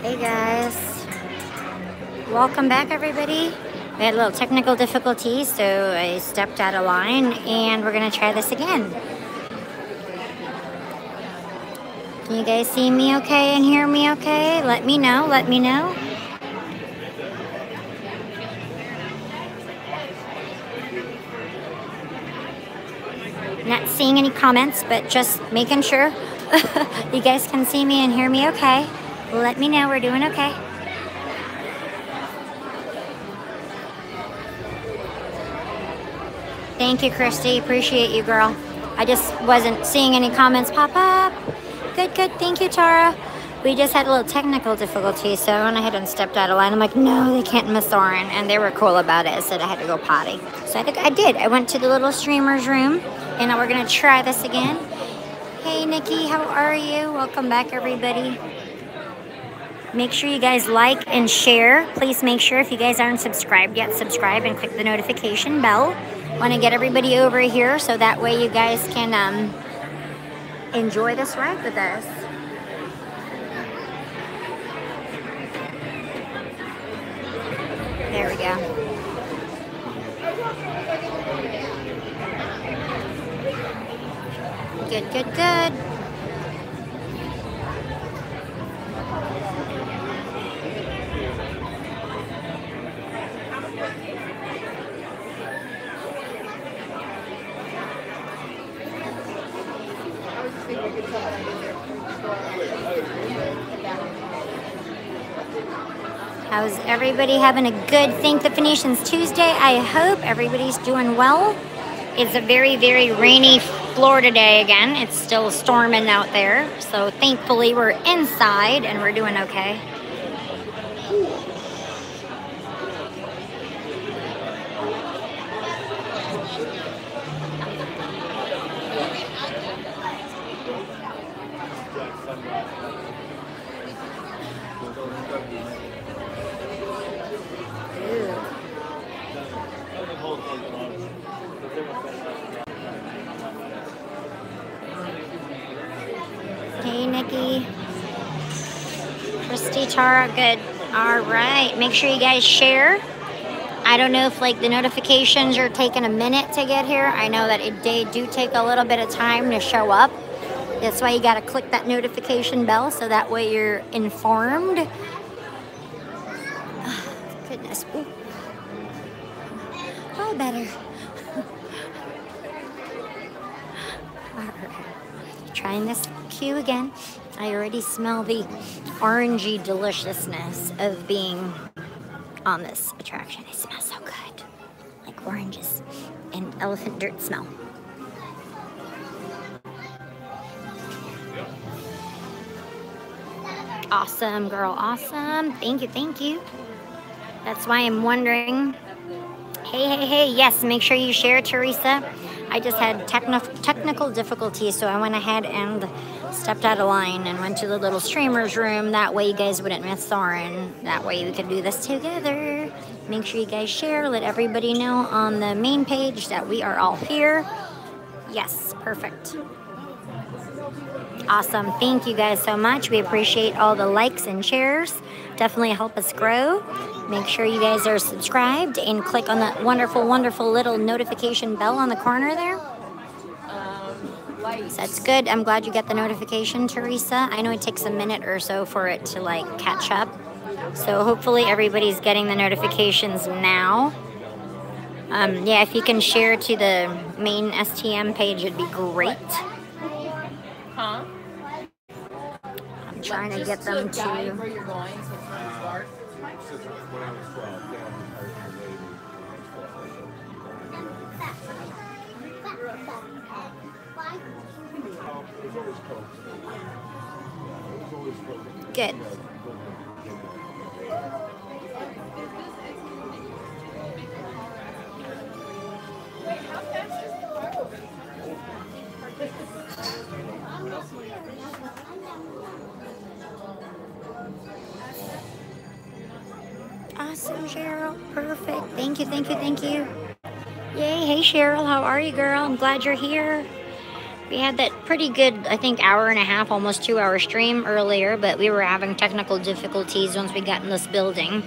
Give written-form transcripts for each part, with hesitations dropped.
Hey guys, welcome back everybody. We had a little technical difficulty, so I stepped out of line and we're gonna try this again. Can you guys see me okay and hear me okay? Let me know, let me know. Not seeing any comments, but just making sure you guys can see me and hear me okay. Let me know we're doing okay. Thank you, Christy. Appreciate you, girl. I just wasn't seeing any comments pop up. Good, good. Thank you, Tara. We just had a little technical difficulty, so I went ahead and stepped out of line. I'm like, no, they can't miss Soarin. And they were cool about it. I said I had to go potty. So I did. I went to the little streamer's room, and now we're going to try this again. Hey, Nikki, how are you? Welcome back, everybody. Make sure you guys like and share. Please make sure if you guys aren't subscribed yet, subscribe and click the notification bell. Want to get everybody over here so that way you guys can enjoy this ride with us. There we go. Good, good, good. How's everybody having a good Thank the Phoenicians Tuesday? I hope everybody's doing well. It's a very, very rainy Florida day again. It's still storming out there. So thankfully we're inside and we're doing okay. Hey, Nikki. Christy, Tara, good. All right. Make sure you guys share. I don't know if like the notifications are taking a minute to get here. I know that they do take a little bit of time to show up. That's why you got to click that notification bell so that way you're informed. Oh, goodness. Ooh. Oh, better. All right. Trying this cue again. I already smell the orangey deliciousness of being on this attraction. It smells so good. Like oranges and elephant dirt smell. Awesome, girl. Awesome. Thank you. Thank you. That's why I'm wondering. Hey, hey, hey. Yes, make sure you share, Teresa. I just had technical difficulties, so I went ahead and stepped out of line and went to the little streamer's room. That way you guys wouldn't miss Soarin. That way we could do this together. Make sure you guys share. Let everybody know on the main page that we are all here. Yes, perfect. Awesome. Thank you guys so much. We appreciate all the likes and shares. Definitely help us grow. Make sure you guys are subscribed and click on that wonderful, wonderful little notification bell on the corner there. So that's good. I'm glad you got the notification, Teresa. I know it takes a minute or so for it to like catch up. So hopefully everybody's getting the notifications now. Yeah, if you can share to the main STM page, it'd be great. Huh? I'm trying to get them to... Where you're going, so it's not dark. Good. Awesome, Cheryl. Perfect. Thank you, thank you, thank you. Yay. Hey, Cheryl. How are you, girl? I'm glad you're here. We had that pretty good, I think, hour and a half, almost 2 hour stream earlier, but we were having technical difficulties once we got in this building.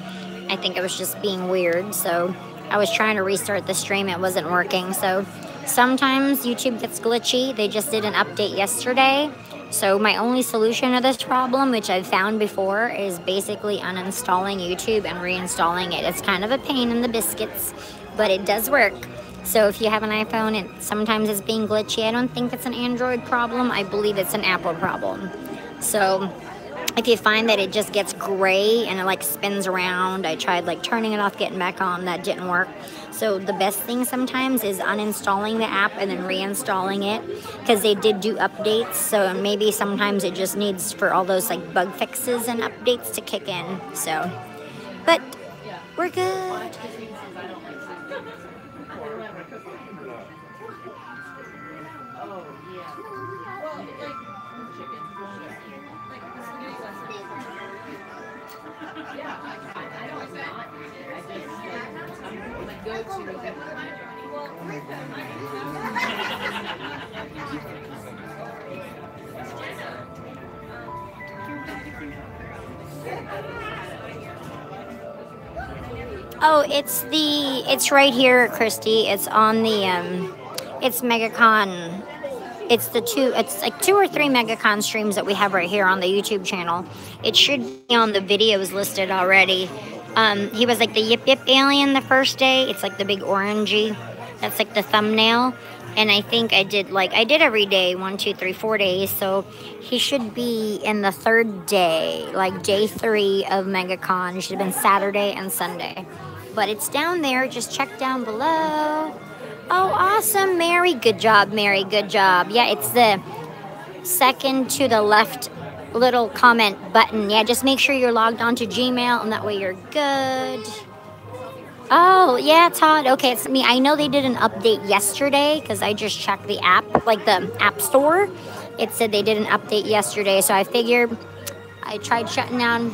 I think it was just being weird, so I was trying to restart the stream. It wasn't working, so sometimes YouTube gets glitchy. They just did an update yesterday. So my only solution to this problem, which I've found before, is basically uninstalling YouTube and reinstalling it. It's kind of a pain in the biscuits, but it does work. So if you have an iPhone, it sometimes is being glitchy. I don't think it's an Android problem. I believe it's an Apple problem. So if you find that it just gets gray and it like spins around, I tried like turning it off, getting back on, that didn't work. So the best thing sometimes is uninstalling the app and then reinstalling it, because they did do updates. So maybe sometimes it just needs for all those like bug fixes and updates to kick in. So, but we're good. Oh, it's right here, Christy. It's on the it's MegaCon. It's like 2 or 3 MegaCon streams that we have right here on the YouTube channel. It should be on the videos listed already. He was like the Yip Yip alien the first day. It's like the big orangey. That's like the thumbnail. And I think I did every day, 1, 2, 3, 4 days. So he should be in the 3rd day, like day 3 of MegaCon. It should have been Saturday and Sunday. But it's down there. Just check down below. Oh, awesome, Mary. Good job, Mary. Good job. Yeah, it's the second to the left little comment button. Yeah, just make sure you're logged on to Gmail, and that way you're good. Oh, yeah, Todd. Okay, it's me. I know they did an update yesterday because I just checked the app, like the App Store. It said they did an update yesterday, so I figured I tried shutting down,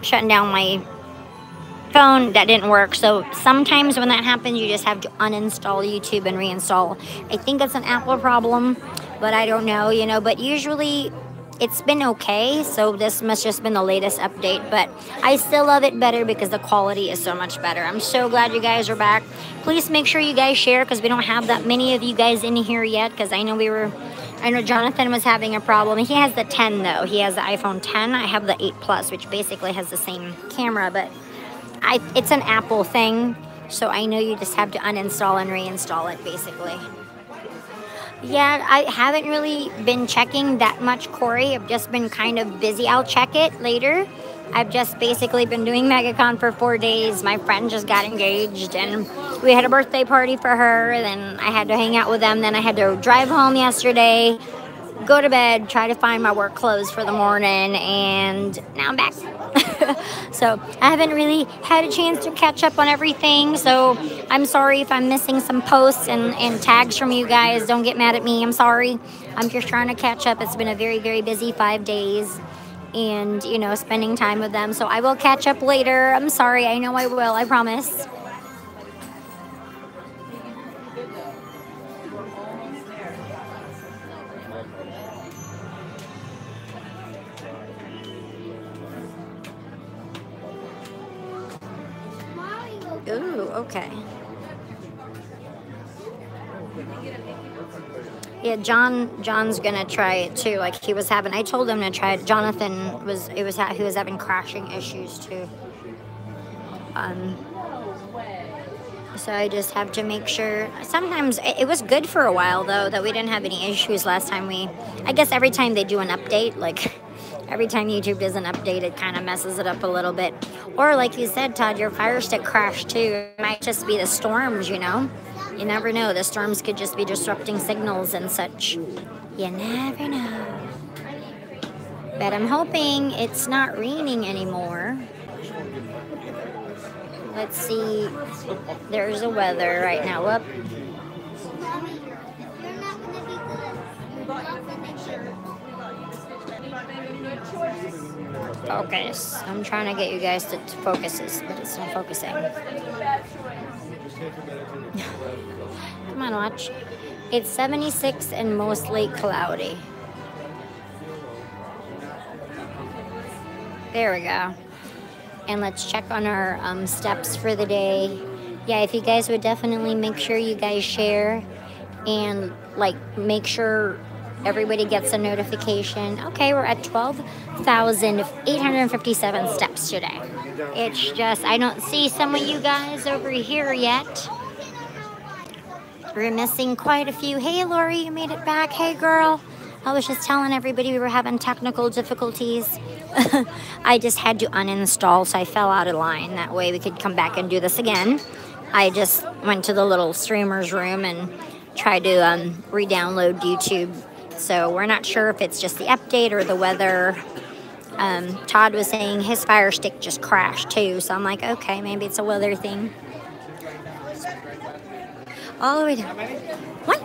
shutting down my phone. That didn't work. So sometimes when that happens, you just have to uninstall YouTube and reinstall. I think it's an Apple problem, but I don't know, but usually it's been okay. So this must just been the latest update, but I still love it better because the quality is so much better. I'm so glad you guys are back. Please make sure you guys share, because we don't have that many of you guys in here yet, because I know Jonathan was having a problem. He has the 10 though. He has the iPhone 10. I have the 8 Plus, which basically has the same camera, but it's an Apple thing, so I know you just have to uninstall and reinstall it, basically. Yeah, I haven't really been checking that much, Corey. I've just been kind of busy. I'll check it later. I've just basically been doing MegaCon for 4 days. My friend just got engaged, and we had a birthday party for her. Then I had to hang out with them. Then I had to drive home yesterday, go to bed, try to find my work clothes for the morning, and now I'm back. So I haven't really had a chance to catch up on everything, so I'm sorry if I'm missing some posts and tags from you guys. Don't get mad at me. I'm sorry. I'm just trying to catch up. It's been a very, very busy 5 days, and spending time with them, so I will catch up later. I'm sorry. I know I will. I promise. Ooh, okay. Yeah, John's gonna try it too. Like he was having, I told him to try it. Jonathan he was having crashing issues too. So I just have to make sure. Sometimes it was good for a while though, that we didn't have any issues last time. I guess every time they do an update, like every time YouTube does an update, it kind of messes it up a little bit. Or like you said, Todd, your Fire Stick crashed too. It might just be the storms, You never know. The storms could just be disrupting signals and such. You never know. But I'm hoping it's not raining anymore. Let's see. There's the weather right now. Whoop. Focus. I'm trying to get you guys to focus this, but it's not focusing. Come on, watch. It's 76 and mostly cloudy. There we go. And let's check on our steps for the day. Yeah, if you guys would definitely make sure you guys share and like make sure everybody gets a notification. Okay, we're at 12,857 steps today. It's just, I don't see some of you guys over here yet. We're missing quite a few. Hey, Lori, you made it back. Hey, girl. I was just telling everybody we were having technical difficulties. I just had to uninstall, so I fell out of line. That way we could come back and do this again. I just went to the little streamer's room and tried to re-download YouTube. So we're not sure if it's just the update or the weather. Todd was saying his Fire Stick just crashed too. So I'm like, okay, maybe it's a weather thing. All the way down. What?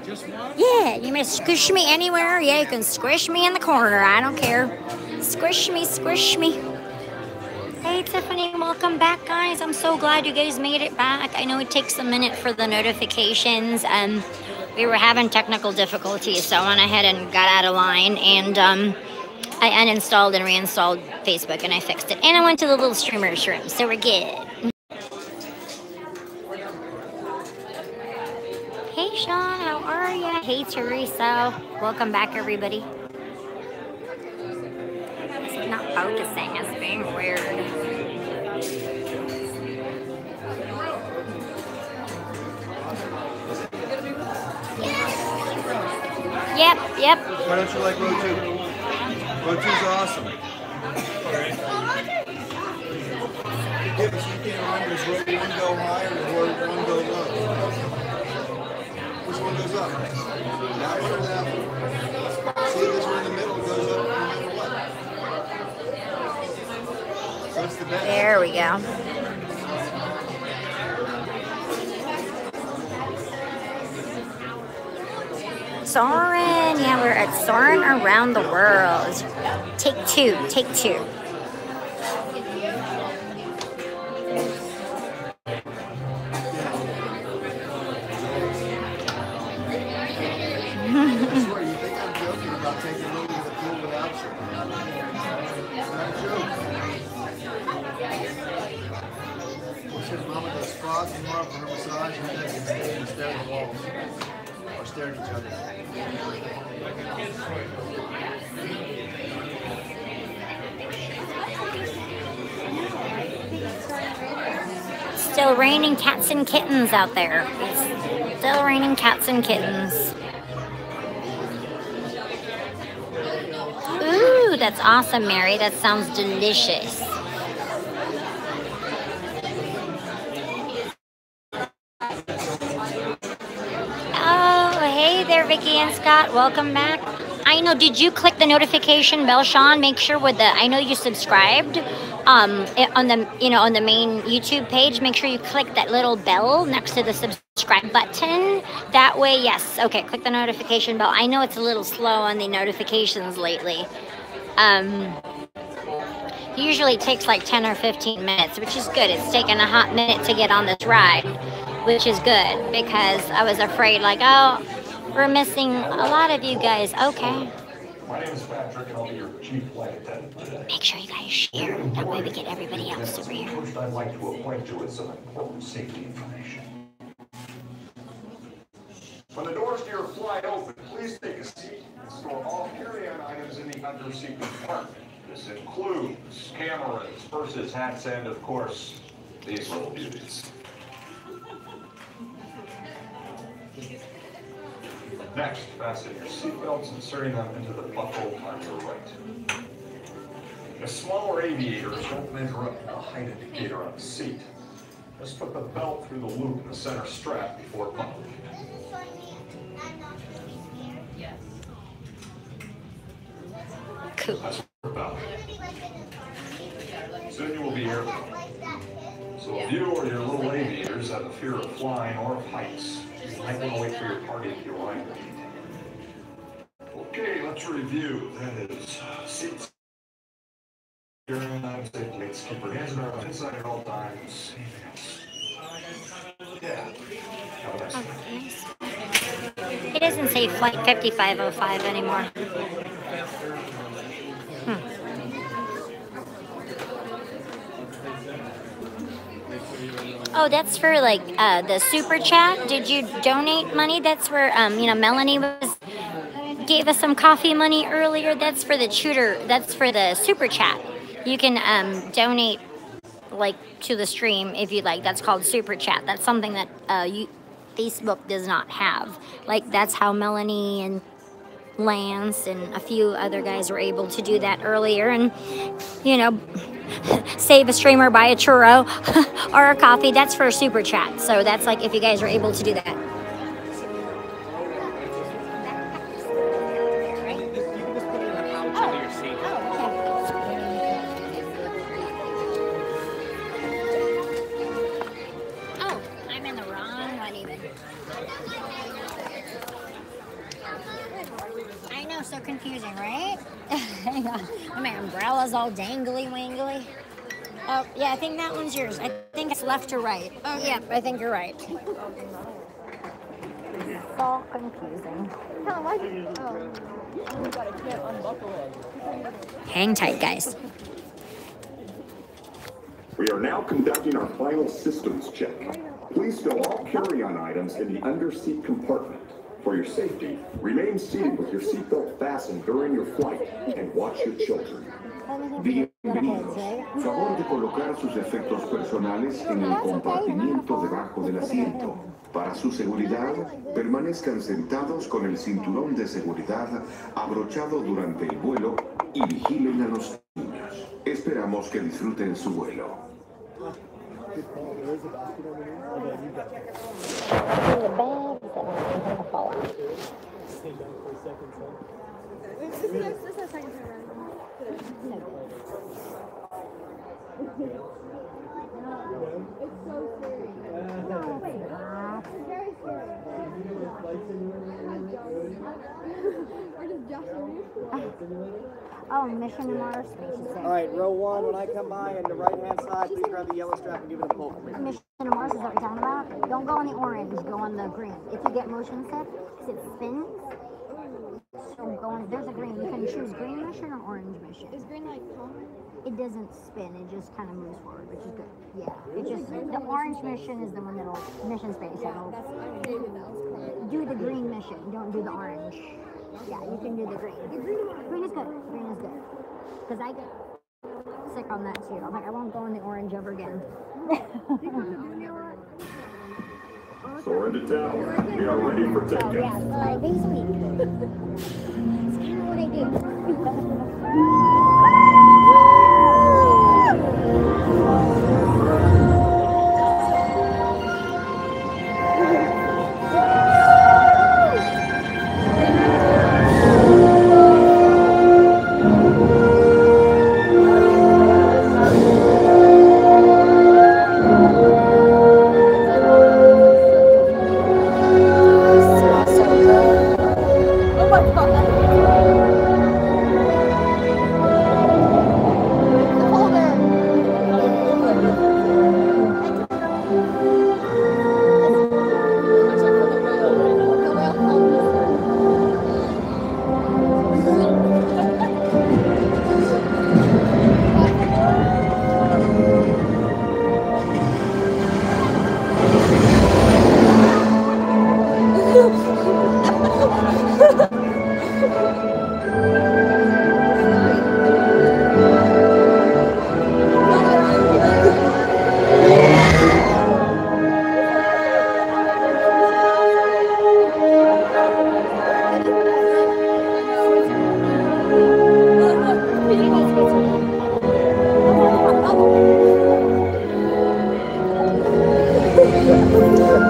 Just one? Yeah, you may squish me anywhere. Yeah, you can squish me in the corner. I don't care. Squish me, squish me. Hey, Tiffany, welcome back, guys. I'm so glad you guys made it back. I know it takes a minute for the notifications. We were having technical difficulties, so I went ahead and got out of line. And I uninstalled and reinstalled Facebook, and I fixed it. And I went to the little streamer's room, so we're good. Hey, Sean, how are you? Hey, Teresa. Welcome back, everybody. It's not focusing. It's being weird. Yep. Why don't you like Row 2? Row 2's awesome. Yeah, but you can't remember, is Row 1 go high or Row 1 go low? Which one goes up? That one or that one? See, this one in the middle goes up no matter what. So it's the best. There we go. Soarin, yeah, we're at Soarin around the world. Take two. Stare at each other. Still raining cats and kittens out there. It's still raining cats and kittens. Ooh, that's awesome, Mary. That sounds delicious. Hey there, Vicky and Scott. Welcome back. I know, did you click the notification bell, Sean? Make sure with the, I know you subscribed on the main YouTube page. Make sure you click that little bell next to the subscribe button. That way, yes. Okay, click the notification bell. I know it's a little slow on the notifications lately. Usually it takes like 10 or 15 minutes, which is good. It's taken a hot minute to get on this ride, which is good because I was afraid like, oh, we're missing a lot of you guys. Okay. My name is Patrick, and I'll be your chief flight attendant today. Make sure you guys share. That way we get everybody else over here. First, I'd like to acquaint you with some important safety information. When the doors to your flight open, please take a seat and store all carry-on items in the under-seat compartment. This includes cameras, purses, hats, and, of course, these little beauties. Next, fasten your seatbelts, inserting them into the buckle on your right. The smaller aviators don't measure up to the height indicator on the seat. Just put the belt through the loop in the center strap before buckling. Cool. That's your belt. Soon you will be airborne. So if you or your little aviators have a fear of flying or of heights, you might want to wait for your party at the arrival gate. Okay, let's review. That is seats. Keep your hands on our inside at all times. Anything else? Oh, nice. It doesn't say flight 5505 anymore. Oh, that's for like the super chat. Did you donate money? That's where Melanie gave us some coffee money earlier. That's for the tutor. That's for the super chat. You can donate like to the stream if you'd like. That's called super chat. That's something that Facebook does not have. Like that's how Melanie and Lance and a few other guys were able to do that earlier, and save a streamer, buy a churro or a coffee. That's for a super chat. So that's like if you guys are able to do that. Oh, I'm in the wrong one even. I know, so confusing, right? Hang on. My umbrella's all dangly wangly. Oh, yeah, I think that one's yours. I think it's left or right. Oh, yeah, I think you're right. It's all confusing. Hang tight, guys. We are now conducting our final systems check. Please stow all carry-on items in the under-seat compartment. For your safety, remain seated with your seatbelt fastened during your flight and watch your children. Bienvenidos. Favor de colocar sus efectos personales en el compartimiento debajo del asiento. Para su seguridad, permanezcan sentados con el cinturón de seguridad abrochado durante el vuelo y vigilen a los niños. Esperamos que disfruten su vuelo. Oh, Mission to Mars. All right, row one. When I come by on the right-hand side, please grab the yellow strap and give it a pull for me. Mission to Mars is what you're talking about. Don't go on the orange, go on the green. If you get motion sick, it spins. So go on. There's a green. You can choose green mission or orange mission. Is green like common? It doesn't spin. It just kind of moves forward, which is good. Yeah. It just the orange mission is the one that'll mission space. Yeah, that's I hated that. Was cool. Do the green mission. Don't do the orange. Yeah, you can do the green. Green is good. Green is good. Because I get sick on that too. I'm like, I won't go in the orange ever again. Soarin to town. We are ready for takeoff. Yeah, 5 days a week. That's kind of what I do.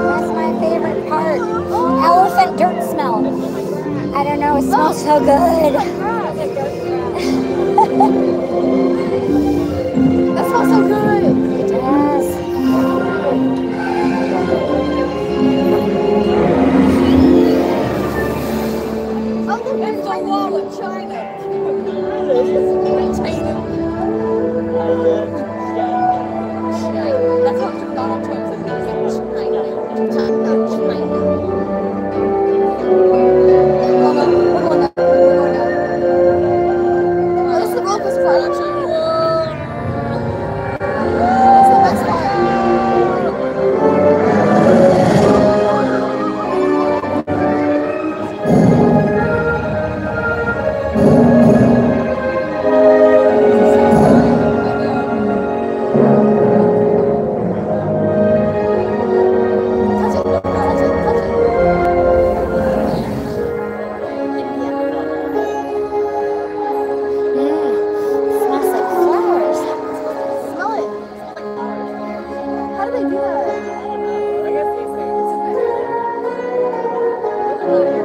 That's my favorite part. Elephant dirt smell. I don't know, it smells so good. That smells so good. It does. Oh, it's the wall of China. China. That's what Donald Trump said. He was like, China. do they do that? I guess these things. What is this?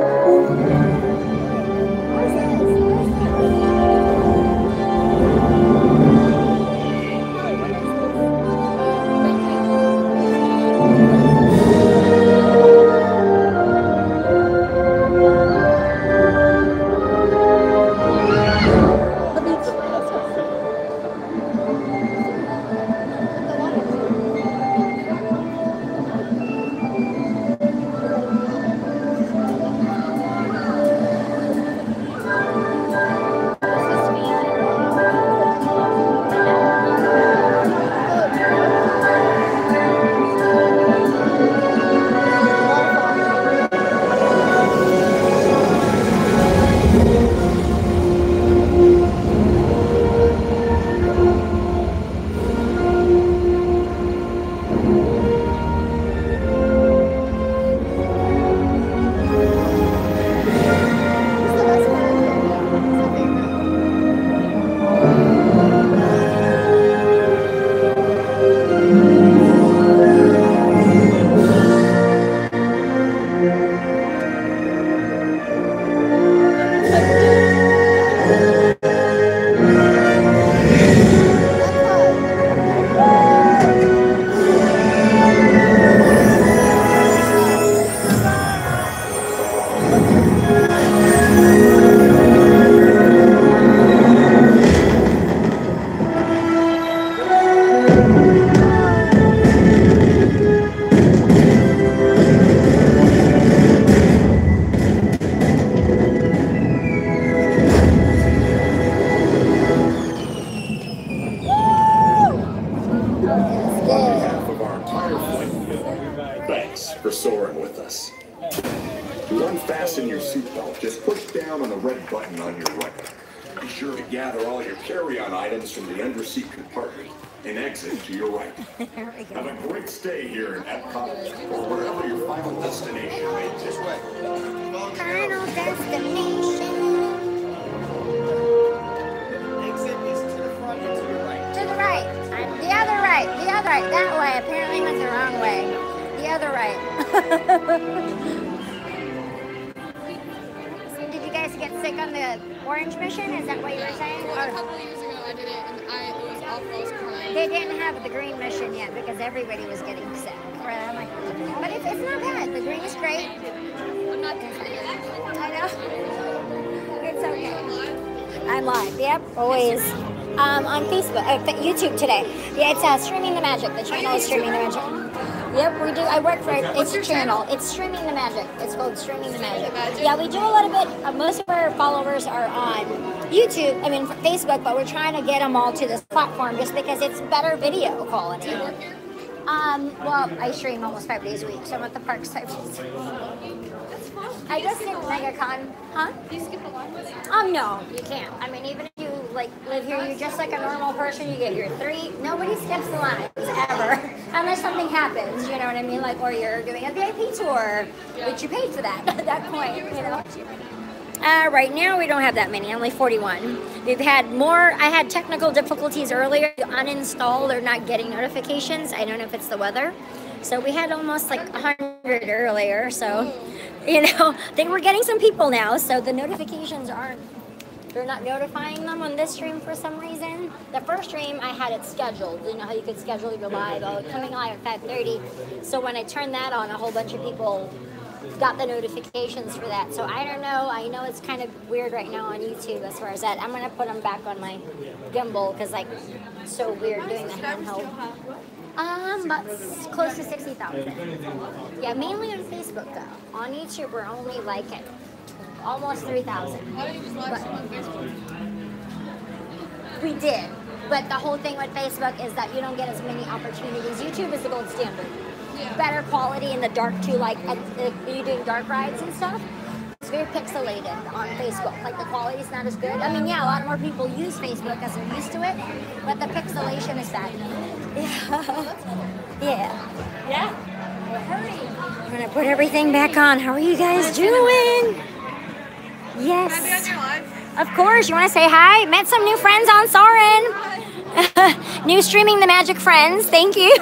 On behalf of our entire flight, thanks for soaring with us. To unfasten your seatbelt, just push down on the red button on your right. Be sure to gather all your carry-on items from the underseat compartment and exit to your right. Have a great stay here in Epcot or wherever your final destination may be. This way. Final destination. Exit is to the front and to your right. To the right. The other right. The other right. That way. Apparently went the wrong way. The other right. Did you guys get sick on the orange mission? Is that what you were saying? Well, a couple of years ago I did it and it was awful. I was crying. They didn't have the green mission yet because everybody was getting sick. Right? I'm like, but it's not bad. The green is great. I'm not concerned. I know. It's okay. I'm live. Yep, always. On Facebook, YouTube today. Yeah, it's Streaming the Magic. The channel is Streaming the Magic. Yep, we do. I work for it. It's a channel. It's Streaming the Magic. It's called Streaming the Magic. Yeah, we do a little bit. Most of our followers are on YouTube. I mean, Facebook, but we're trying to get them all to this platform just because it's better video quality. Well, I stream almost 5 days a week, so I'm at the parks 5 days a week. I just did MegaCon. Huh? Do you skip a line with it? No, you can't. I mean, even if you live here, you're just like a normal person. You get your 3. Nobody skips the lines ever, unless something happens. You know what I mean? Like, or you're doing a VIP tour, which you paid for that at that point. You know. Right now, we don't have that many. Only 41. We've had more. I had technical difficulties earlier. Uninstalled or not getting notifications. I don't know if it's the weather. So we had almost like 100 earlier. So, you know, they were getting some people now. So the notifications they're not notifying them on this stream for some reason. The first stream, I had it scheduled. You know how you could schedule your live, coming live at 5:30. So when I turned that on, a whole bunch of people got the notifications for that. So I don't know. I know it's kind of weird right now on YouTube as far as that. I'm going to put them back on my gimbal because like it's so weird doing the handheld. But close to 60,000. Yeah, mainly on Facebook though. On YouTube, we're only like at almost 3,000. Why don't you just live stream on Facebook? We did, but the whole thing with Facebook is that you don't get as many opportunities. YouTube is the gold standard. Yeah. Better quality in the dark too, like you doing dark rides and stuff. It's very pixelated on Facebook. Like the quality's not as good. I mean, yeah, a lot more people use Facebook because they're used to it, but the pixelation is bad. Yeah. Yeah. Hurry. I'm gonna put everything back on. How are you guys doing? Yes. Can I be on your live? Of course. You want to say hi? Met some new friends on Soarin. New streaming the magic friends. Thank you.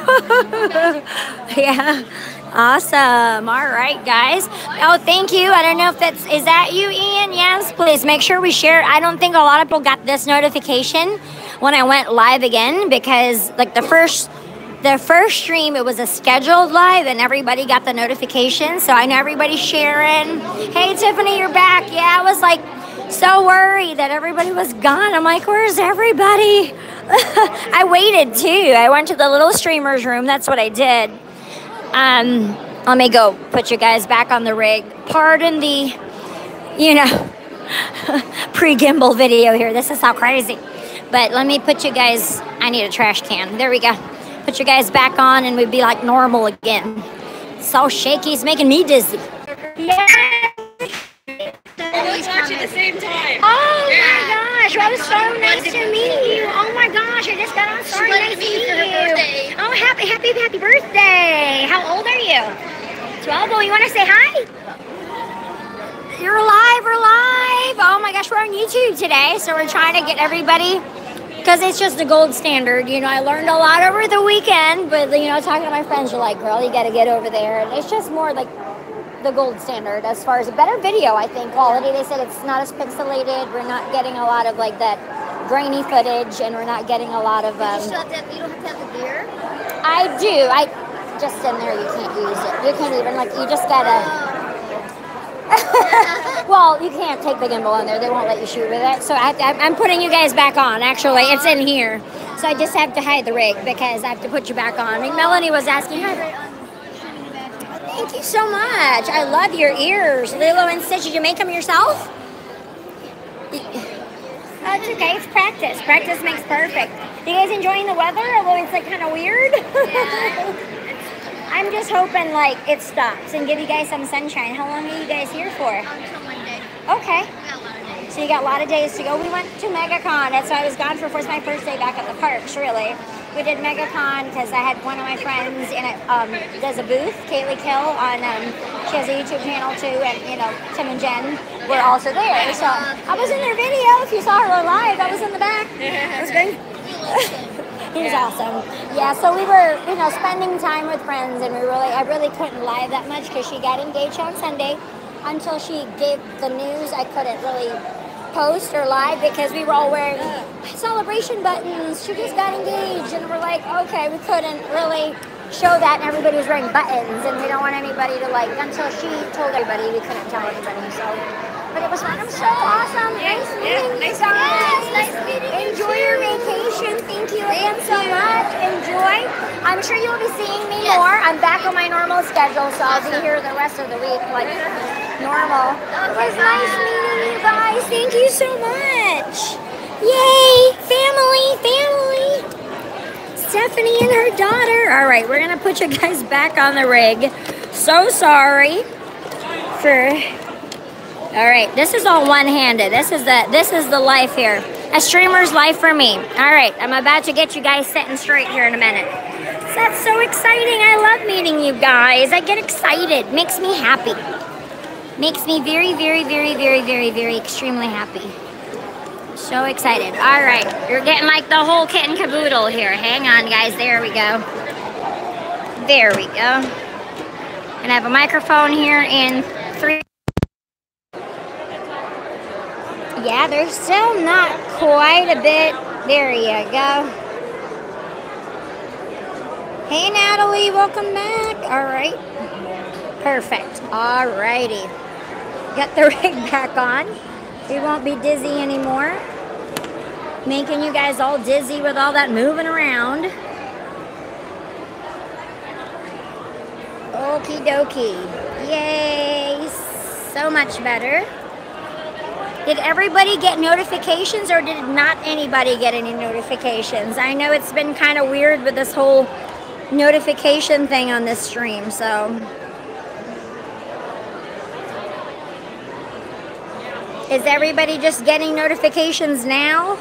Yeah. Awesome. All right, guys. Oh, thank you. I don't know if is that you, Ian? Yes, please make sure we share. I don't think a lot of people got this notification when I went live again, because like the first stream, it was a scheduled live and everybody got the notification. So I know everybody's sharing. Hey, Tiffany, you're back. Yeah, I was like so worried that everybody was gone. I'm like, where's everybody? I waited too. I went to the little streamers room. That's what I did. Let me go put you guys back on the rig. Pardon the, pre-gimbal video here. This is so crazy. But let me put you guys, I need a trash can. There we go. Put you guys back on and we'd be like normal again. So shaky, it's making me dizzy. Yeah. Always watch at the same time. Oh my gosh, well, it was so nice to meet you. Oh my gosh, I just got on. Sorry, nice to meet you. Oh, happy birthday. How old are you? 12. Oh, you want to say hi? We're live. Oh my gosh, we're on YouTube today, so we're trying to get everybody, because it's just the gold standard. I learned a lot over the weekend, but talking to my friends, you're like, girl, you got to get over there. And it's just more like the gold standard as far as a better video, I think, quality. They said it's not as pixelated. We're not getting a lot of like that grainy footage, and we're not getting a lot of You don't have to have the gear? I do. I just in there, you can't use it. You can't even, like, you just gotta well, you can't take the gimbal in there. They won't let you shoot with it. So I'm putting you guys back on. Actually, it's in here. So I just have to hide the rig because I have to put you back on. And Melanie was asking her. Thank you so much. I love your ears. Lilo and Stitch, did you make them yourself? Oh, it's okay. It's practice. Practice makes perfect. You guys enjoying the weather? Although it's like kind of weird. Yeah. I'm just hoping like it stops and give you guys some sunshine. How long are you guys here for? Until Monday. Okay. We got a lot of days. So you got a lot of days to go. We went to MegaCon. That's why I was gone for my first day back at the parks, really. We did MegaCon because I had one of my friends in it, does a booth, Kaylee Kill, on, she has a YouTube channel too, and, Tim and Jen were also there. So I was in their video. If you saw her live, I was in the back. It was great. He was awesome. Yeah, so we were, spending time with friends, and I really couldn't live that much because she got engaged on Sunday. Until she gave the news, I couldn't really post or live because we were all wearing celebration buttons. She just got engaged, and we're like, okay, we couldn't really show that, and everybody was wearing buttons, and we don't want anybody to until she told everybody, we couldn't tell anybody. So, but it was fun. It was so awesome. Nice meeting you guys. Nice meeting you. Enjoy your vacation. Thank you again so much. Enjoy. I'm sure you'll be seeing me more. I'm back on my normal schedule, so I'll be here the rest of the week like normal. It was nice meeting you guys. Thank you so much. Yay, family. Stephanie and her daughter. All right, we're gonna put you guys back on the rig. So sorry for. All right, this is all one-handed. This is the life here. A streamer's life for me. All right, I'm about to get you guys sitting straight here in a minute. So that's so exciting. I love meeting you guys. I get excited. Makes me happy. Makes me very, very, very, very, very, very extremely happy. So excited. All right, you're getting like the whole kit and caboodle here. Hang on, guys. There we go. There we go. And I have a microphone here in 3. Yeah, there's still not quite a bit. There you go. Hey, Natalie, welcome back. All right. Perfect. All righty. Got the rig back on. We won't be dizzy anymore. Making you guys all dizzy with all that moving around. Okie dokie. Yay. So much better. Did everybody get notifications, or did not anybody get any notifications? I know it's been kind of weird with this whole notification thing on this stream, so. Is everybody just getting notifications now?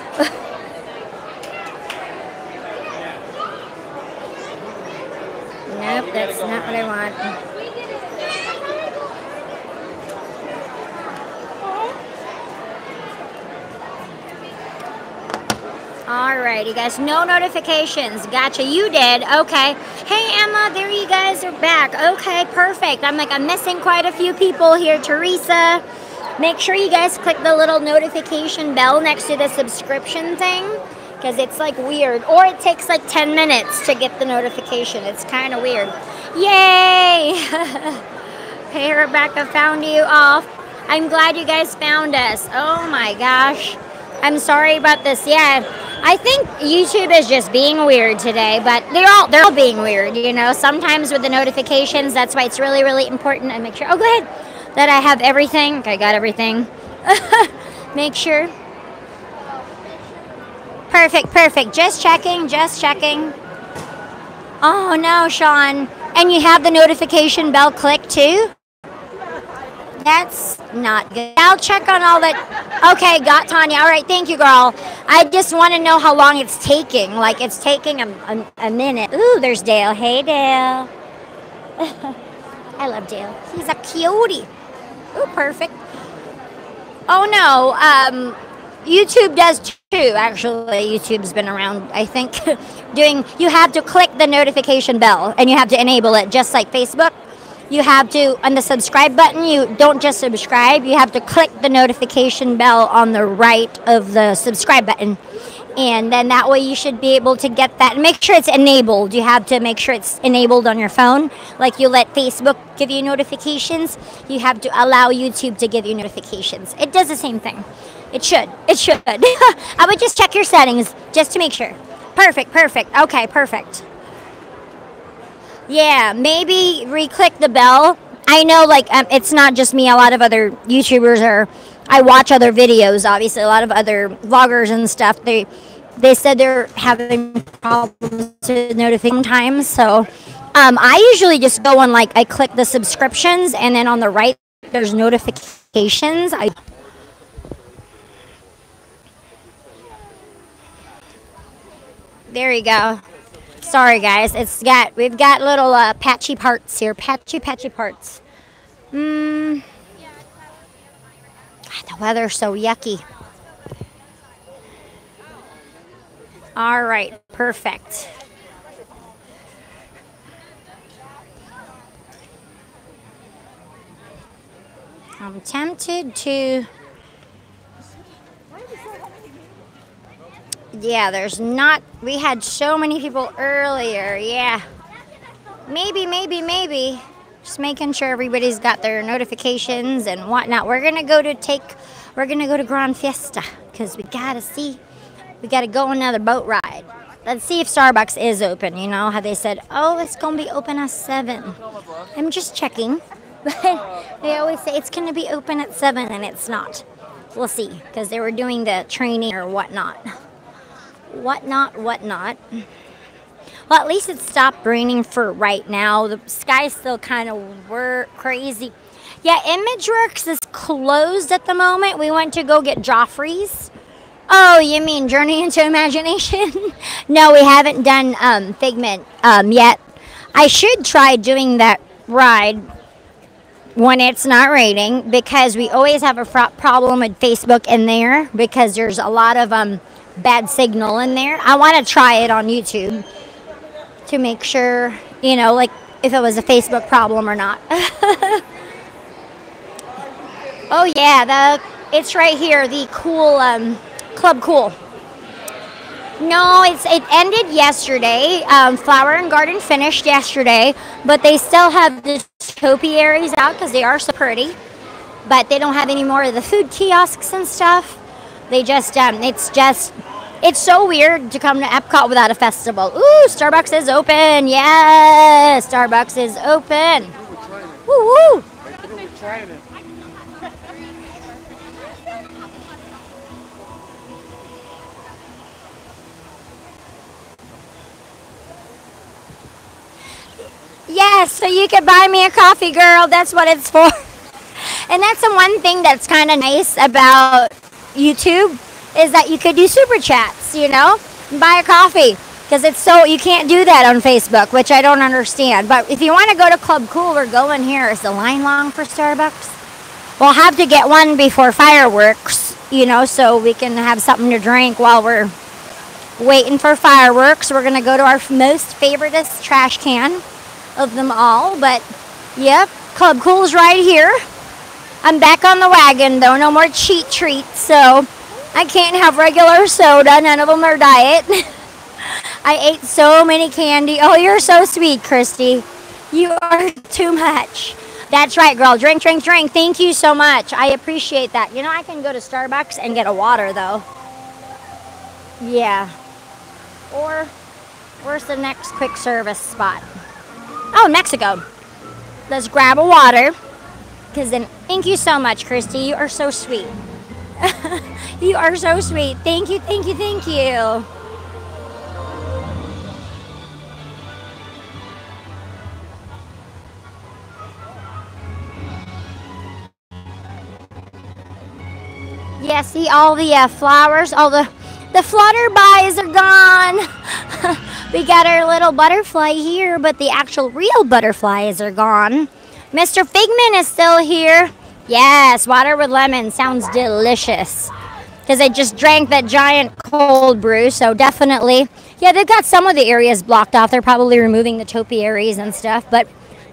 Nope, that's not what I want. Alrighty, guys. No notifications. Gotcha. You did. Okay. Hey, Emma. There you guys are back. Okay, perfect. I'm missing quite a few people here. Teresa. Make sure you guys click the little notification bell next to the subscription thing, because it's like weird. Or it takes like 10 minutes to get the notification. It's kind of weird. Yay! Hey, Rebecca, found you off. I'm glad you guys found us. Oh my gosh. I'm sorry about this. Yeah, I think YouTube is just being weird today, but they're all being weird, you know. Sometimes with the notifications, that's why it's really, really important. I make sure, oh, go ahead, that I have everything. Okay, I got everything. Make sure. Perfect. Just checking. Oh no, Sean. And you have the notification bell clicked too? That's not good. I'll check on all that. Okay, got Tanya. All right, thank you, girl. I just want to know how long it's taking. Like, it's taking a minute. Ooh, there's Dale. Hey, Dale. I love Dale. He's a cutie. Ooh, perfect. Oh, no. YouTube does too, actually. YouTube's been around, I think, you have to click the notification bell, and you have to enable it, just like Facebook. You have to, on the subscribe button, you don't just subscribe, you have to click the notification bell on the right of the subscribe button. And then that way you should be able to get that. Make sure it's enabled. You have to make sure it's enabled on your phone. Like you let Facebook give you notifications, you have to allow YouTube to give you notifications. It does the same thing. It should. I would just check your settings just to make sure. Perfect. Okay, perfect. Yeah, maybe re-click the bell. I know, like, it's not just me. A lot of other YouTubers I watch other videos, obviously. A lot of other vloggers and stuff, they said they're having problems with notification times. So I usually just go on, like, I click the subscriptions, and then on the right, there's notifications. There you go. Sorry, guys. We've got little patchy parts here. Patchy parts. The weather's so yucky. All right, perfect. I'm tempted to. Yeah, there's not. We had so many people earlier. Yeah. Maybe. Just making sure everybody's got their notifications and whatnot. We're gonna go to Grand Fiesta because we gotta go on another boat ride. Let's see if Starbucks is open. You know how they said, oh, it's gonna be open at 7. I'm just checking. But they always say it's gonna be open at 7 and it's not. We'll see, because they were doing the training or whatnot. Whatnot. Well, at least it stopped raining for right now. The sky's still kind of crazy. Yeah, ImageWorks is closed at the moment. We went to go get Joffrey's. Oh, you mean Journey into Imagination? No, we haven't done Figment yet. I should try doing that ride when it's not raining, because we always have a problem with Facebook in there because there's a lot of bad signal in there. I want to try it on YouTube to make sure, you know, like if it was a Facebook problem or not. Oh yeah, it's right here, the cool Club Cool. No, it ended yesterday. Flower and Garden finished yesterday, but they still have the topiaries out because they are so pretty. But they don't have any more of the food kiosks and stuff. They just, it's so weird to come to Epcot without a festival. Ooh, Starbucks is open. Yes, Starbucks is open. Woo woo. Yes, so you could buy me a coffee, girl. That's what it's for. And that's the one thing that's kind of nice about YouTube is that you could do super chats, you know, and buy a coffee. Because you can't do that on Facebook, which I don't understand. But if you want to go to Club Cool, we're going here. Is the line long for Starbucks? We'll have to get one before fireworks, you know, so we can have something to drink while we're waiting for fireworks. We're gonna go to our most favoriteest trash can of them all. But yep, Club Cool's right here. I'm back on the wagon though. No more cheat treats, so I can't have regular soda. None of them are diet. I ate so many candy. Oh, you're so sweet, Christy. You are too much. That's right, girl. Drink, drink, drink. Thank you so much. I appreciate that. You know, I can go to Starbucks and get a water, though. Yeah. Or, where's the next quick service spot? Oh, Mexico. Let's grab a water. Because then, thank you so much, Christy. You are so sweet. You are so sweet. Thank you, thank you, thank you. Yeah, see all the flowers, all the flutterbys are gone. We got our little butterfly here, but the actual real butterflies are gone. Mr. Figment is still here. Yes, water with lemon sounds delicious. Because I just drank that giant cold brew, so definitely. Yeah, they've got some of the areas blocked off. They're probably removing the topiaries and stuff, but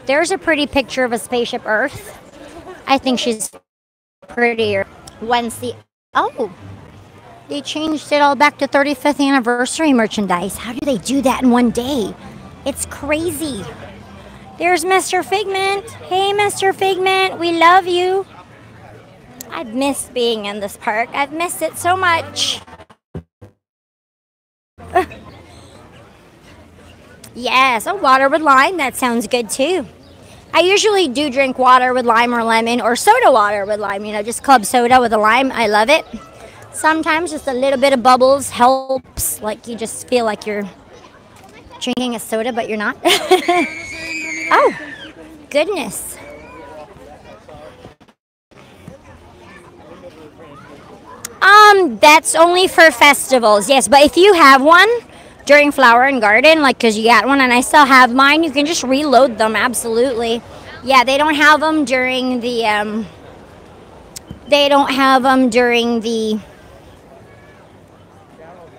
there's a pretty picture of a spaceship Earth. I think she's prettier. Oh, they changed it all back to 35th anniversary merchandise. How do they do that in one day? It's crazy. There's Mr. Figment. Hey, Mr. Figment, we love you. I've missed being in this park. I've missed it so much. Yes, a water with lime. That sounds good too. I usually do drink water with lime or lemon, or soda water with lime, you know, just club soda with a lime. I love it. Sometimes just a little bit of bubbles helps, like you just feel like you're drinking a soda, but you're not. Oh, goodness. That's only for festivals, yes, but if you have one during Flower and Garden, like, because you got one and I still have mine, you can just reload them, absolutely. Yeah, they don't have them during the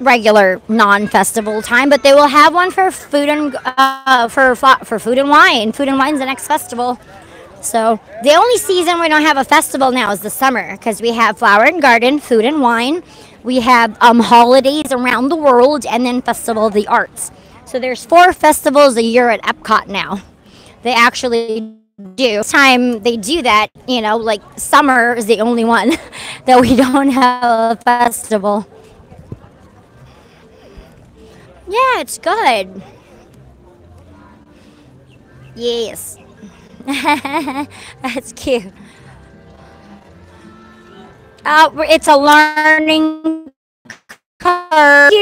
regular non-festival time, but they will have one for food and for food and wine. Food and wine's the next festival. So the only season we don't have a festival now is the summer, because we have Flower and Garden, food and wine. We have holidays around the world, and then Festival of the Arts. So there's 4 festivals a year at Epcot now. They actually do. Time they do that, you know, like summer is the only one that we don't have a festival. Yeah, it's good. Yes. That's cute. It's a learning curve.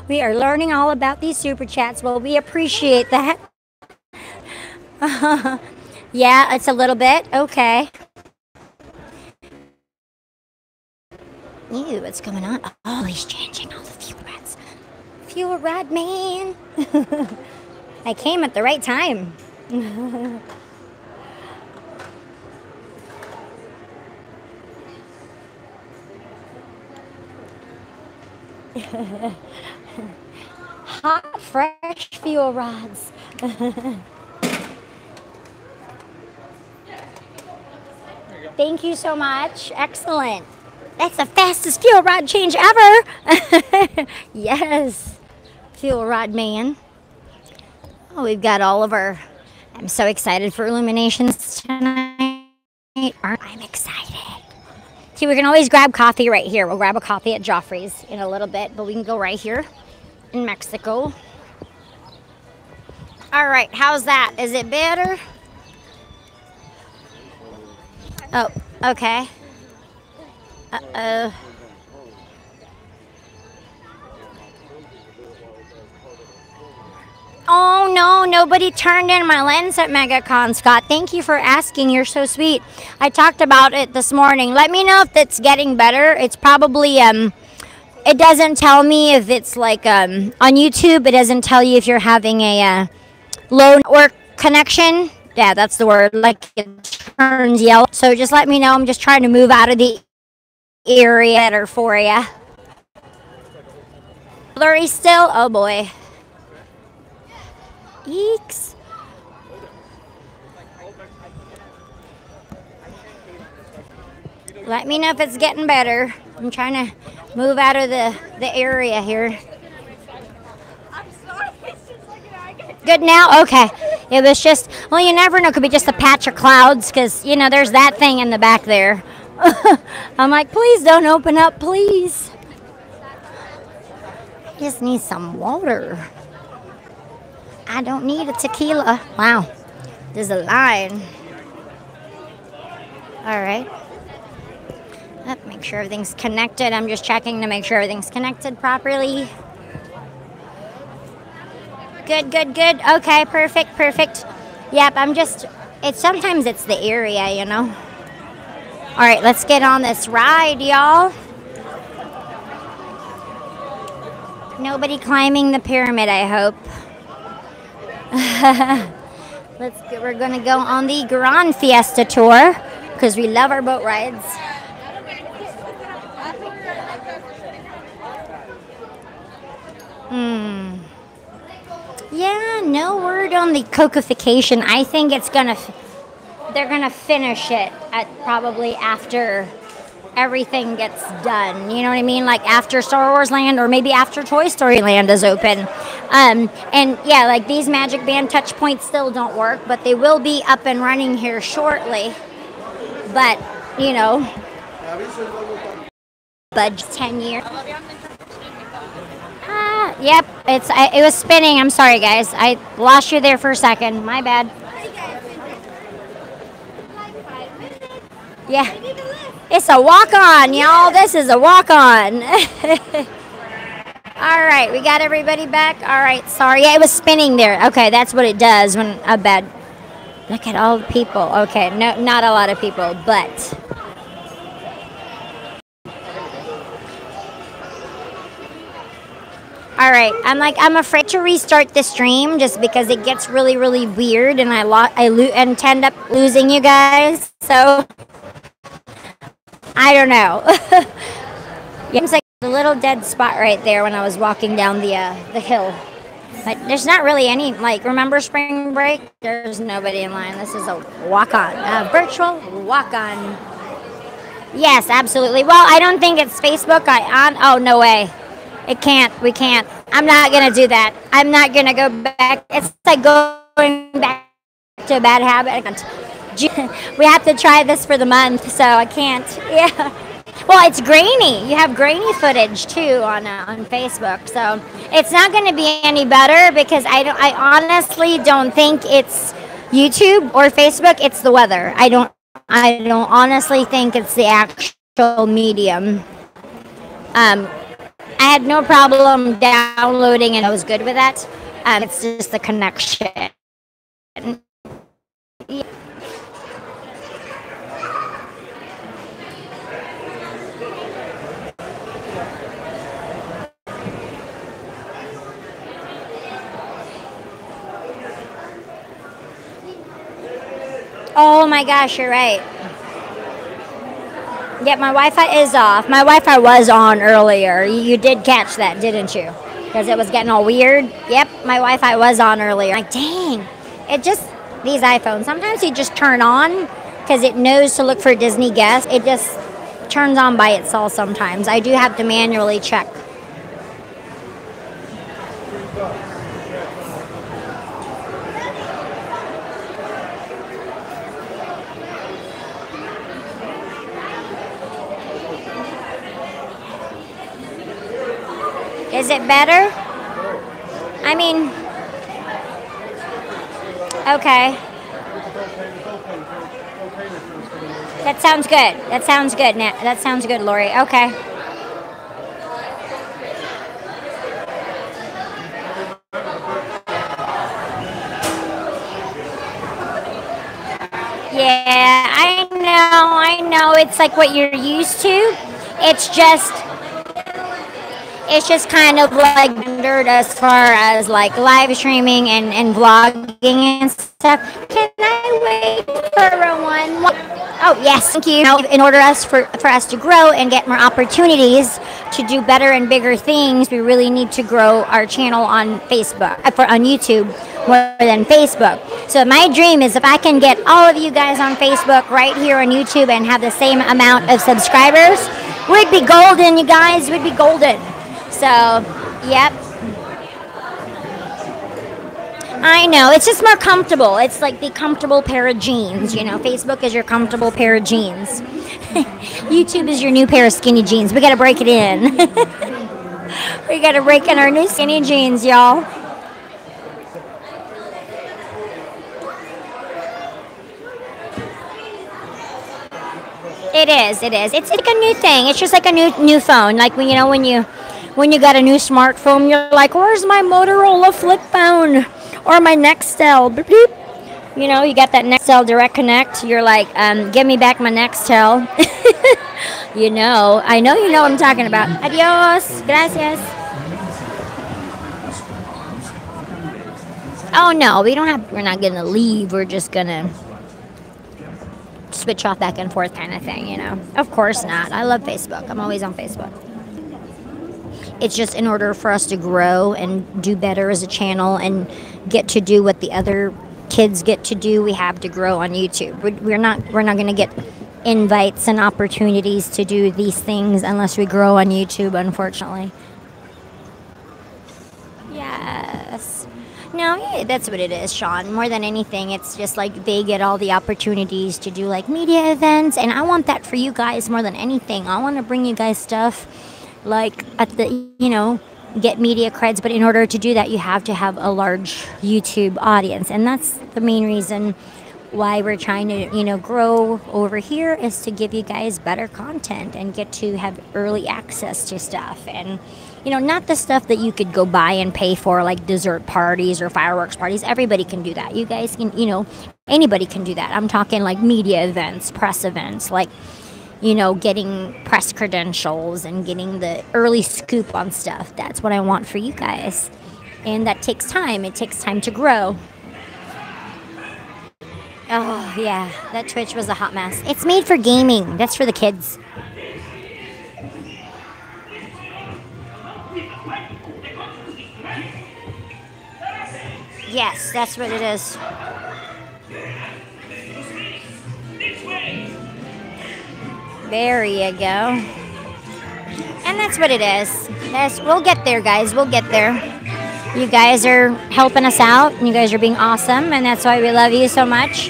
We are learning all about these super chats. Well, we appreciate that. Yeah, it's a little bit. Okay. Ew, what's going on? Oh, he's changing all the fuel rods. Fuel rod man. I came at the right time. Hot, fresh fuel rods. Thank you so much. Excellent. That's the fastest fuel rod change ever. Yes. Fuel rod man. Oh, we've got all of our... I'm so excited for illuminations tonight. I'm excited. See, we can always grab coffee right here. We'll grab a coffee at Joffrey's in a little bit, but we can go right here in Mexico. All right, how's that? Is it better? Oh, okay. Uh-oh. Oh, no, nobody turned in my lens at MegaCon, Scott. Thank you for asking. You're so sweet. I talked about it this morning. Let me know if it's getting better. It's probably, it doesn't tell me if it's like, on YouTube, it doesn't tell you if you're having a low network connection. Yeah, that's the word. Like, it turns yellow. So just let me know. I'm just trying to move out of the area better for you. Blurry still? Oh boy. Eeks. Let me know if it's getting better. I'm trying to move out of the area here. Good now? Okay. It was just, well, you never know. It could be just a patch of clouds because, you know, there's that thing in the back there. I'm like, please don't open up, please. I just need some water. I don't need a tequila. Wow. There's a line. All right. Make sure everything's connected. I'm just checking to make sure everything's connected properly. Good, good, good. Okay, perfect, perfect. Yep, sometimes it's the area, you know. All right, let's get on this ride, y'all. Nobody climbing the pyramid, I hope. We're gonna go on the Grand Fiesta tour because we love our boat rides. Yeah, no word on the cocaification. I think they're gonna finish it at probably after everything gets done. You know what I mean? Like after Star Wars Land or maybe after Toy Story Land is open. And yeah, like these Magic Band touch points still don't work, but they will be up and running here shortly. But, you know, budget 10 years. Yep, it was spinning. I'm sorry, guys. I lost you there for a second. My bad. Yeah. It's a walk-on, y'all. This is a walk-on. All right, we got everybody back. All right, sorry. Yeah, it was spinning there. Okay, that's what it does when a bad. Look at all the people. Okay, no, not a lot of people, but. All right, I'm afraid to restart the stream just because it gets really, really weird, and and end up losing you guys. So I don't know. Yeah, it's like a little dead spot right there when I was walking down the hill. But there's not really any, like, remember spring break? There's nobody in line. This is a walk-on, virtual walk-on. Yes, absolutely. Well, I don't think it's Facebook. Oh, no way. It can't. We can't. I'm not going to do that. I'm not going to go back. It's like going back to a bad habit. We have to try this for the month, so I can't. Yeah. Well, it's grainy. You have grainy footage, too, on Facebook. So it's not going to be any better because I honestly don't think it's YouTube or Facebook. It's the weather. I don't honestly think it's the actual medium. I had no problem downloading, and I was good with that. It's just the connection. Yeah. Oh my gosh, you're right. Yep, my Wi-Fi is off. My Wi-Fi was on earlier. You did catch that, didn't you? Because it was getting all weird. Yep, my Wi-Fi was on earlier. Like, dang. These iPhones, sometimes you just turn on because it knows to look for Disney guests. It just turns on by itself sometimes. I do have to manually check. Is it better? I mean, okay. That sounds good. That sounds good. That sounds good, Lori. Okay. Yeah, I know. It's like what you're used to. It's just, it's just kind of like rendered as far as like live streaming and vlogging and stuff. Can I wait for one more? Oh yes, thank you. Now, in order for us to grow and get more opportunities to do better and bigger things, we really need to grow our channel on Facebook, on YouTube more than Facebook. So my dream is if I can get all of you guys on Facebook right here on YouTube and have the same amount of subscribers, we'd be golden, you guys. We'd be golden. So, yep. I know, it's just more comfortable. It's like the comfortable pair of jeans, you know. Facebook is your comfortable pair of jeans. YouTube is your new pair of skinny jeans. We gotta break it in. We gotta break in our new skinny jeans, y'all. It is. It's like a new thing. It's just like a new phone. Like when you got a new smartphone, you're like, where's my Motorola flip phone? Or my Nextel. Beep, beep. You know, you got that Nextel Direct Connect. You're like, give me back my Nextel. You know what I'm talking about. Adios. Gracias. Oh no, we're not gonna leave. We're just gonna switch off back and forth kind of thing, you know. Of course not. I love Facebook. I'm always on Facebook. It's just in order for us to grow and do better as a channel and get to do what the other kids get to do, we have to grow on YouTube. We're not going to get invites and opportunities to do these things unless we grow on YouTube, unfortunately. Yes. No, yeah, that's what it is, Sean. More than anything, it's just like they get all the opportunities to do like media events, and I want that for you guys more than anything. I want to bring you guys stuff like at the, get media creds, but in order to do that, you have to have a large YouTube audience, and that's the main reason why we're trying to, grow over here, is to give you guys better content and get to have early access to stuff. And not the stuff that you could go buy and pay for, like dessert parties or fireworks parties. Everybody can do that. You guys can, anybody can do that. I'm talking like media events, press events, like, getting press credentials and getting the early scoop on stuff. That's what I want for you guys. And that takes time. It takes time to grow. Oh, yeah. That Twitch was a hot mess. It's made for gaming. That's for the kids. Yes, that's what it is. There you go. And that's what it is. We'll get there, guys. We'll get there. You guys are helping us out, and you guys are being awesome, and that's why we love you so much.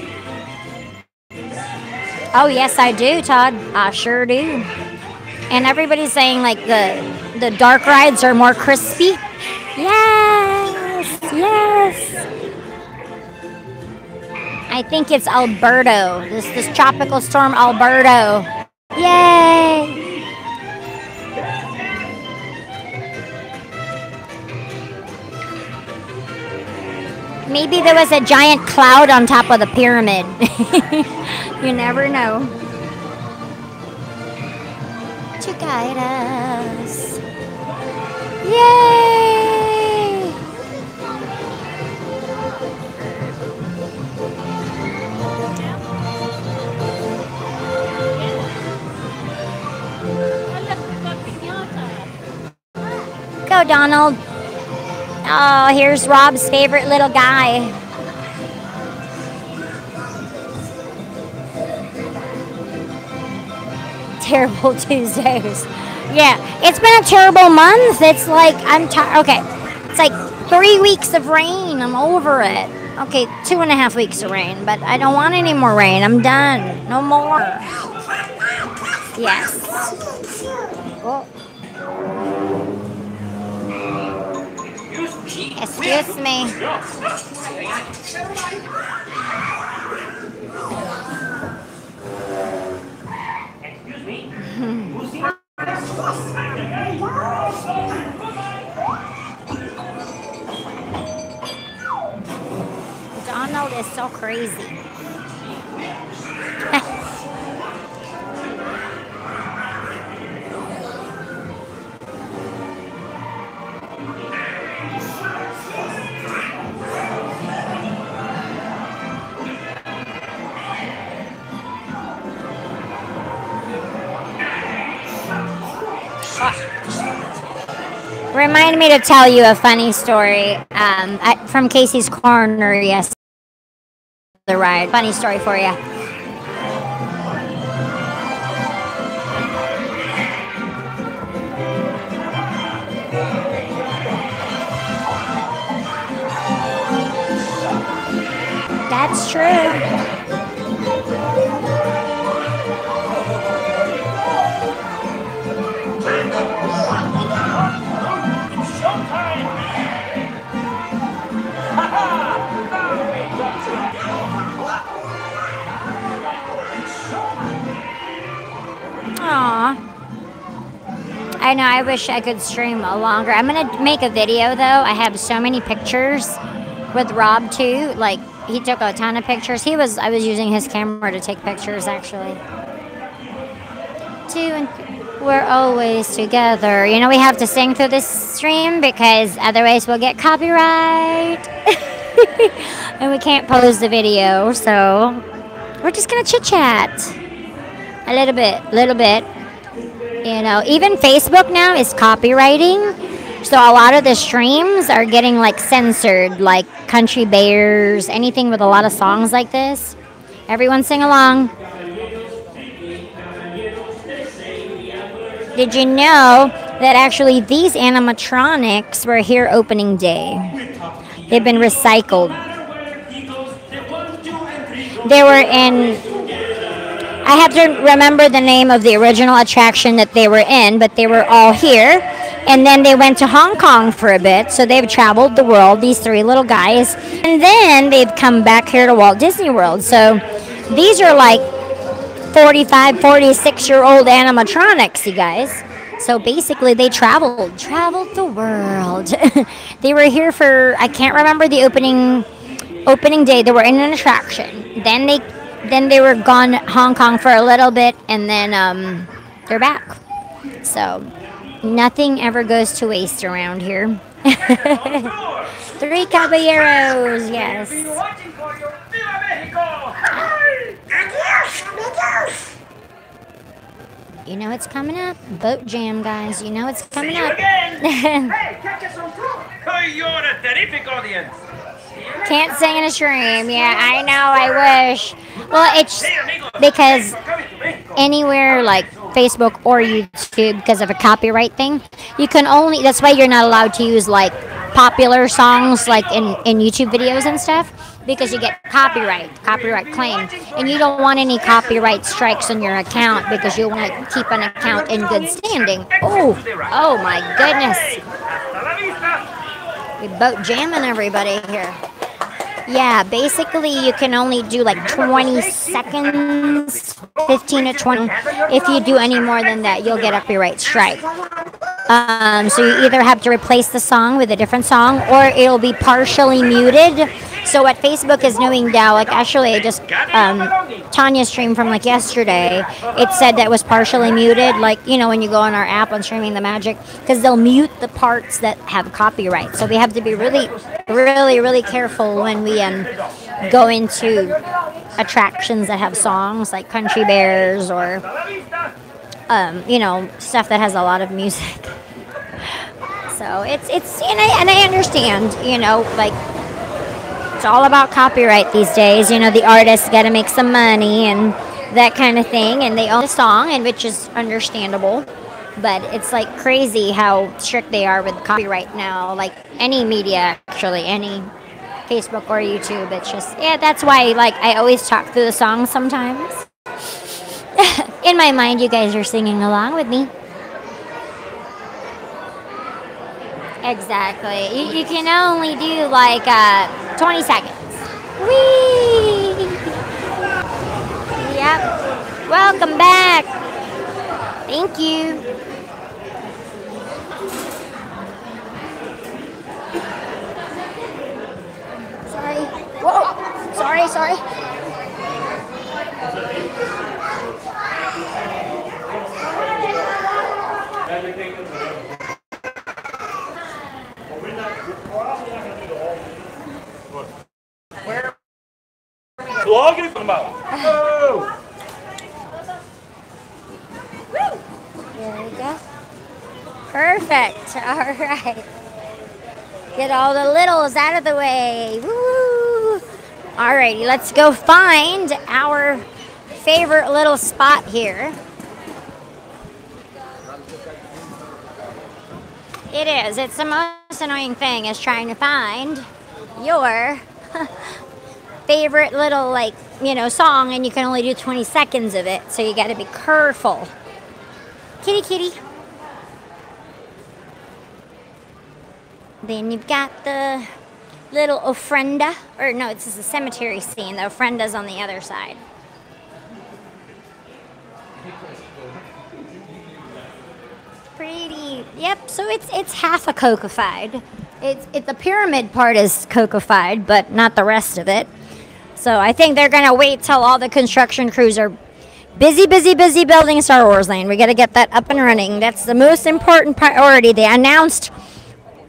Oh, yes, I do, Todd. I sure do. And everybody's saying, like, the dark rides are more crispy. Yes, yes. I think it's Alberto. This tropical storm, Alberto. Yay! Maybe there was a giant cloud on top of the pyramid. You never know. To guide us. Yay! Go, Donald. Oh, here's Rob's favorite little guy. Terrible Tuesdays. Yeah, it's been a terrible month. It's like, I'm tired. Okay, it's like 3 weeks of rain. I'm over it. Okay, 2.5 weeks of rain, but I don't want any more rain. I'm done. No more. Yes. Oh. Excuse me. Donald is so crazy. reminded me to tell you a funny story from Casey's Corner yesterday. The ride. Funny story for you. That's true. Aww. I know, I wish I could stream longer. I'm gonna make a video though. I have so many pictures with Rob too. Like, he took a ton of pictures. I was using his camera to take pictures actually. We're always together. You know, we have to sing through this stream because otherwise we'll get copyright. And we can't post the video, so we're just gonna chit chat a little bit. You know, even Facebook now is copywriting, so a lot of the streams are getting like censored, like Country Bears, anything with a lot of songs like this. Everyone sing along. Did you know that actually these animatronics were here opening day? They've been recycled. They were in, I have to remember the name of the original attraction that they were in, but they were all here. And then they went to Hong Kong for a bit, so they've traveled the world, these three little guys. And then they've come back here to Walt Disney World. So these are like 45, 46-year-old animatronics, you guys. So basically they traveled the world. They were here for, I can't remember the opening day. They were in an attraction. Then they were gone Hong Kong for a little bit, and then they're back. So nothing ever goes to waste around here. Three caballeros, yes. You know it's coming up. Boat jam, guys. You know it's coming up. Hey, catch us on top. You're a terrific audience. Can't sing in a stream. Yeah, I know. I wish. Well, it's because anywhere like Facebook or YouTube, because of a copyright thing, you can only. That's why you're not allowed to use like popular songs like in YouTube videos and stuff, because you get copyright claim, and you don't want any copyright strikes on your account because you want to keep an account in good standing. Oh my goodness. We boat jamming everybody here. Yeah, basically you can only do like 20 seconds, 15 to 20. If you do any more than that, you'll get a copyright strike. So you either have to replace the song with a different song, or it'll be partially muted. So what Facebook is doing now, like actually I just, Tanya's stream from like yesterday, it said that was partially muted, like, you know, when you go on our app on Streaming the Magic, because they'll mute the parts that have copyright. So we have to be really careful when we go into attractions that have songs like Country Bears or, you know, stuff that has a lot of music. So it's and I understand, you know, like, it's all about copyright these days. You know, the artists got to make some money and that kind of thing, and they own the song, and which is understandable. But it's like crazy how strict they are with copyright now. Like any media, actually, any Facebook or YouTube. It's just, yeah, that's why like I always talk through the songs sometimes. In my mind, you guys are singing along with me. Exactly. You can only do like 20 seconds. Whee! Yep. Welcome back. Thank you. Sorry. Whoa. Sorry. Vlogging about. Oh. There we go. Perfect. All right. Get all the littles out of the way. Woo! Alrighty, let's go find our favorite little spot here. It is. It's the most annoying thing is trying to find your favorite little, like, song, and you can only do 20 seconds of it, so you got to be careful. Kitty, kitty. Then you've got the little ofrenda, or no, this is a cemetery scene. The ofrenda's on the other side. Pretty, yep. So it's half a coquified. It's the pyramid part is coquified, but not the rest of it. So I think they're gonna wait till all the construction crews are busy building Star Wars Land. We got to get that up and running. That's the most important priority. They announced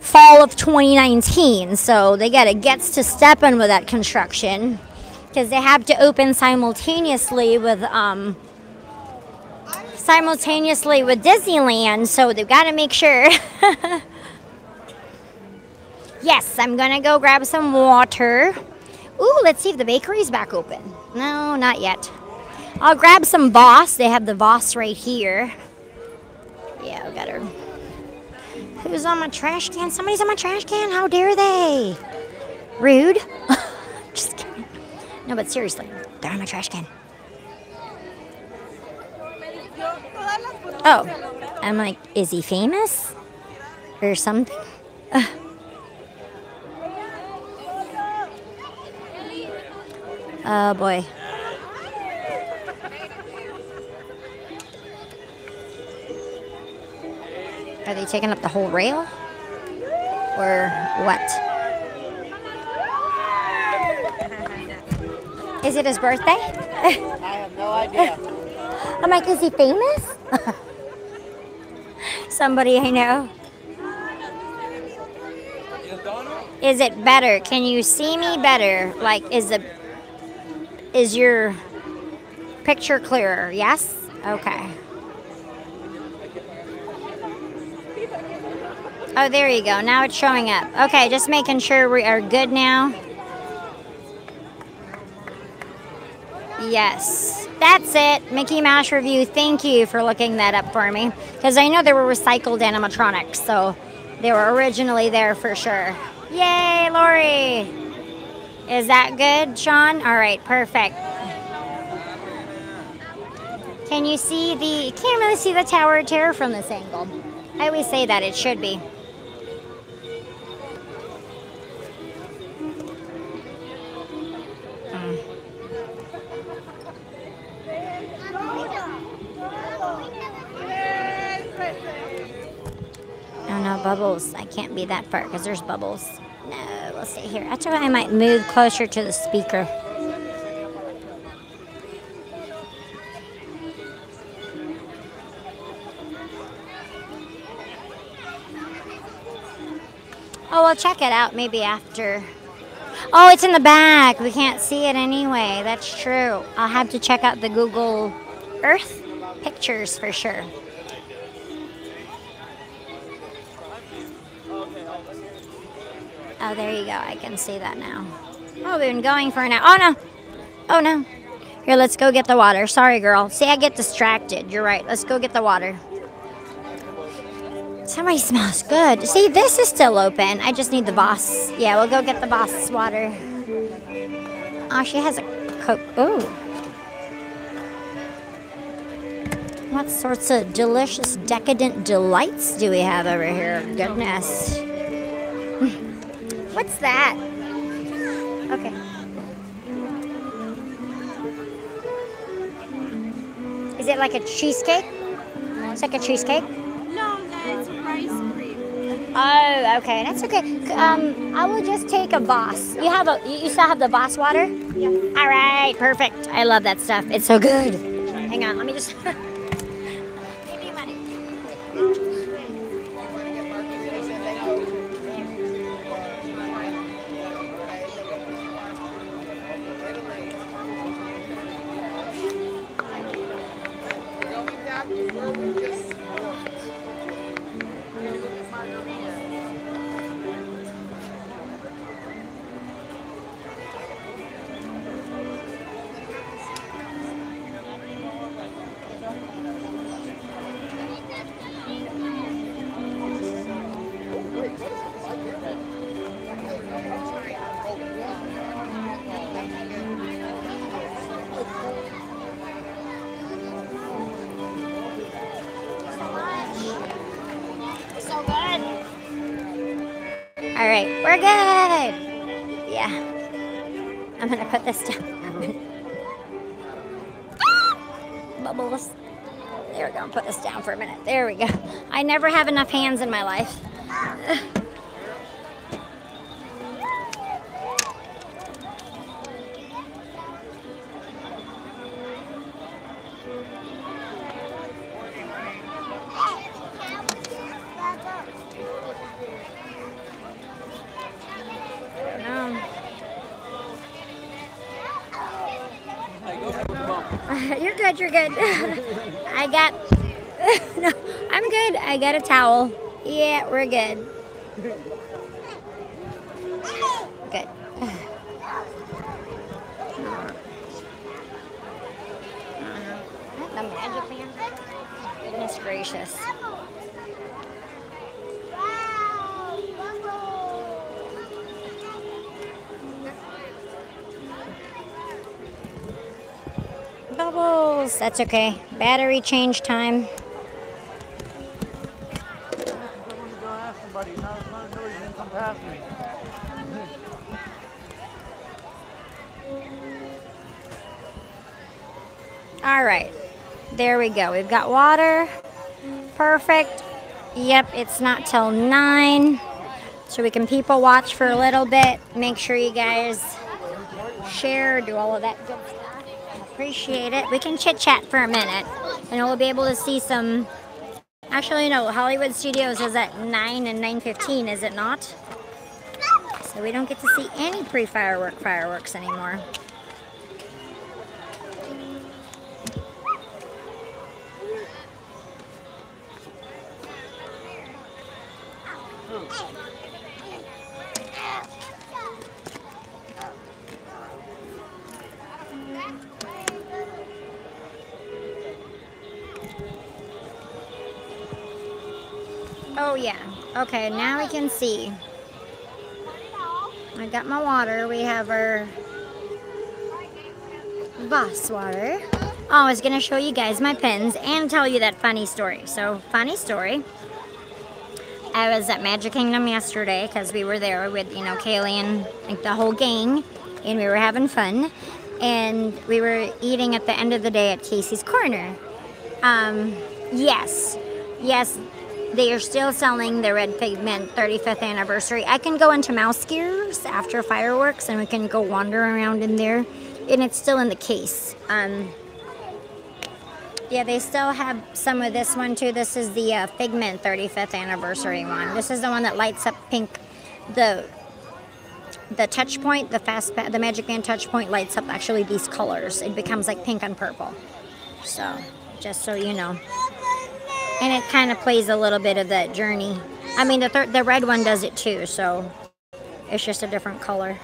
fall of 2019, so they got to get to stepping with that construction because they have to open simultaneously with Disneyland, so they've got to make sure. Yes, I'm gonna go grab some water. Ooh, let's see if the bakery's back open. No, not yet. I'll grab some Voss. They have the Voss right here. Yeah, I got her. Who's on my trash can? Somebody's on my trash can? How dare they? Rude. Just kidding. No, but seriously, they're on my trash can. Oh, I'm like, is he famous? Or something? Oh boy. Are they taking up the whole rail? Or what? Is it his birthday? I have no idea. I'm like, is he famous? Somebody I know. Is it better? Can you see me better? Like, is your picture clearer? Yes? Okay. Oh, there you go. Now it's showing up. Okay, just making sure we are good now. Yes. That's it. Mickey Mouse Review. Thank you for looking that up for me. Because I know they were recycled animatronics, so they were originally there for sure. Yay, Lori! Is that good, Sean? All right, perfect. Can you see the... Can't really see the Tower of Terror from this angle. I always say that. It should be. Oh no, bubbles. I can't be that far because there's bubbles. No, we'll stay here. Actually, I might move closer to the speaker. Oh, we'll check it out maybe after. Oh, it's in the back. We can't see it anyway. That's true. I'll have to check out the Google Earth pictures for sure. Oh, there you go. I can see that now. Oh, we've been going for an hour. Oh, no. Oh, no. Here, let's go get the water. Sorry, girl. See, I get distracted. You're right. Let's go get the water. Somebody smells good. See, this is still open. I just need the Voss. Yeah, we'll go get the Voss water. Oh, she has a Coke. Ooh. What sorts of delicious, decadent delights do we have over here? Goodness. What's that? Okay. Is it like a cheesecake? It's like a cheesecake? No, that's rice cream. Oh, okay. That's okay. I will just take a Voss. You still have the Voss water? Yeah. All right, perfect. I love that stuff. It's so good. Hang on, let me just... Give me money. We're good. Yeah. I'm gonna put this down. Bubbles. There we go. Put this down for a minute. There we go. I never have enough hands in my life. You're good, you're good. I got, no, I'm good. I got a towel. Yeah, we're good. Good. The magic man. Goodness gracious. Bubbles. That's okay. Battery change time. All right. There we go. We've got water. Perfect. Yep, it's not till 9. So we can people watch for a little bit. Make sure you guys share, do all of that good stuff. Appreciate it. We can chit chat for a minute and we'll be able to see some. Actually, no, Hollywood Studios is at 9 and 9:15, is it not? So we don't get to see any fireworks anymore. Oh yeah, okay, now we can see. I got my water. We have our Voss water. Oh, I was gonna show you guys my pins and tell you that funny story. So, funny story. I was at Magic Kingdom yesterday because we were there with, you know, Kaylee and like the whole gang, and we were having fun. And we were eating at the end of the day at Casey's Corner. Yes, they are still selling the Red Pigment 35th anniversary. I can go into Mouse Gears after fireworks and we can go wander around in there. And it's still in the case. Yeah, they still have some of this one too. This is the Figment 35th anniversary one. This is the one that lights up pink. The touch point, the Magic Band touch point lights up actually these colors. It becomes like pink and purple. So, just so you know. And it kind of plays a little bit of that journey. I mean, the red one does it too, so it's just a different color.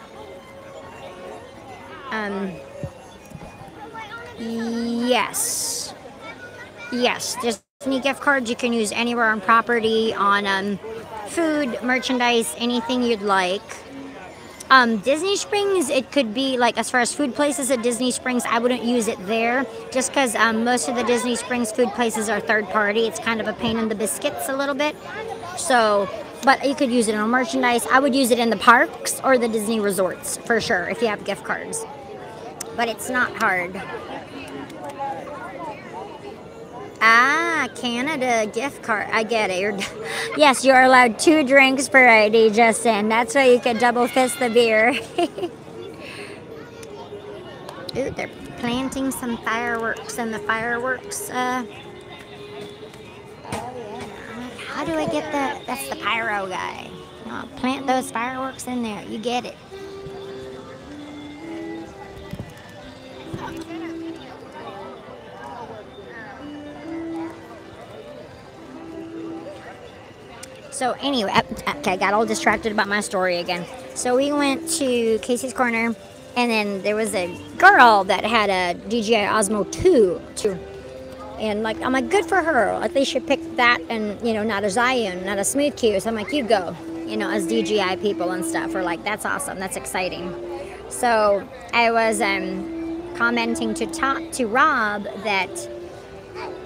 Yes, Disney gift cards you can use anywhere on property, on food, merchandise, anything you'd like. Disney Springs, it could be like, as far as food places at Disney Springs, I wouldn't use it there just because most of the Disney Springs food places are third party. It's kind of a pain in the biscuits a little bit. So, but you could use it on merchandise. I would use it in the parks or the Disney resorts for sure if you have gift cards. But it's not hard. Ah, Canada gift card. I get it. Yes, you're allowed 2 drinks per ID, Justin. That's why you can double fist the beer. Ooh, they're planting some fireworks in the fireworks. Oh, yeah. How do I get that? That's the pyro guy. I'll plant those fireworks in there. You get it. So anyway, okay, I got all distracted about my story again. So we went to Casey's Corner, and then there was a girl that had a DJI Osmo 2. And like, I'm like, good for her. At least she picked that and, you know, not a Zion, not a Smooth Q. So I'm like, you go, you know, as DJI people and stuff. We're like, that's awesome. That's exciting. So I was commenting to Rob that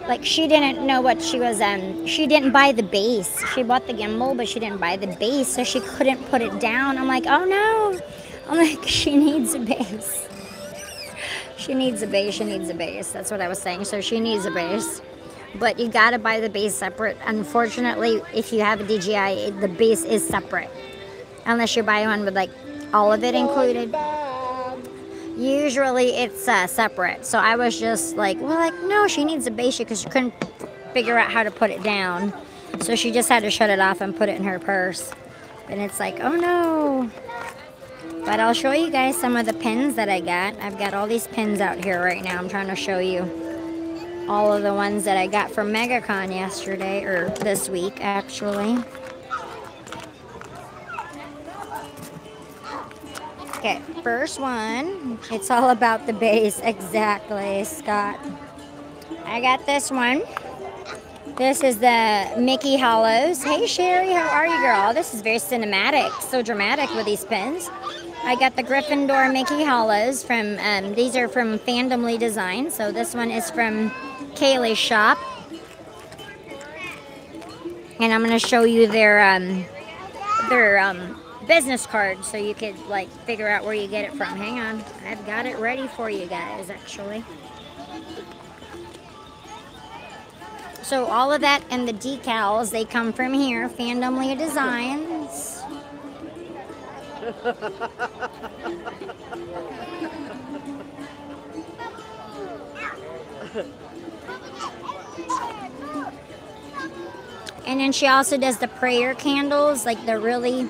like she didn't know what she was, she didn't buy the base. She bought the gimbal, but she didn't buy the base, so she couldn't put it down. I'm like, oh no. I'm like, she needs a base. She needs a base, she needs a base. That's what I was saying. So she needs a base. But you gotta buy the base separate. Unfortunately, if you have a DJI, the base is separate. Unless you buy one with like all of it included. Usually it's separate. So I was just like, well, like, no, she needs a base because she couldn't figure out how to put it down. So she just had to shut it off and put it in her purse. And it's like, oh no. But I'll show you guys some of the pins that I got. I've got all these pins out here right now. I'm trying to show you all of the ones that I got from MegaCon yesterday, or this week actually. Okay, first one. It's all about the base. Exactly, Scott. I got this one. This is the Mickey Hollows. Hey Sherry, how are you, girl? This is very cinematic, so dramatic with these pins. I got the Gryffindor Mickey Hollows from, these are from Fandomly Design. So this one is from Kaylee's shop. And I'm going to show you their business card so you could like figure out where you get it from. Hang on, I've got it ready for you guys actually. So all of that and the decals, they come from here, Fandomly Designs. And then she also does the prayer candles, like the really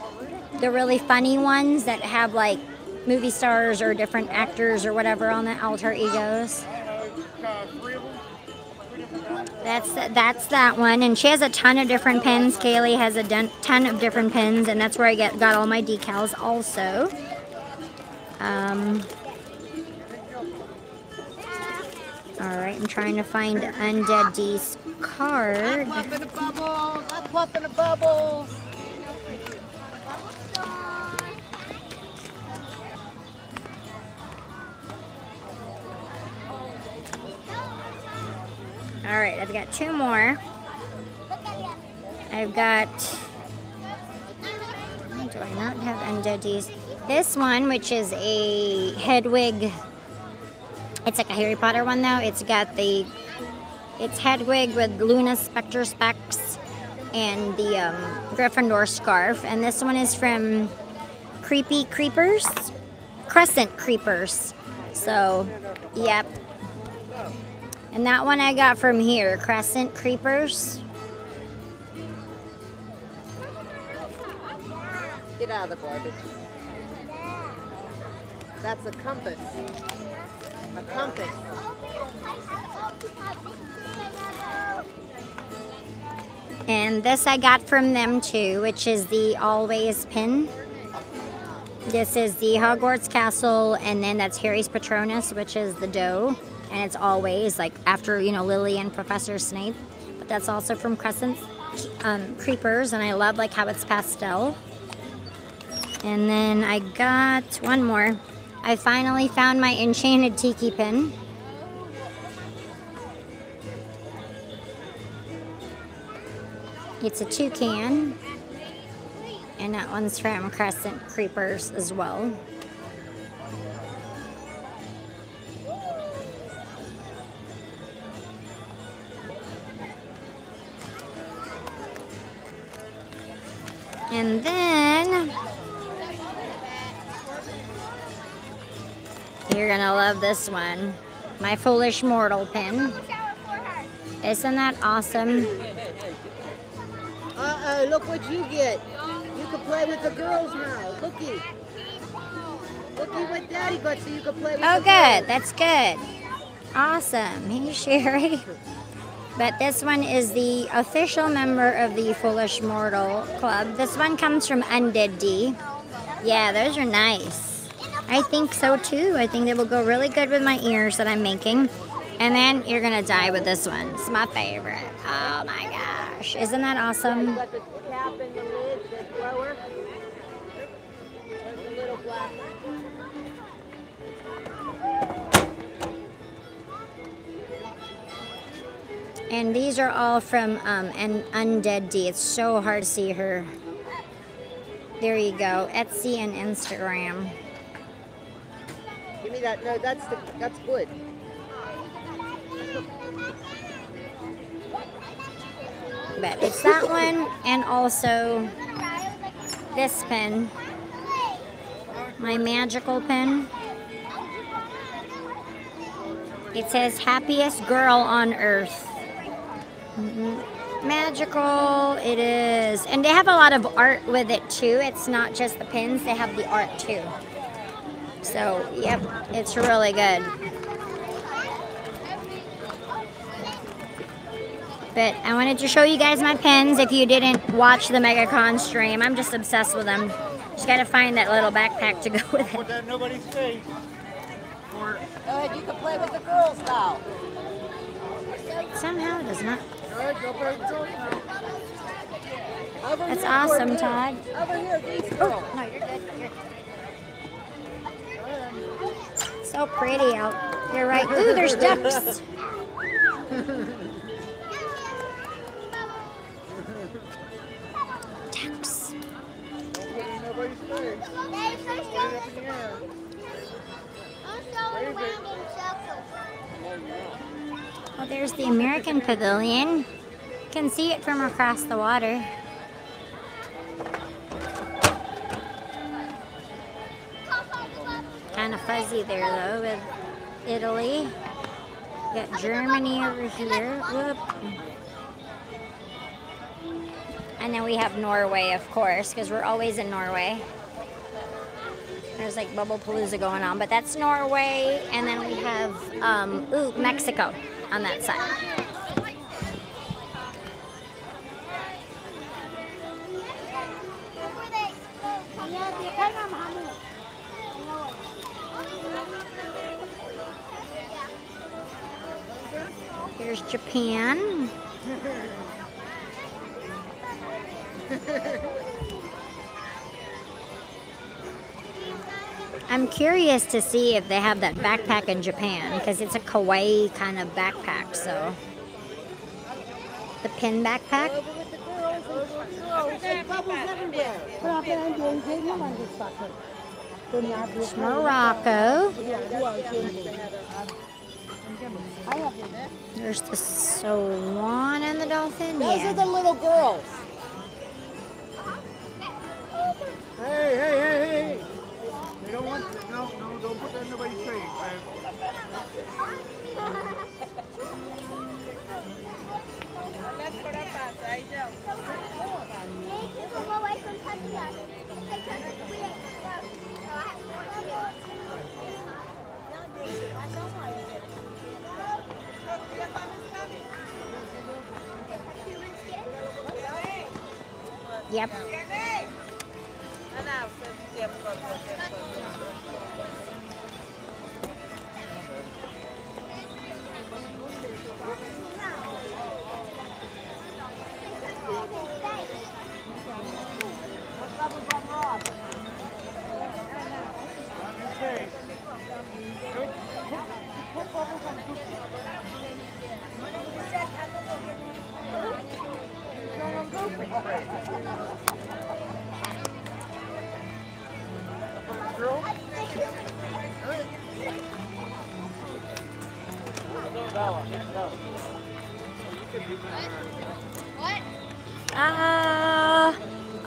funny ones that have like movie stars or different actors or whatever on the altar egos. That's that one, and she has a ton of different pins. Kaylee has a ton of different pins, and that's where I got all my decals also. Alright, I'm trying to find Undead D's card. I'm popping the bubbles! I'm popping the bubbles! Alright, I've got two more. I've got... Do I not have Undead D's? This one, which is a Hedwig... It's like a Harry Potter one though. It's got the... It's Hedwig with Luna Spectre specs and the Gryffindor scarf. And this one is from Creepy Creepers? Crescent Creepers. So, yep. And that one I got from here, Crescent Creepers. Get out of the garbage. That's a compass. A compass. And this I got from them too, which is the Always pin. This is the Hogwarts Castle, and then that's Harry's Patronus, which is the doe. And it's always like after, you know, Lily and Professor Snape. But that's also from Crescent Creepers, and I love like how it's pastel. And then I got one more. I finally found my Enchanted Tiki pin. It's a toucan. And that one's from Crescent Creepers as well. And then you're gonna love this one, my Foolish Mortal pin. Isn't that awesome? Look what you get. You can play with the girls now. Looky. Looky what Daddy got so you can play with the girls. Good. That's good. Awesome. Hey, Sherry. But this one is the official member of the Foolish Mortal Club. This one comes from Undead D. Yeah, those are nice. I think so too. I think they will go really good with my ears that I'm making. And then you're gonna die with this one. It's my favorite. Oh my gosh. Isn't that awesome? Got the cap and the lid, the blower. There's a little black. And these are all from an Undead D. It's so hard to see her. There you go. Etsy and Instagram. Give me that. No, that's good. But it's that one and also this pen. My magical pen. It says happiest girl on earth. Magical it is. And they have a lot of art with it too. It's not just the pins, they have the art too. So, yep, it's really good. But I wanted to show you guys my pins if you didn't watch the MegaCon stream. I'm just obsessed with them. Just gotta find that little backpack to go with it. Put that in nobody's face. Go ahead, you can play with the girls now. Somehow it does not. All right, go play with the girls now. Over That's here, awesome, Courtney. Todd. Over here, these girls. No, you're good. So pretty out. You're right. Ooh, there's ducks. Ducks. Don't put it in nobody's face. Put it up in the air. Well, there's the American Pavilion. You can see it from across the water. Kind of fuzzy there though with Italy. Got Germany over here. Whoop. And then we have Norway, of course, because we're always in Norway. There's like Bubble Palooza going on, but that's Norway. And then we have Mexico on that side. Here's Japan. I'm curious to see if they have that backpack in Japan because it's a kawaii kind of backpack, so. The pin backpack. Over with the girls. There's bubbles everywhere. It's Morocco. There's the swan and the dolphin. Those Yeah. are the little girls. Hey. They don't want to, no, don't put that in nobody's face, man. Yep.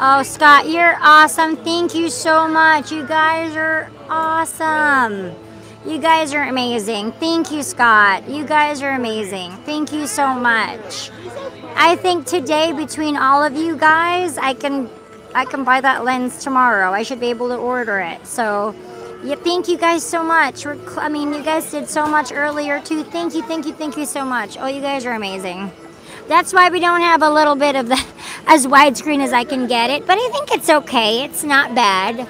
Oh, Scott, you're awesome. Thank you so much. You guys are awesome. You guys are amazing. Thank you, Scott. You guys are amazing. Thank you so much. I think today, between all of you guys, I can buy that lens tomorrow. I should be able to order it. So, yeah, thank you guys so much. I mean, you guys did so much earlier too. Thank you so much. Oh, you guys are amazing. That's why we don't have a little bit of the as widescreen as I can get it, but I think it's okay. It's not bad.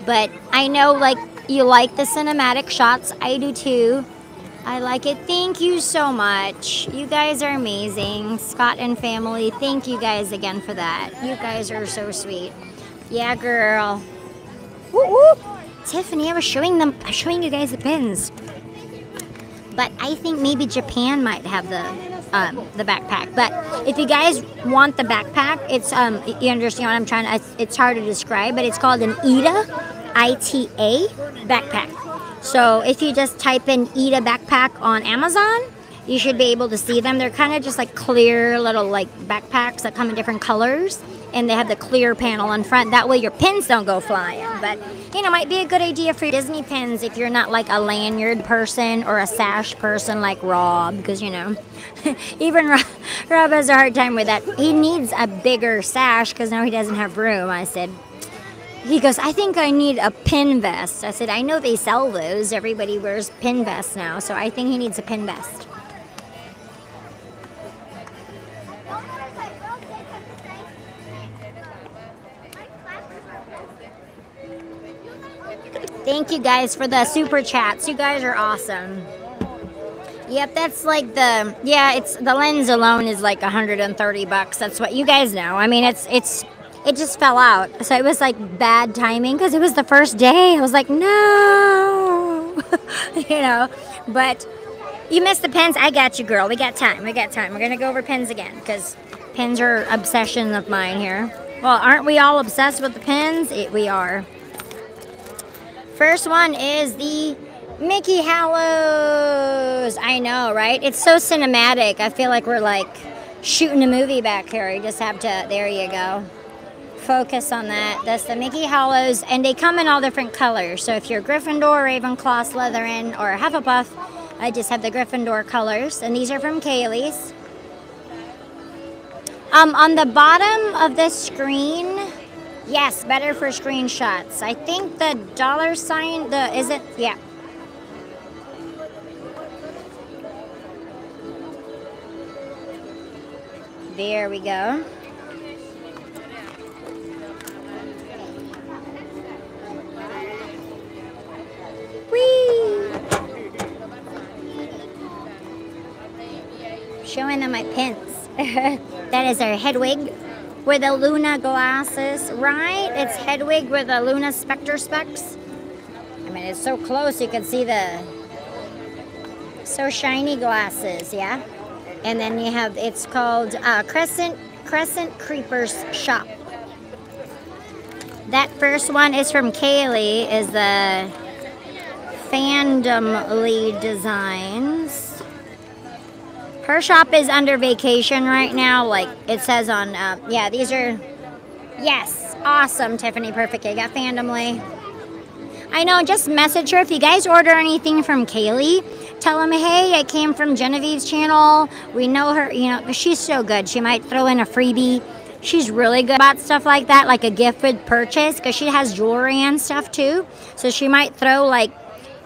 But I know, like, you like the cinematic shots. I do too. I like it. Thank you so much. You guys are amazing. Scott and family, thank you guys again for that. You guys are so sweet. Yeah, girl. Woo woo. Tiffany, I was showing you guys the pins. But I think maybe Japan might have the the backpack. But if you guys want the backpack, it's you understand what I'm trying to. It's hard to describe, but it's called an ITA backpack. So if you just type in Ida backpack on Amazon, you should be able to see them. They're kind of just like clear little like backpacks that come in different colors, and they have the clear panel in front. That way your pins don't go flying. But you know, might be a good idea for your Disney pins if you're not like a lanyard person or a sash person like Rob, because you know, even Rob has a hard time with that. He needs a bigger sash because now he doesn't have room. I said. He goes, I think I need a pin vest. I said, I know they sell those. Everybody wears pin vests now, so I think he needs a pin vest. Thank you guys for the super chats. You guys are awesome. Yep, that's like the, yeah, it's the lens alone is like $130. That's what you guys know. I mean, it just fell out. So it was like bad timing because it was the first day. I was like, no, you know, but you missed the pins. I got you, girl. We got time. We got time. We're going to go over pins again because pins are obsession of mine here. Well, aren't we all obsessed with the pins? We are. First one is the Mickey Hallows. I know, right? It's so cinematic. I feel like we're like shooting a movie back here. You just have to, there you go. Focus on that. That's the Mickey Hallows, and they come in all different colors. So if you're Gryffindor, Ravenclaw, Slytherin, or Hufflepuff, I just have the Gryffindor colors, and these are from Kaylee's. On the bottom of this screen, yes, better for screenshots. I think the $, is it? Yeah. There we go. Whee! Showing them my pins. That is our Hedwig with the Luna glasses, right? It's Hedwig with the Luna Spectre specs. I mean, it's so close you can see the so shiny glasses, yeah? And then you have, it's called Crescent Creepers Shop. That first one is from Kaylee, is the Fandom Lead Designs. Her shop is under vacation right now, like it says on, yeah, these are, yes, awesome, Tiffany, perfect. I got Fandomly. I know, just message her. If you guys order anything from Kaylee, tell them, hey, I came from Genevieve's channel. We know her, you know, she's so good. She might throw in a freebie. She's really good about stuff like that, like a gift with purchase, because she has jewelry and stuff too. So she might throw, like,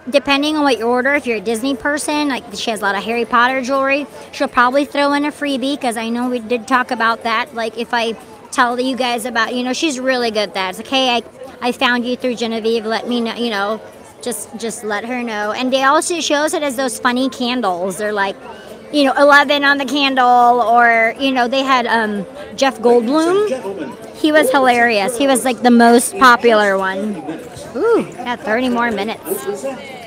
depending on what you order, if you're a Disney person, like she has a lot of Harry Potter jewelry, she'll probably throw in a freebie, because I know we did talk about that. Like if I tell you guys about, you know, she's really good at that. It's like, hey, I found you through Genevieve, let me know, you know, just let her know. And they also shows it as those funny candles. They're like, you know, 11 on the candle, or, you know, they had Jeff Goldblum. He was hilarious. He was like the most popular one. Ooh, got 30 more minutes.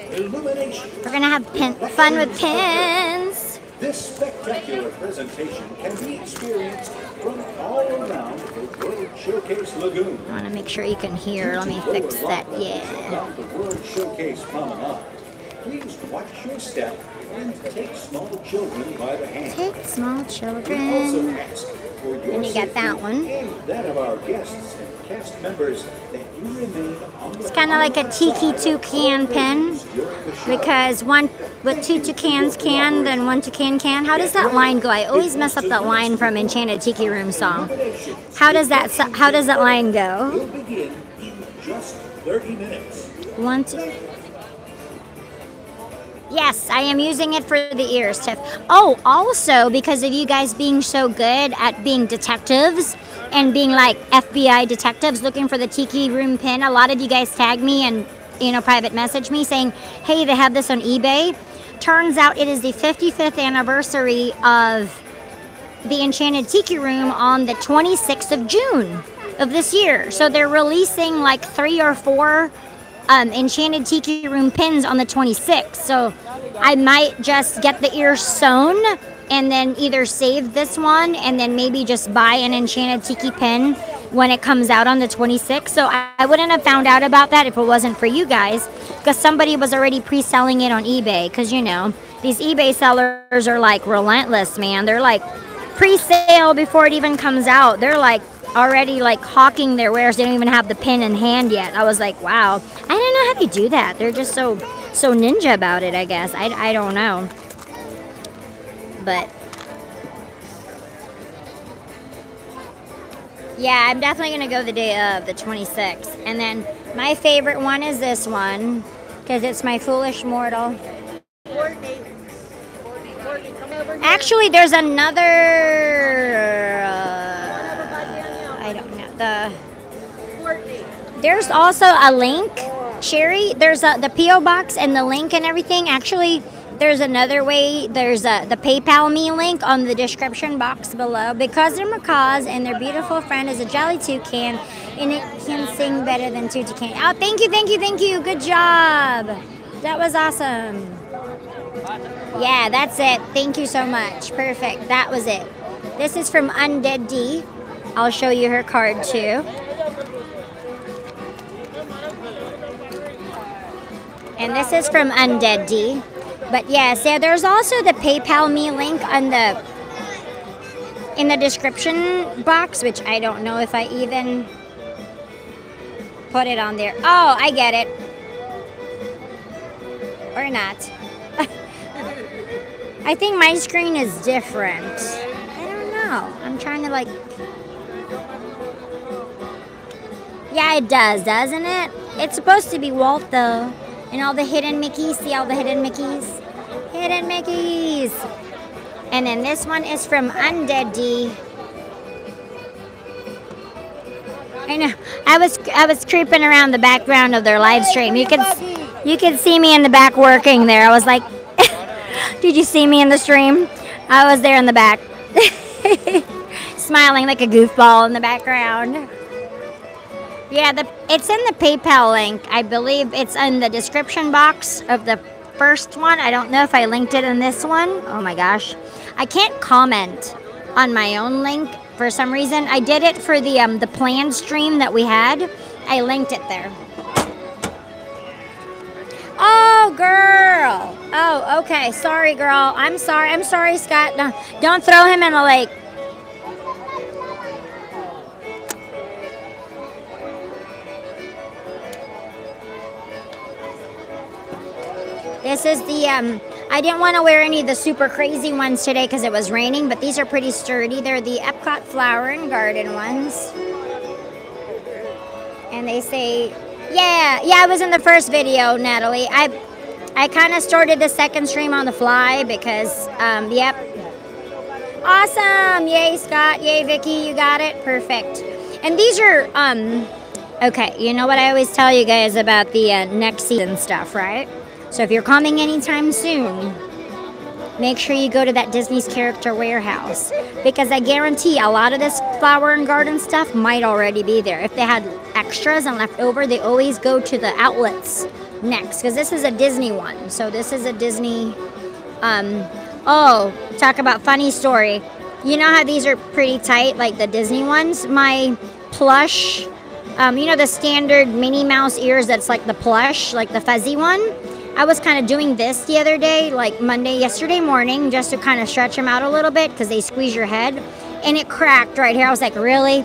We're gonna have fun with pins. This spectacular presentation can be experienced from all around the World Showcase Lagoon. I want to make sure you can hear. Let me fix that. Yeah. The World Showcase Promenade. Please watch your step and take small children by the hand. Take small Also children. ask for your And you got that one. and that of our guests and cast members that you remain on the It's kind of like a tiki toucan pin, because one with two toucans can, then one toucan can. How does that line go? I always mess up that line from Enchanted Tiki Room song. How does that line go? will begin in just 30 minutes. One, two. Yes, I am using it for the ears, Tiff. Oh, also, because of you guys being so good at being detectives and being like FBI detectives looking for the Tiki Room pin, a lot of you guys tag me and, you know, private message me saying, hey, they have this on eBay. Turns out it is the 55th anniversary of the Enchanted Tiki Room on the 26th of June of this year. So they're releasing like 3 or 4 Enchanted Tiki Room pins on the 26th. So I might just get the ears sewn and then either save this one and then maybe just buy an enchanted tiki pin when it comes out on the 26th. So I wouldn't have found out about that if it wasn't for you guys, because somebody was already pre-selling it on eBay. Because you know, these eBay sellers are like relentless, man. They're like pre-sale before it even comes out. They're like already like hawking their wares. They don't even have the pin in hand yet. I was like, wow, I don't know how they do that. They're just so ninja about it, I guess. I don't know. But yeah, I'm definitely gonna go the day of the 26th. And then my favorite one is this one, because it's my foolish mortal. Actually, there's another. I don't know. There's also a link, Sherry. There's the PO box and the link and everything. Actually, there's another way. There's the PayPal me link on the description box below. Because they're macaws and their beautiful friend is a jelly toucan, and it can sing better than toucan. Oh, thank you, thank you, thank you. Good job. That was awesome. Yeah, that's it. Thank you so much. Perfect. That was it. This is from Undead D. I'll show you her card too. And this is from Undead D. But yes, yeah, there's also the PayPal me link on in the description box, which I don't know if I even put it on there. Oh, I get it. Or not. I think my screen is different. I don't know. I'm trying to like... Yeah, it does, doesn't it? It's supposed to be Walt though. And all the hidden Mickeys. See all the hidden Mickeys? Hidden Mickeys! And then this one is from Undead D. I know. I was creeping around the background of their live stream. You could see me in the back working there. I was like, did you see me in the stream? I was there in the back. Smiling like a goofball in the background. Yeah, it's in the PayPal link. I believe it's in the description box of the first one. I don't know if I linked it in this one. Oh my gosh. I can't comment on my own link for some reason. I did it for the planned stream that we had. I linked it there. Oh, girl. Oh, okay. Sorry, girl. I'm sorry. I'm sorry, Scott. No, don't throw him in the lake. This is the, I didn't want to wear any of the super crazy ones today because it was raining, but these are pretty sturdy. They're the Epcot Flower and Garden ones. And they say, yeah, I was in the first video, Natalie. I kind of started the second stream on the fly because, yep. Awesome. Yay, Scott. Yay, Vicky. You got it. Perfect. And these are, okay, you know what I always tell you guys about the next season stuff, right? So if you're coming anytime soon, make sure you go to that Disney's Character Warehouse, because I guarantee a lot of this flower and garden stuff might already be there. If they had extras and left over, they always go to the outlets next, because this is a Disney one. So this is a Disney, oh, talk about funny story. You know how these are pretty tight, like the Disney ones? My plush, you know the standard Minnie Mouse ears that's like the plush, like the fuzzy one? I was kind of doing this the other day, like yesterday morning, just to kind of stretch them out a little bit because they squeeze your head. And it cracked right here. I was like, really?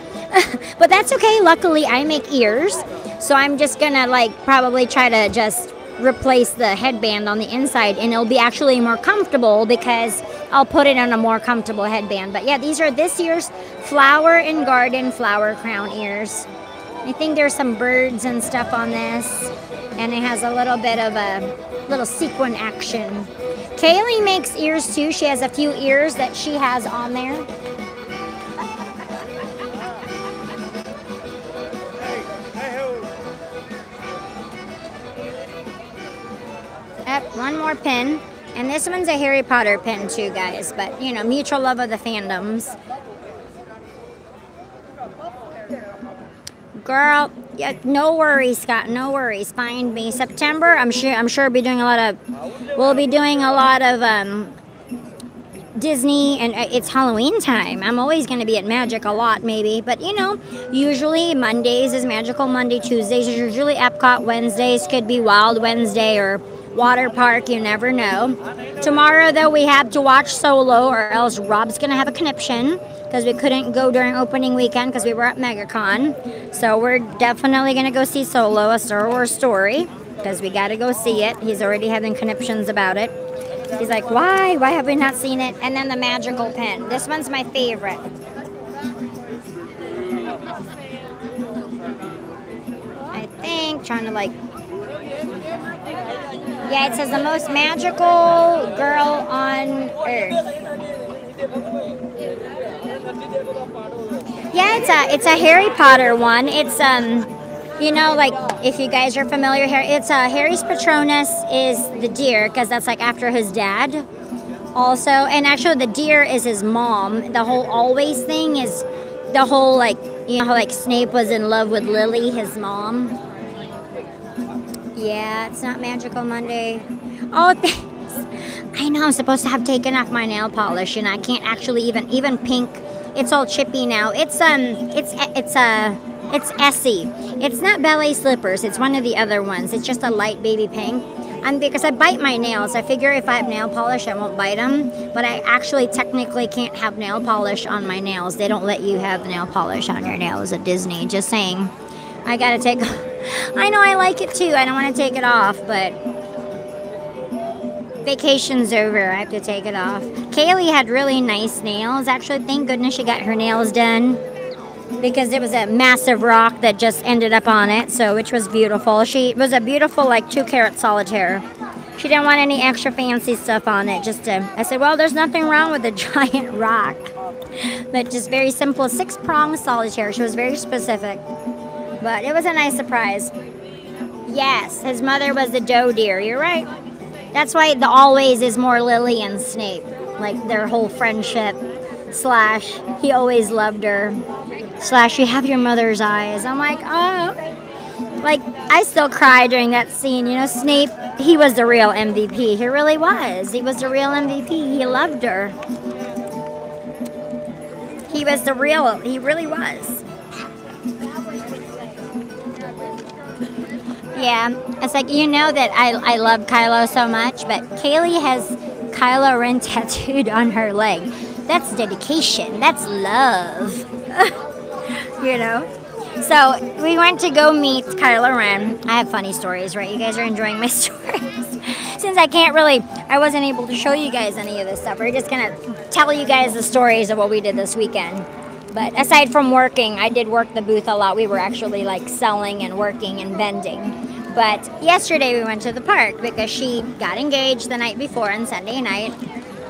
But that's okay. Luckily, I make ears. So I'm just going to like probably try to just replace the headband on the inside. And it'll be actually more comfortable because I'll put it on a more comfortable headband. But yeah, these are this year's Flower and Garden Flower Crown ears. I think there's some birds and stuff on this, and it has a little bit of a little sequin action. Kaylee makes ears too. She has a few ears that she has on there. Yep, one more pin. And this one's a Harry Potter pin too, guys. But, you know, mutual love of the fandoms. Girl, yeah, no worries, Scott. No worries. Find me September. I'm sure we'll be doing a lot of Disney and it's Halloween time. I'm always going to be at Magic a lot, maybe. But, usually Mondays is Magical Monday. Tuesdays is usually Epcot. Wednesdays could be Wild Wednesday or Water Park. You never know. Tomorrow, though, we have to watch Solo or else Rob's going to have a conniption because we couldn't go during opening weekend because we were at MegaCon. So we're definitely going to go see Solo, a Star Wars story, because we got to go see it. He's already having conniptions about it. He's like, why? Why have we not seen it? And then the magical pen. This one's my favorite. I think, trying to like... Yeah, it says the most magical girl on earth. Yeah, it's a Harry Potter one. It's, like, if you guys are familiar here, it's Harry's Patronus is the deer, because that's like after his dad also. And actually the deer is his mom. The whole always thing is the whole, like, how like Snape was in love with Lily, his mom. Yeah, it's not Magical Monday. Oh, thanks. I know I'm supposed to have taken off my nail polish and I can't actually even pink. It's all chippy now. It's Essie. It's not ballet slippers. It's one of the other ones. It's just a light baby pink. Because I bite my nails. I figure if I have nail polish, I won't bite them. But I actually technically can't have nail polish on my nails. They don't let you have nail polish on your nails at Disney. Just saying. I gotta take... I know I like it too. I don't want to take it off, but... Vacation's over. I have to take it off. Kaylee had really nice nails. Actually, thank goodness she got her nails done, because it was a massive rock that just ended up on it, so which was beautiful. It was a beautiful, like, 2-carat solitaire. She didn't want any extra fancy stuff on it. I said, well, there's nothing wrong with a giant rock, but just very simple 6-prong solitaire. She was very specific, but it was a nice surprise. Yes, his mother was the doe deer. You're right. That's why the always is more Lily and Snape, like their whole friendship. / he always loved her. / you have your mother's eyes. I'm like, oh. Like, I still cry during that scene. Snape, he was the real MVP. He really was. He was the real MVP. He loved her. He really was. Yeah, it's like, that I love Kylo so much, but Kaylee has Kylo Ren tattooed on her leg. That's dedication. That's love. So we went to go meet Kylo Ren. I have funny stories, right? You guys are enjoying my stories. Since I wasn't able to show you guys any of this stuff. We're just going to tell you guys the stories of what we did this weekend. But aside from working, I did work the booth a lot. We were actually like selling and working and vending. But yesterday we went to the park because she got engaged the night before on Sunday night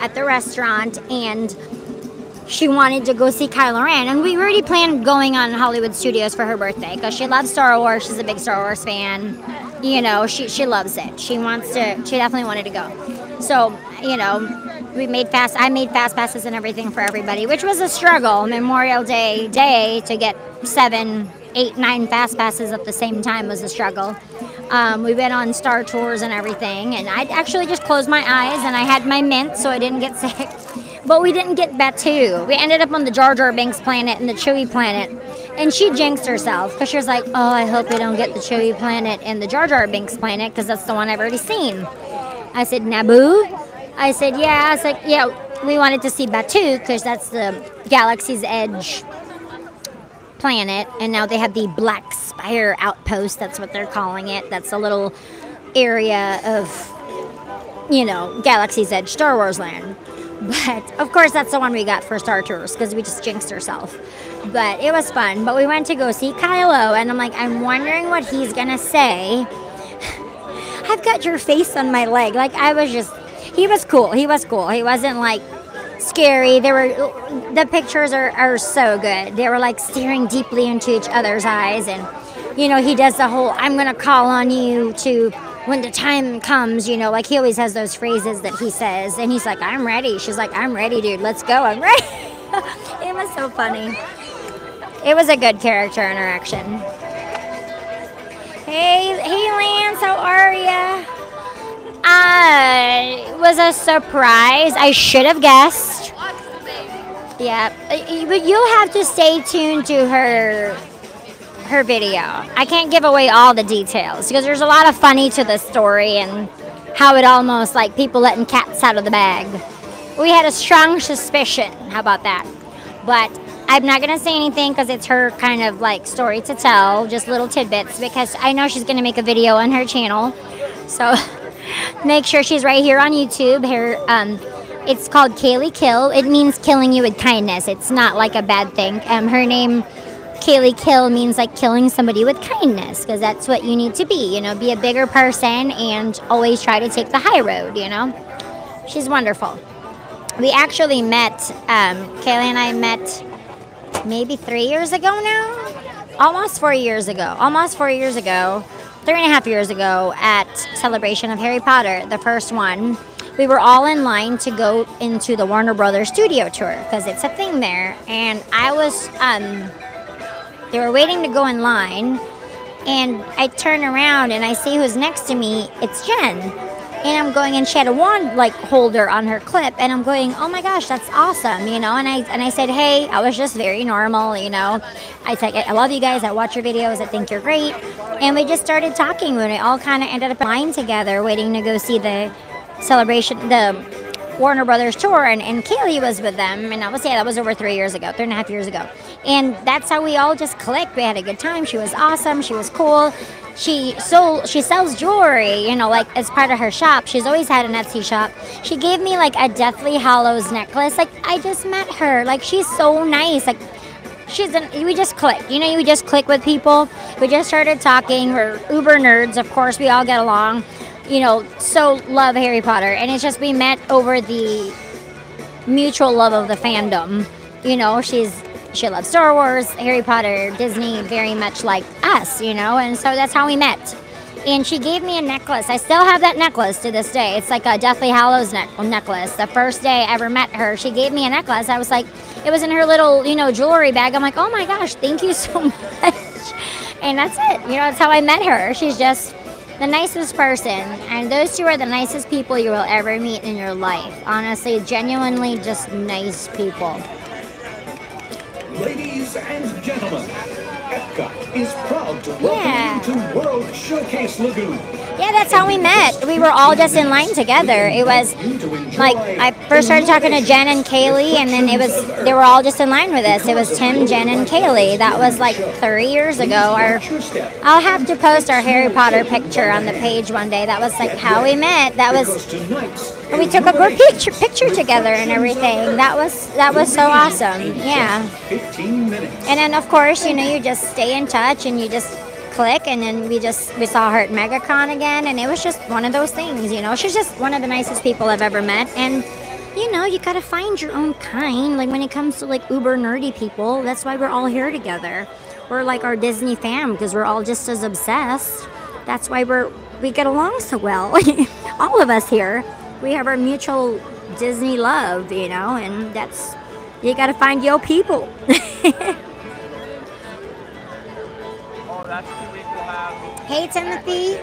at the restaurant, and she wanted to go see Kylo Ren. And we already planned going on Hollywood Studios for her birthday because she loves Star Wars. She's a big Star Wars fan. She loves it. She definitely wanted to go. So, I made fast passes and everything for everybody, which was a struggle. Memorial Day to get 7, 8, 9 fast passes at the same time was a struggle. We went on Star Tours and everything, and I actually just closed my eyes and I had my mint so I didn't get sick. But we didn't get Batuu. We ended up on the Jar Jar Binks planet and the Chewie planet. And she jinxed herself because she was like, oh, I hope we don't get the Chewie planet and the Jar Jar Binks planet because that's the one I've already seen. I said, Naboo? I said, yeah. I was like, yeah, we wanted to see Batuu because that's the Galaxy's Edge planet. And now they have the Black Spire Outpost. That's what they're calling it. That's a little area of, Galaxy's Edge, Star Wars land. But, of course, that's the one we got for Star Tours because we just jinxed ourselves. But it was fun. But we went to go see Kylo, and I'm like, I'm wondering what he's going to say. I've got your face on my leg. Like, he was cool. He wasn't, like, scary. The pictures are so good. They were, like, staring deeply into each other's eyes. And, he does the whole, I'm going to call on you to... when the time comes, like he always has those phrases that he says, and he's like, I'm ready. She's like, I'm ready, dude. Let's go. I'm ready. It was so funny. It was a good character interaction. Hey, Lance, how are ya? was a surprise. I should have guessed. Yeah, but you'll have to stay tuned to her video. I can't give away all the details because there's a lot of funny to the story and how it almost like people letting cats out of the bag. We had a strong suspicion. How about that? But I'm not going to say anything because it's her kind of like story to tell, just little tidbits, because I know she's going to make a video on her channel. So make sure she's right here on YouTube. It's called Kaylee Kill. It means killing you with kindness. It's not like a bad thing. Her name, Kaylee Kill, means like killing somebody with kindness, because that's what you need to be. You know, be a bigger person and always try to take the high road, you know. She's wonderful. We actually met, Kaylee and I met maybe 3 years ago now? Almost 4 years ago. 3.5 years ago at Celebration of Harry Potter, the first one. We were all in line to go into the Warner Brothers studio tour because it's a thing there. And I was, they were waiting to go in line. And I turn around and I see who's next to me. It's Jen. And I'm going, and she had a wand like holder on her clip. And I'm going, oh my gosh, that's awesome, you know. And I said, hey, I was just very normal, you know. I said, I love you guys. I watch your videos. I think you're great. And we just started talking when we all kind of ended up in line together, waiting to go see the Celebration, the Warner Brothers tour, and Kaylee was with them, and I would say that was over 3 years ago, 3.5 years ago, and that's how we all just clicked. We had a good time. She was awesome. She was cool. She sells jewelry, you know, like as part of her shop. She's always had an Etsy shop. She gave me like a Deathly Hallows necklace. Like, I just met her. Like, she's so nice. Like, we just click. You know, you just click with people. We just started talking. We're uber nerds, of course. We all get along. You know, so love Harry Potter. And it's just we met over the mutual love of the fandom. You know, she loves Star Wars, Harry Potter, Disney, very much like us, you know. And so that's how we met. And she gave me a necklace. I still have that necklace to this day. It's like a Deathly Hallows necklace. The first day I ever met her, she gave me a necklace. I was like, it was in her little, you know, jewelry bag. I'm like, oh my gosh, thank you so much. And that's it. You know, that's how I met her. She's just the nicest person, and those two are the nicest people you will ever meet in your life. Honestly, genuinely just nice people. Ladies and gentlemen, Epcot is proud to welcome you to World Showcase Lagoon. Yeah, that's how we met. We were all just in line together. It was like I first started talking to Jen and Kaylee, and then they were all just in line with us. It was Tim, Jen, and Kaylee. That was like 3 years ago. I'll have to post our Harry Potter picture on the page one day. That was like how we met. That was, we took a good picture together and everything. That was so awesome. Yeah. And then of course, you know, you just stay in touch and you just click, and then we saw her at MegaCon again, and it was just one of those things, you know. She's just one of the nicest people I've ever met, and you know, you gotta find your own kind. Like when it comes to like uber nerdy people, that's why we're all here together. We're like our Disney fam because we're all just as obsessed. That's why we get along so well. All of us here, we have our mutual Disney love, you know, and that's, you gotta find your people. Hey, Timothy.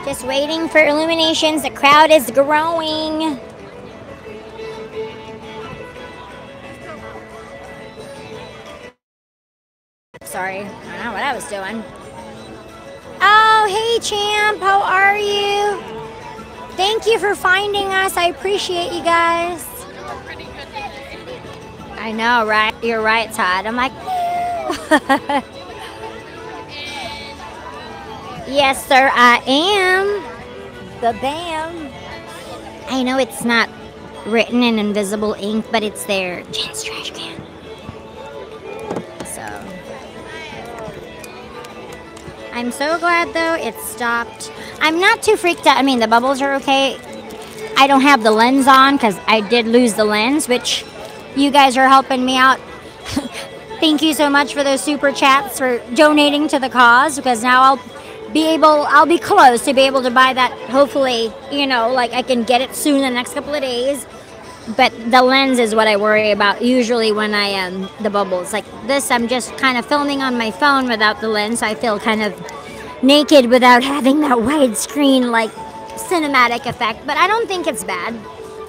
Just waiting for Illuminations. The crowd is growing. Sorry, I don't know what I was doing. Oh, hey, champ. How are you? Thank you for finding us. I appreciate you guys. I know, right? You're right, Todd. I'm like, yes, sir, I am. The BAM. I know it's not written in invisible ink, but it's there. Jen's trash can. So, I'm so glad, though, it stopped. I'm not too freaked out. I mean, the bubbles are okay. I don't have the lens on because I did lose the lens, which you guys are helping me out. Thank you so much for those super chats for donating to the cause, because now I'll be close to be able to buy that. Hopefully, you know, like I can get it soon in the next couple of days. But the lens is what I worry about usually when I the bubbles. Like this, I'm just kind of filming on my phone without the lens, so I feel kind of naked without having that wide screen like cinematic effect, but I don't think it's bad.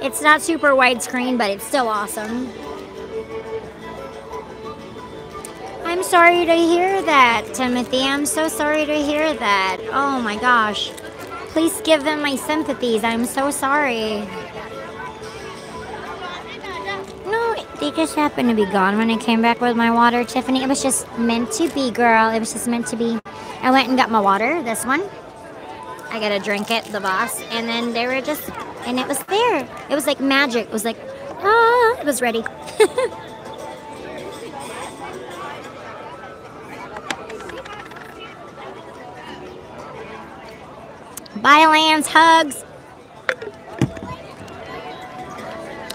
It's not super widescreen, but it's still awesome. I'm sorry to hear that, Timothy. I'm so sorry to hear that. Oh my gosh. Please give them my sympathies. I'm so sorry. No, they just happened to be gone when I came back with my water, Tiffany. It was just meant to be, girl. It was just meant to be. I went and got my water, this one. I gotta drink it, the boss. And then they were just, and it was there. It was like magic. It was like, ah, it was ready. Bye, Lance. Hugs.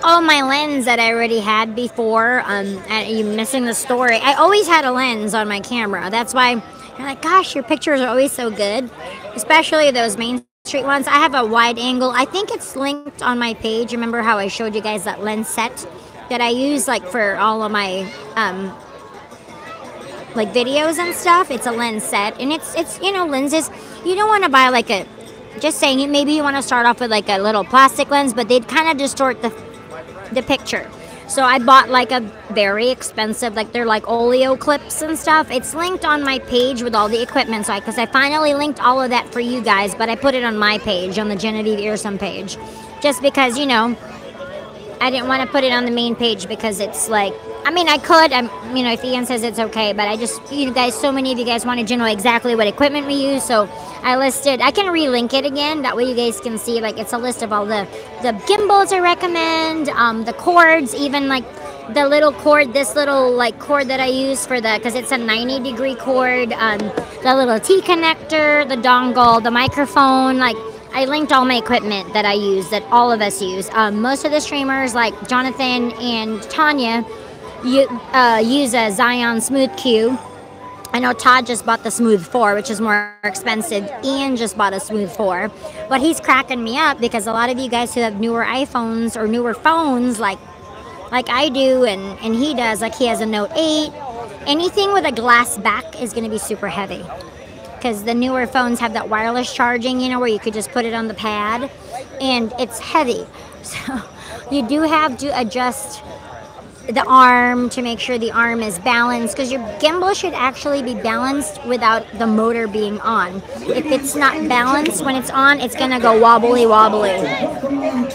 Oh, my lens that I already had before. You missing the story. I always had a lens on my camera. That's why you're like, gosh, your pictures are always so good. Especially those Main Street ones. I have a wide angle. I think it's linked on my page. Remember how I showed you guys that lens set that I use like for all of my like videos and stuff? It's a lens set. And it's you know, lenses. You don't want to buy like a, just saying it, maybe you want to start off with like a little plastic lens, but they'd kind of distort the picture. So I bought like a very expensive, like they're like oleo clips and stuff. It's linked on my page with all the equipment. So because I finally linked all of that for you guys, but I put it on my page, on the Genevieve Earsom page, just because, you know, I didn't want to put it on the main page because it's like, I mean, I could, you know, if Ian says it's okay, but I just, you guys, so many of you guys wanted to know exactly what equipment we use, so I listed, I can relink it again, that way you guys can see, like, it's a list of all the gimbals I recommend, the cords, even, like, the little cord, this little, like, cord that I use for the, because it's a 90-degree cord, the little T-connector, the dongle, the microphone, like, I linked all my equipment that I use, that all of us use. Most of the streamers, like Jonathan and Tanya, use a Zion Smooth Q. I know Todd just bought the Smooth 4, which is more expensive. Ian just bought a Smooth 4. But he's cracking me up because a lot of you guys who have newer iPhones or newer phones like I do and he does, like he has a Note 8, anything with a glass back is going to be super heavy. Because the newer phones have that wireless charging, you know, where you could just put it on the pad, and it's heavy. So you do have to adjust the arm to make sure the arm is balanced, because your gimbal should actually be balanced without the motor being on. If it's not balanced when it's on, it's going to go wobbly wobbly. 10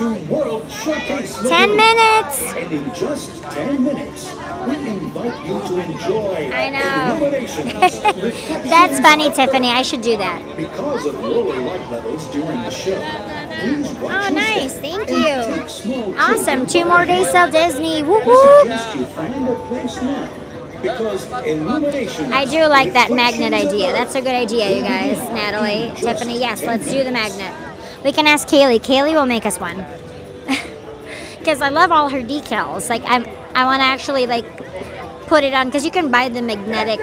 minutes! And in just 10 minutes, we invite you to enjoy I know. Illuminations. That's funny, Tiffany. I should do that. Because of lower light levels during the show, please watch Oh, your nice. step Thank and you. take small Awesome. trips 2 more days till Disney. Woo I woo. suggest you find a place now, because Illuminations I do like that magnet idea. That's a good idea, you guys. Natalie, Tiffany, yes, let's do the magnet. We can ask Kaylee. Kaylee will make us one. Because I love all her decals. Like, I want to actually, like, put it on, because you can buy the magnetic.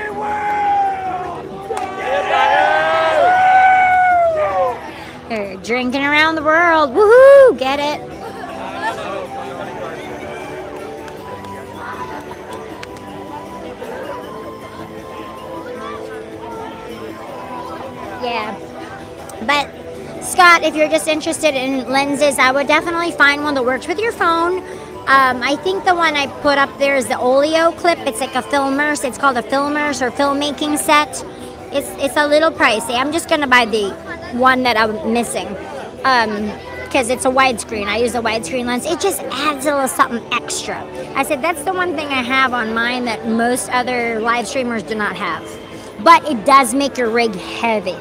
They're drinking around the world. Woohoo! Get it? Yeah. But Scott, if you're just interested in lenses, I would definitely find one that works with your phone. I think the one I put up there is the oleo clip. It's like a filmers. It's called a filmers or filmmaking set. It's a little pricey. I'm just gonna buy the one that I'm missing because it's a widescreen. I use a widescreen lens. It just adds a little something extra. I said that's the one thing I have on mine that most other live streamers do not have. But it does make your rig heavy.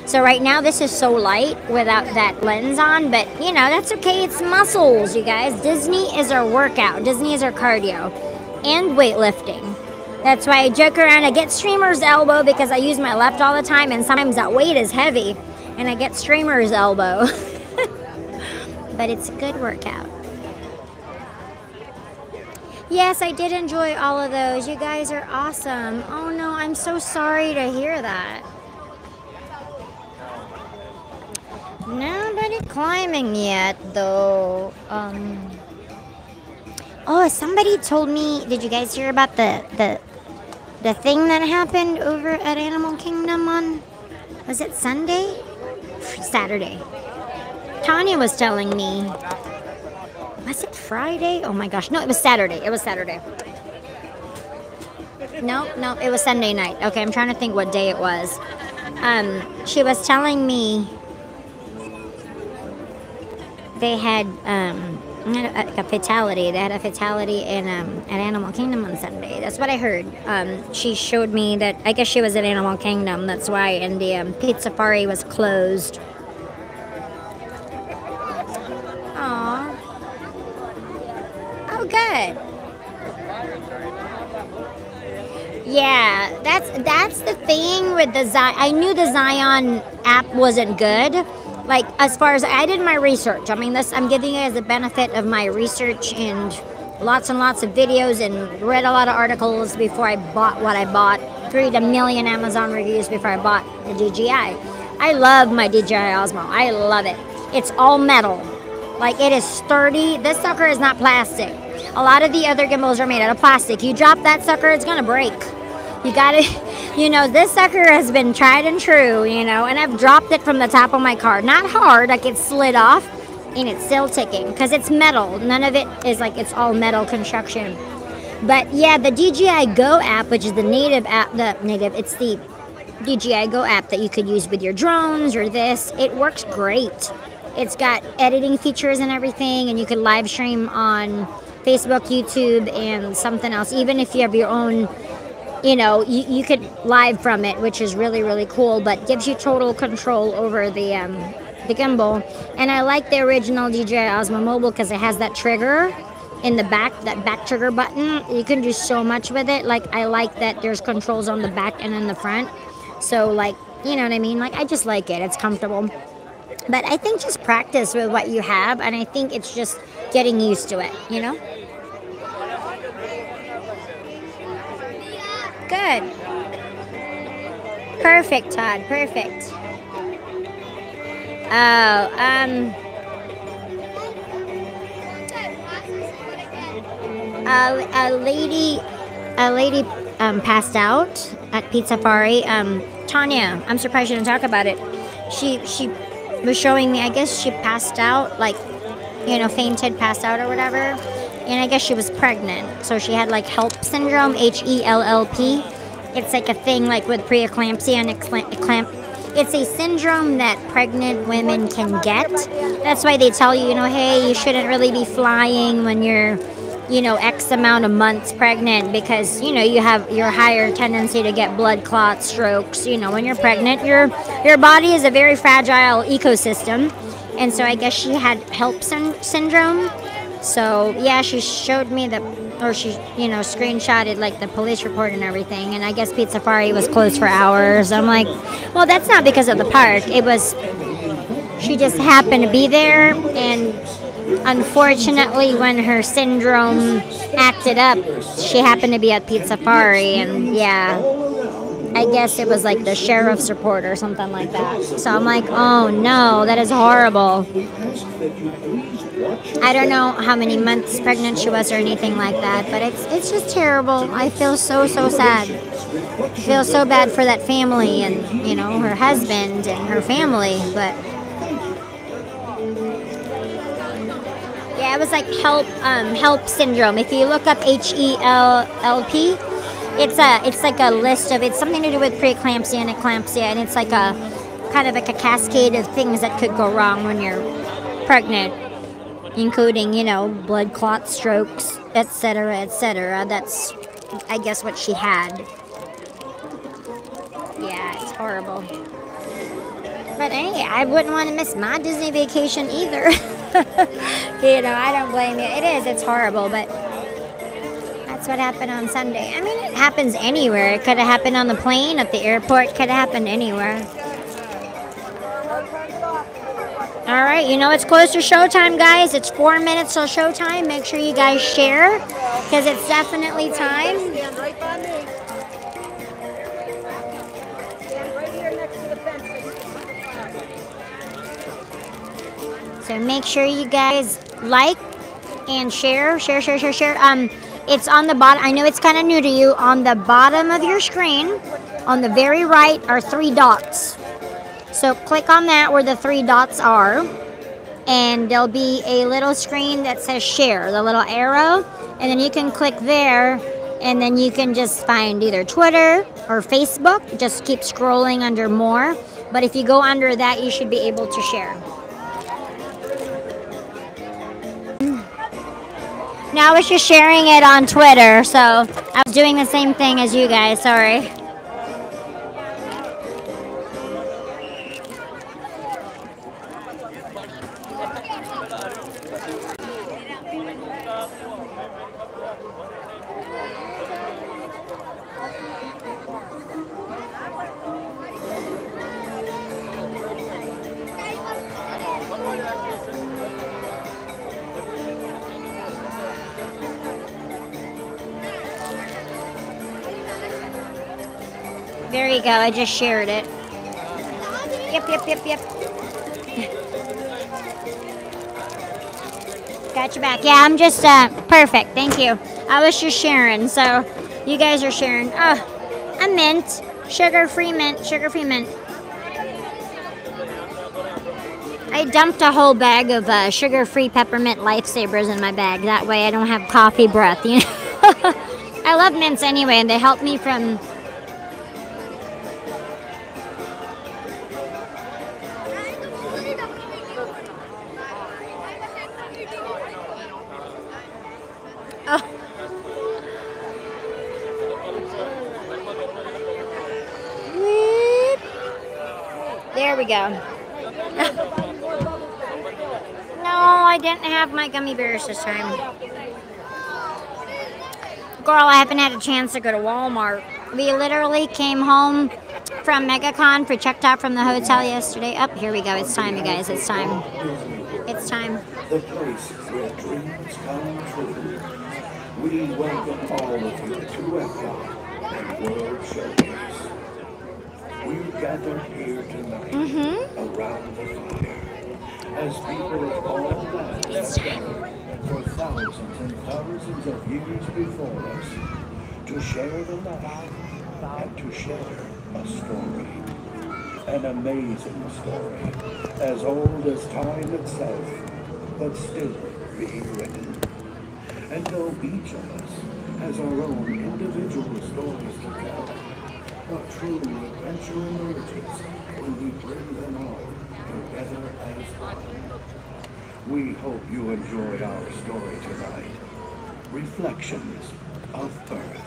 So right now this is so light without that lens on, but you know, that's okay. It's muscles, you guys. Disney is our workout. Disney is our cardio and weightlifting. That's why I joke around. I get streamer's elbow because I use my left all the time, and sometimes that weight is heavy and I get streamer's elbow. But it's a good workout. Yes, I did enjoy all of those. You guys are awesome. Oh no, I'm so sorry to hear that. Nobody climbing yet, though. Oh, somebody told me. Did you guys hear about the thing that happened over at Animal Kingdom on? Was it Sunday? Saturday. Tanya was telling me, was it Friday? Oh my gosh, no, it was Saturday. It was Saturday. No, it was Sunday night. Okay, I'm trying to think what day it was. She was telling me they had a fatality. They had a fatality in at Animal Kingdom on Sunday. That's what I heard. She showed me that. I guess she was at Animal Kingdom. That's why. And the Pizza Safari was closed. Aww. Oh, good. Yeah, that's the thing with the Zion. I knew the Zion app wasn't good. Like, as far as I did my research. I mean, I'm giving you guys the benefit of my research and lots of videos and read a lot of articles before I bought what I bought. Read a million Amazon reviews before I bought the DJI. I love my DJI Osmo. I love it. It's all metal. Like, it is sturdy. This sucker is not plastic. A lot of the other gimbals are made out of plastic. You drop that sucker, it's gonna break. You gotta, this sucker has been tried and true, and I've dropped it from the top of my car. Not hard, like it slid off, and it's still ticking, because it's metal. None of it is like, it's all metal construction. But yeah, the DJI Go app, which is the native app, it's the DJI Go app that you could use with your drones or this. It works great. It's got editing features and everything, and you can live stream on Facebook, YouTube, and something else. Even if you have your own, you could live from it, which is really, really cool, but gives you total control over the gimbal. And I like the original DJI Osmo Mobile because it has that trigger in the back, that back trigger button. You can do so much with it. Like, I like that there's controls on the back and in the front. So, like, you know what I mean? Like, I just like it. It's comfortable. But I think just practice with what you have, and I think it's just getting used to it, Good. Perfect, Todd. Perfect. Oh, a lady passed out at Pizza Safari. Tanya, I'm surprised you didn't talk about it. She was showing me, I guess she passed out, like, fainted, passed out or whatever. And I guess she was pregnant. So she had like HELLP syndrome, HELLP. It's like a thing like with preeclampsia and it's a syndrome that pregnant women can get. That's why they tell you, hey, you shouldn't really be flying when you're, X amount of months pregnant because, you have your higher tendency to get blood clots, strokes. When you're pregnant, your body is a very fragile ecosystem. And so I guess she had HELLP syndrome. So yeah, she showed me she screenshotted like the police report and everything. And I guess Pizza Safari was closed for hours. I'm like, well, that's not because of the park. She just happened to be there, and unfortunately, when her syndrome acted up, she happened to be at Pizza Safari, and yeah, I guess it was like the sheriff's report or something like that. So I'm like, oh no, that is horrible. I don't know how many months pregnant she was or anything like that, but it's just terrible. I feel so sad. I feel so bad for that family and, her husband and her family, but yeah, it was like HELLP syndrome. If you look up HELLP, it's like a list of, it's something to do with preeclampsia and eclampsia, and it's like a kind of like a cascade of things that could go wrong when you're pregnant, including, blood clots, strokes, etc., etc. That's, I guess, what she had. Yeah, it's horrible. But hey, I wouldn't want to miss my Disney vacation either. I don't blame you. It's horrible, but that's what happened on Sunday. I mean, it happens anywhere. It could have happened on the plane, at the airport, could have happened anywhere. All right, it's close to showtime, guys. It's 4 minutes till showtime. Make sure you guys share, because it's definitely time. Stand right by me. Stand right here next to the fence. So make sure you guys like and share. It's on the bottom. I know it's kind of new to you. On the bottom of your screen, on the very right, are 3 dots. So click on that where the 3 dots are. and there'll be a little screen that says share, the little arrow, and then you can click there, and then you can just find either Twitter or Facebook. Just keep scrolling under more, but if you go under that, you should be able to share. Now I was just sharing it on Twitter, so I was doing the same thing as you guys, sorry. There you go, I just shared it. Yep. Got your back. Yeah, I'm just, perfect, thank you. I was just sharing, so you guys are sharing. Oh, a mint. Sugar-free mint, sugar-free mint. I dumped a whole bag of sugar-free peppermint lifesavers in my bag. That way I don't have coffee breath, you know? I love mints anyway, and they help me from... Oh. There we go. No, I didn't have my gummy bears this time. Girl, I haven't had a chance to go to Walmart. We literally came home from MegaCon, checked out from the hotel yesterday. Up, here we go. It's time, you guys. It's time. It's time. The place where dreams come true. We welcome all of you to Epcot and World Showcase. We've gathered here tonight around the fire as people of all lands have gathered for thousands and thousands of years before us to share the light and to share a story. An amazing story, as old as time itself, but still being written. And though each of us has our own individual stories to tell, what true adventure emerges when we bring them all together as one. We hope you enjoyed our story tonight. Reflections of Earth.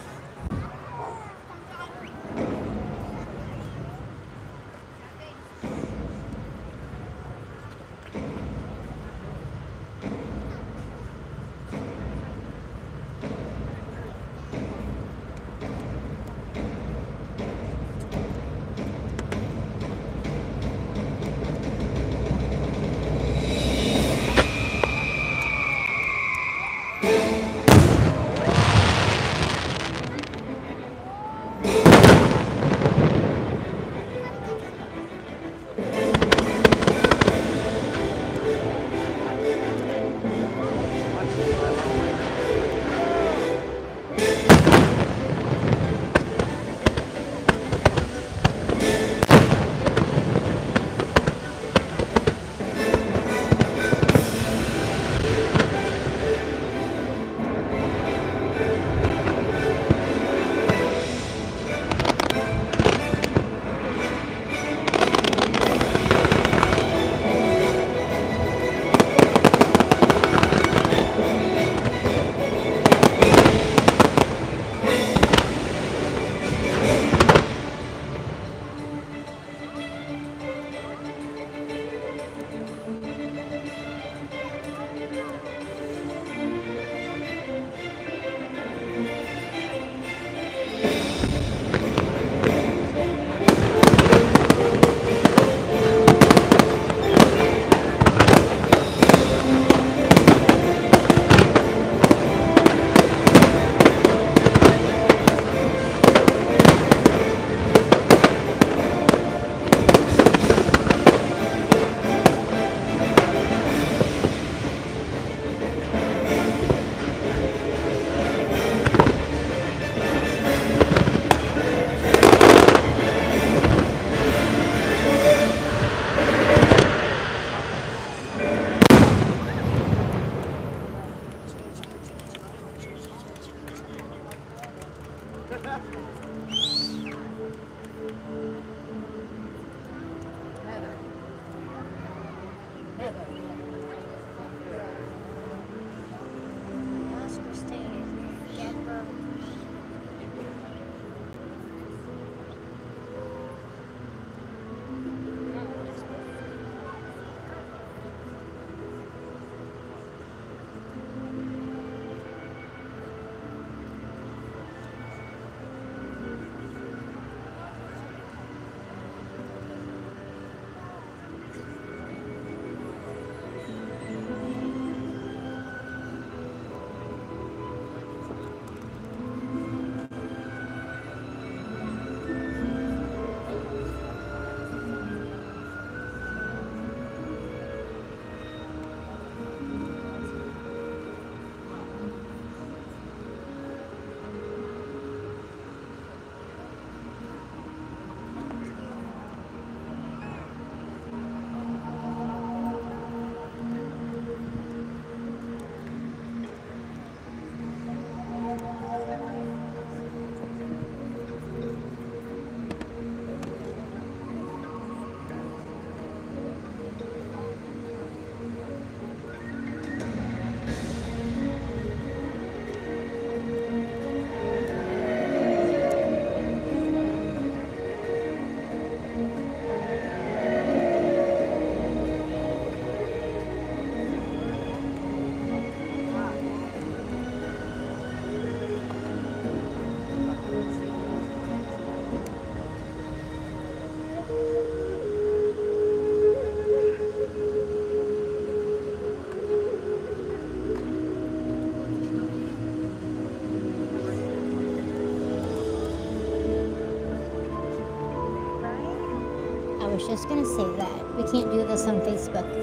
Just gonna say that. We can't do this on Facebook.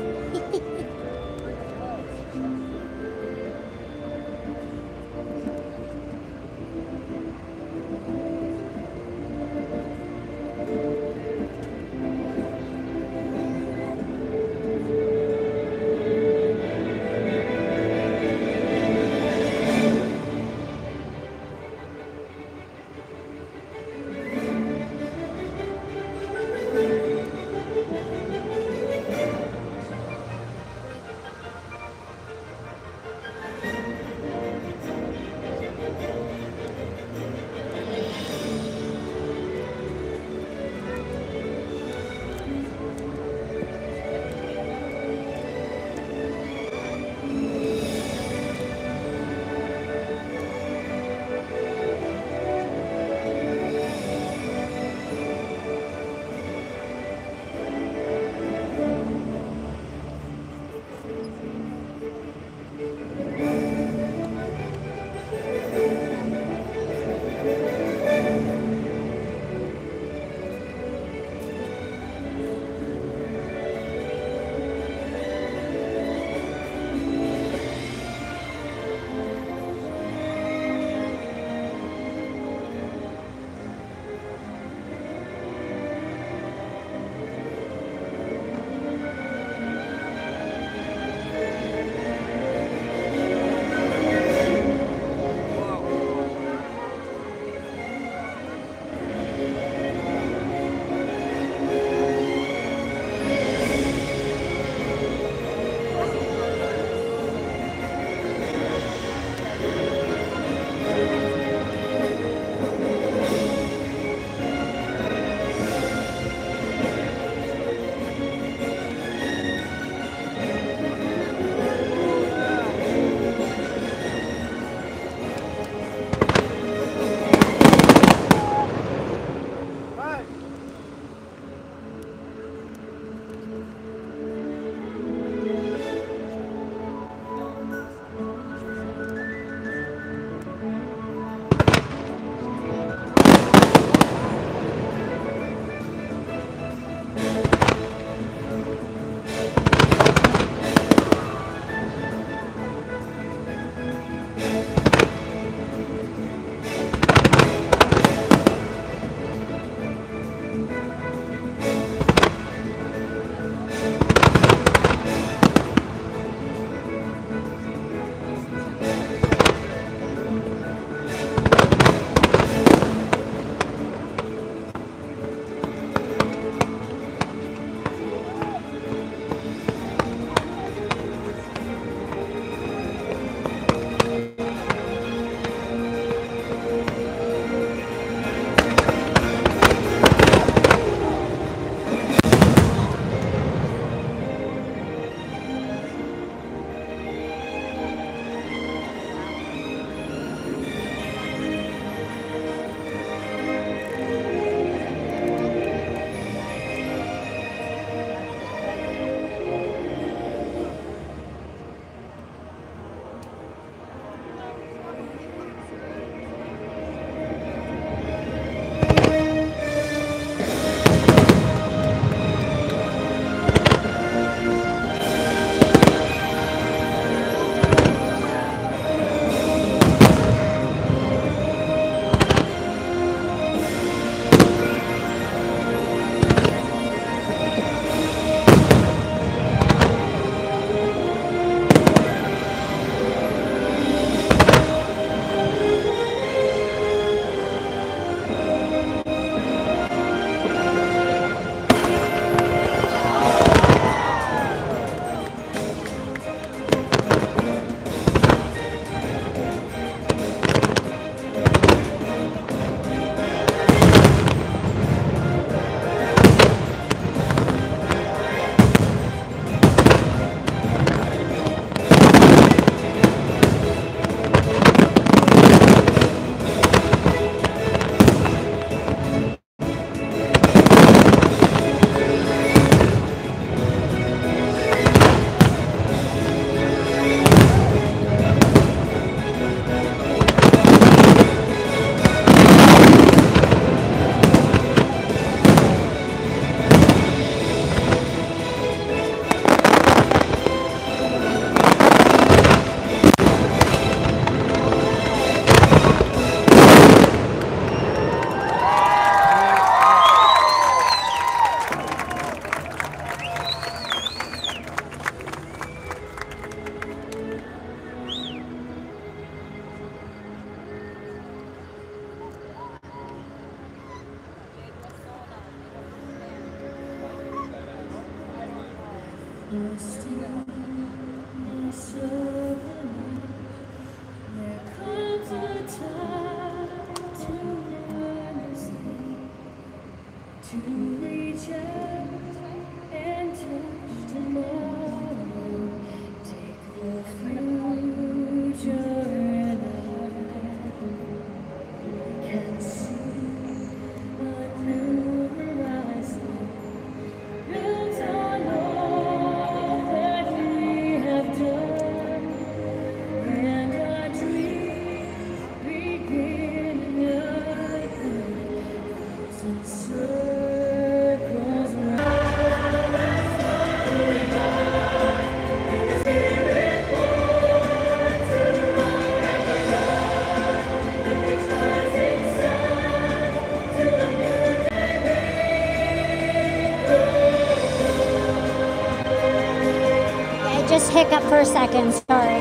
Just hiccup for a second, sorry.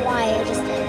Why I just did.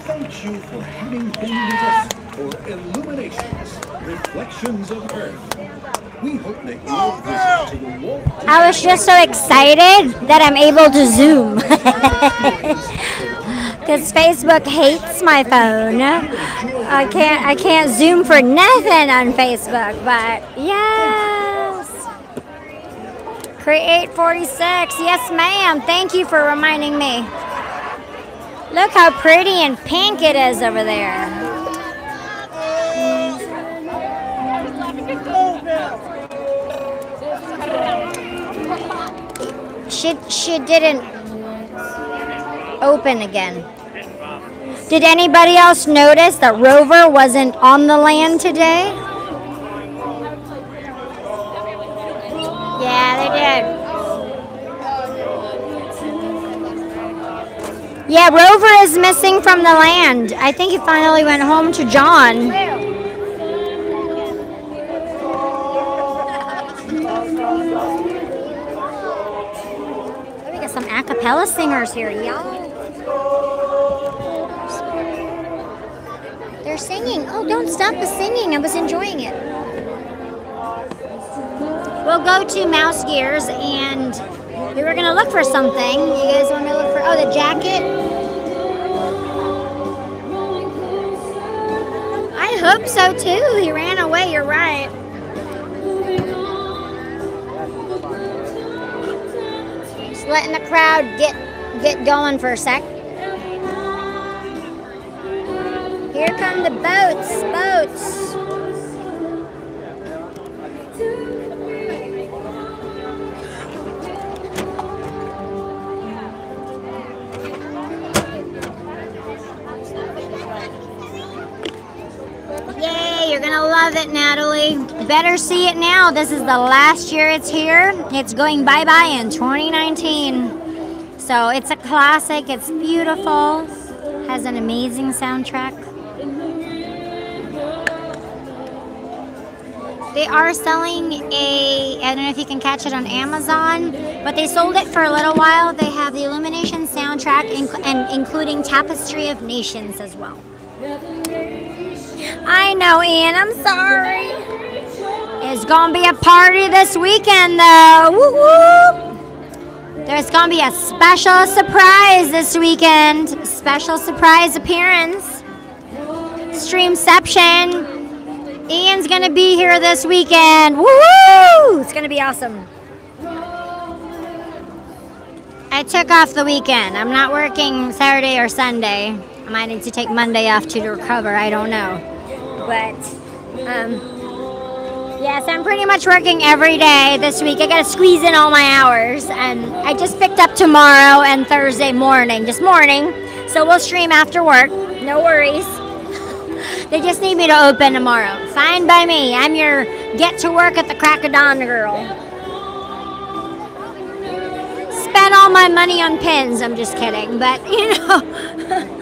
Thank you for having been with us for Illuminations, Reflections of Earth. We hope that your visit to the Walt Disney I was just so excited that I'm able to Zoom. Because Facebook hates my phone. I can't Zoom for nothing on Facebook, but yes. Create 46. Yes, ma'am. Thank you for reminding me. Look how pretty and pink it is over there. She didn't open again. Did anybody else notice that Rover wasn't on the land today? Yeah, they did. Yeah, Rover is missing from the land. I think he finally went home to John. We got some a cappella singers here, y'all. They're singing. Oh, don't stop the singing. I was enjoying it. We'll go to Mouse Gears and we were gonna look for something. You guys want me to look for, oh, the jacket? I hope so too. He ran away, you're right. Just letting the crowd get going for a sec. Here come the boats. Yay, you're gonna love it, Natalie. Better see it now. This is the last year it's here. It's going bye-bye in 2019. So it's a classic, it's beautiful, has an amazing soundtrack. They are selling I don't know if you can catch it on Amazon, but they sold it for a little while. They have the Illumination soundtrack and including Tapestry of Nations as well. I know, Ian, I'm sorry. It's gonna be a party this weekend though. Woo-woo! There's gonna be a special surprise this weekend. Special surprise appearance. Streamception. Ian's gonna be here this weekend. Woo! It's gonna be awesome. I took off the weekend. I'm not working Saturday or Sunday. I might need to take Monday off to recover. I don't know. But Yes, I'm pretty much working every day this week. I gotta squeeze in all my hours, and I just picked up tomorrow and Thursday morning, just morning. So we'll stream after work. No worries. They just need me to open tomorrow. Fine by me. I'm your get to work at the crack of dawn girl. Spent all my money on pins. I'm just kidding, but you know.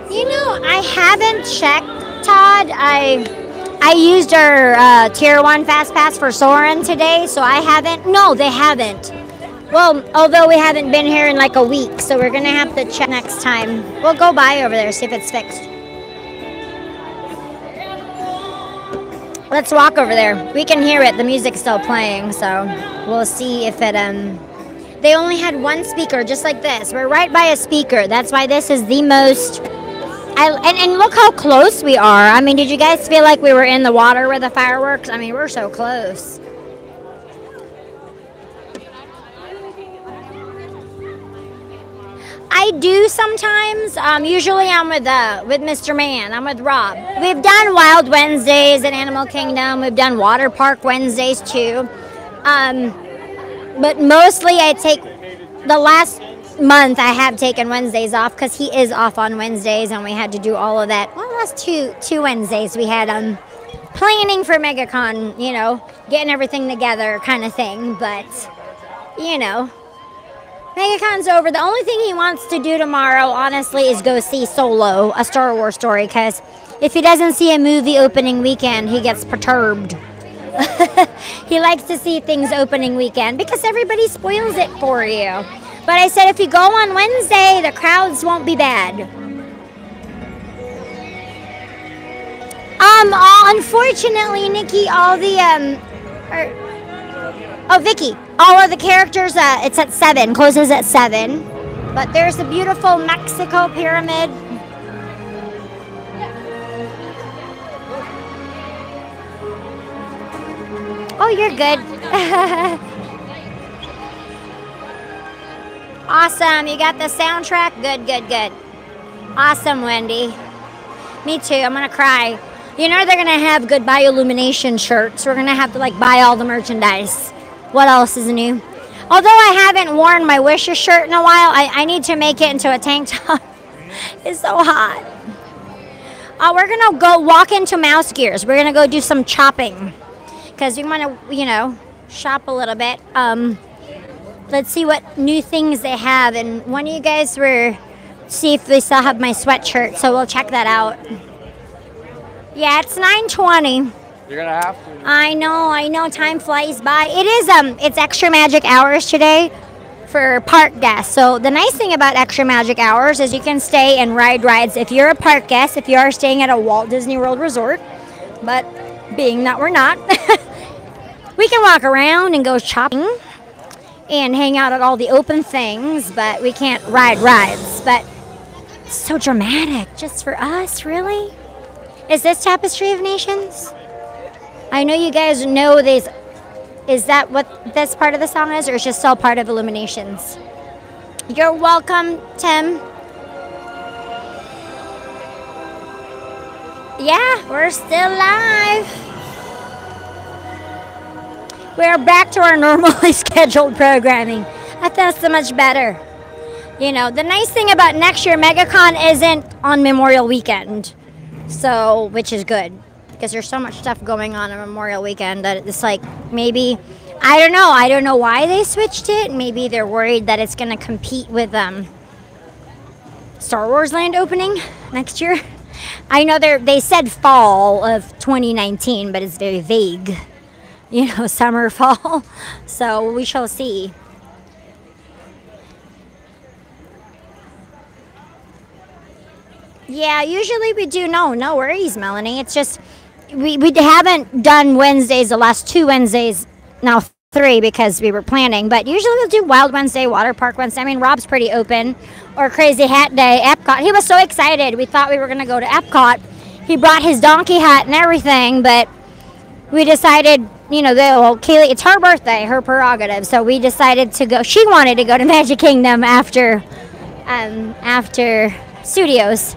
You know, I haven't checked, Todd. I used our Tier 1 Fast Pass for Soarin today, so I haven't. No, they haven't. Well, although we haven't been here in like a week, so we're going to have to check next time. We'll go by over there, see if it's fixed. Let's walk over there. We can hear it. The music's still playing, so we'll see if it... They only had one speaker, just like this. We're right by a speaker. That's why this is the most... And look how close we are. I mean, did you guys feel like we were in the water with the fireworks? I mean, we're so close. I do sometimes. Usually I'm with Mr. Man. I'm with Rob. We've done Wild Wednesdays at Animal Kingdom. We've done Water Park Wednesdays too. But mostly I take the last month I have taken Wednesdays off because he is off on Wednesdays and we had to do all of that. Well, last two Wednesdays we had planning for MegaCon, you know, getting everything together kind of thing. But, you know, MegaCon's over. The only thing he wants to do tomorrow, honestly, is go see Solo, a Star Wars story, because if he doesn't see a movie opening weekend, he gets perturbed. He likes to see things opening weekend because everybody spoils it for you. But I said if you go on Wednesday, the crowds won't be bad. Unfortunately, Nikki, all the Vicky, all of the characters, it's at 7, closes at 7. But there's the beautiful Mexico pyramid. Oh, you're good. Awesome. You got the soundtrack? Good, good, good. Awesome, Wendy. Me too. I'm going to cry. You know they're going to have Goodbye Illumination shirts. We're going to have to, like, buy all the merchandise. What else is new? Although I haven't worn my Wishes shirt in a while, I need to make it into a tank top. It's so hot. We're going to go walk into Mouse Gears. We're going to go do some chopping. Because we want to, you know, shop a little bit. Let's see what new things they have. And one of you guys were, see if they still have my sweatshirt. So we'll check that out. Yeah, it's 9:20. You're gonna have to. I know. Time flies by. It is, it's extra magic hours today for park guests. So the nice thing about extra magic hours is you can stay and ride rides if you're a park guest, if you are staying at a Walt Disney World resort. But being that we're not, we can walk around and go shopping and hang out at all the open things, but we can't ride rides. But it's so dramatic just for us, really. Is this Tapestry of Nations? I know you guys know this. Is that what this part of the song is, or is it just all part of Illuminations? You're welcome, Tim. Yeah, we're still live. We're back to our normally scheduled programming. I thought so much better. You know, the nice thing about next year, MegaCon isn't on Memorial Weekend. So, which is good. Because there's so much stuff going on Memorial Weekend that it's like, maybe, I don't know. I don't know why they switched it. Maybe they're worried that it's going to compete with Star Wars Land opening next year. I know they said fall of 2019, but it's very vague. You know, summer, fall. So we shall see. Yeah, usually we do. No worries, Melanie. It's just we haven't done Wednesdays the last 2 Wednesdays, now 3 because we were planning. But usually we'll do Wild Wednesday, Water Park Wednesday. I mean, Rob's pretty open. Or Crazy Hat Day, Epcot. He was so excited. We thought we were going to go to Epcot. He brought his donkey hat and everything, but we decided, you know, Kaylee, it's her birthday, her prerogative. So we decided to go. She wanted to go to Magic Kingdom after Studios.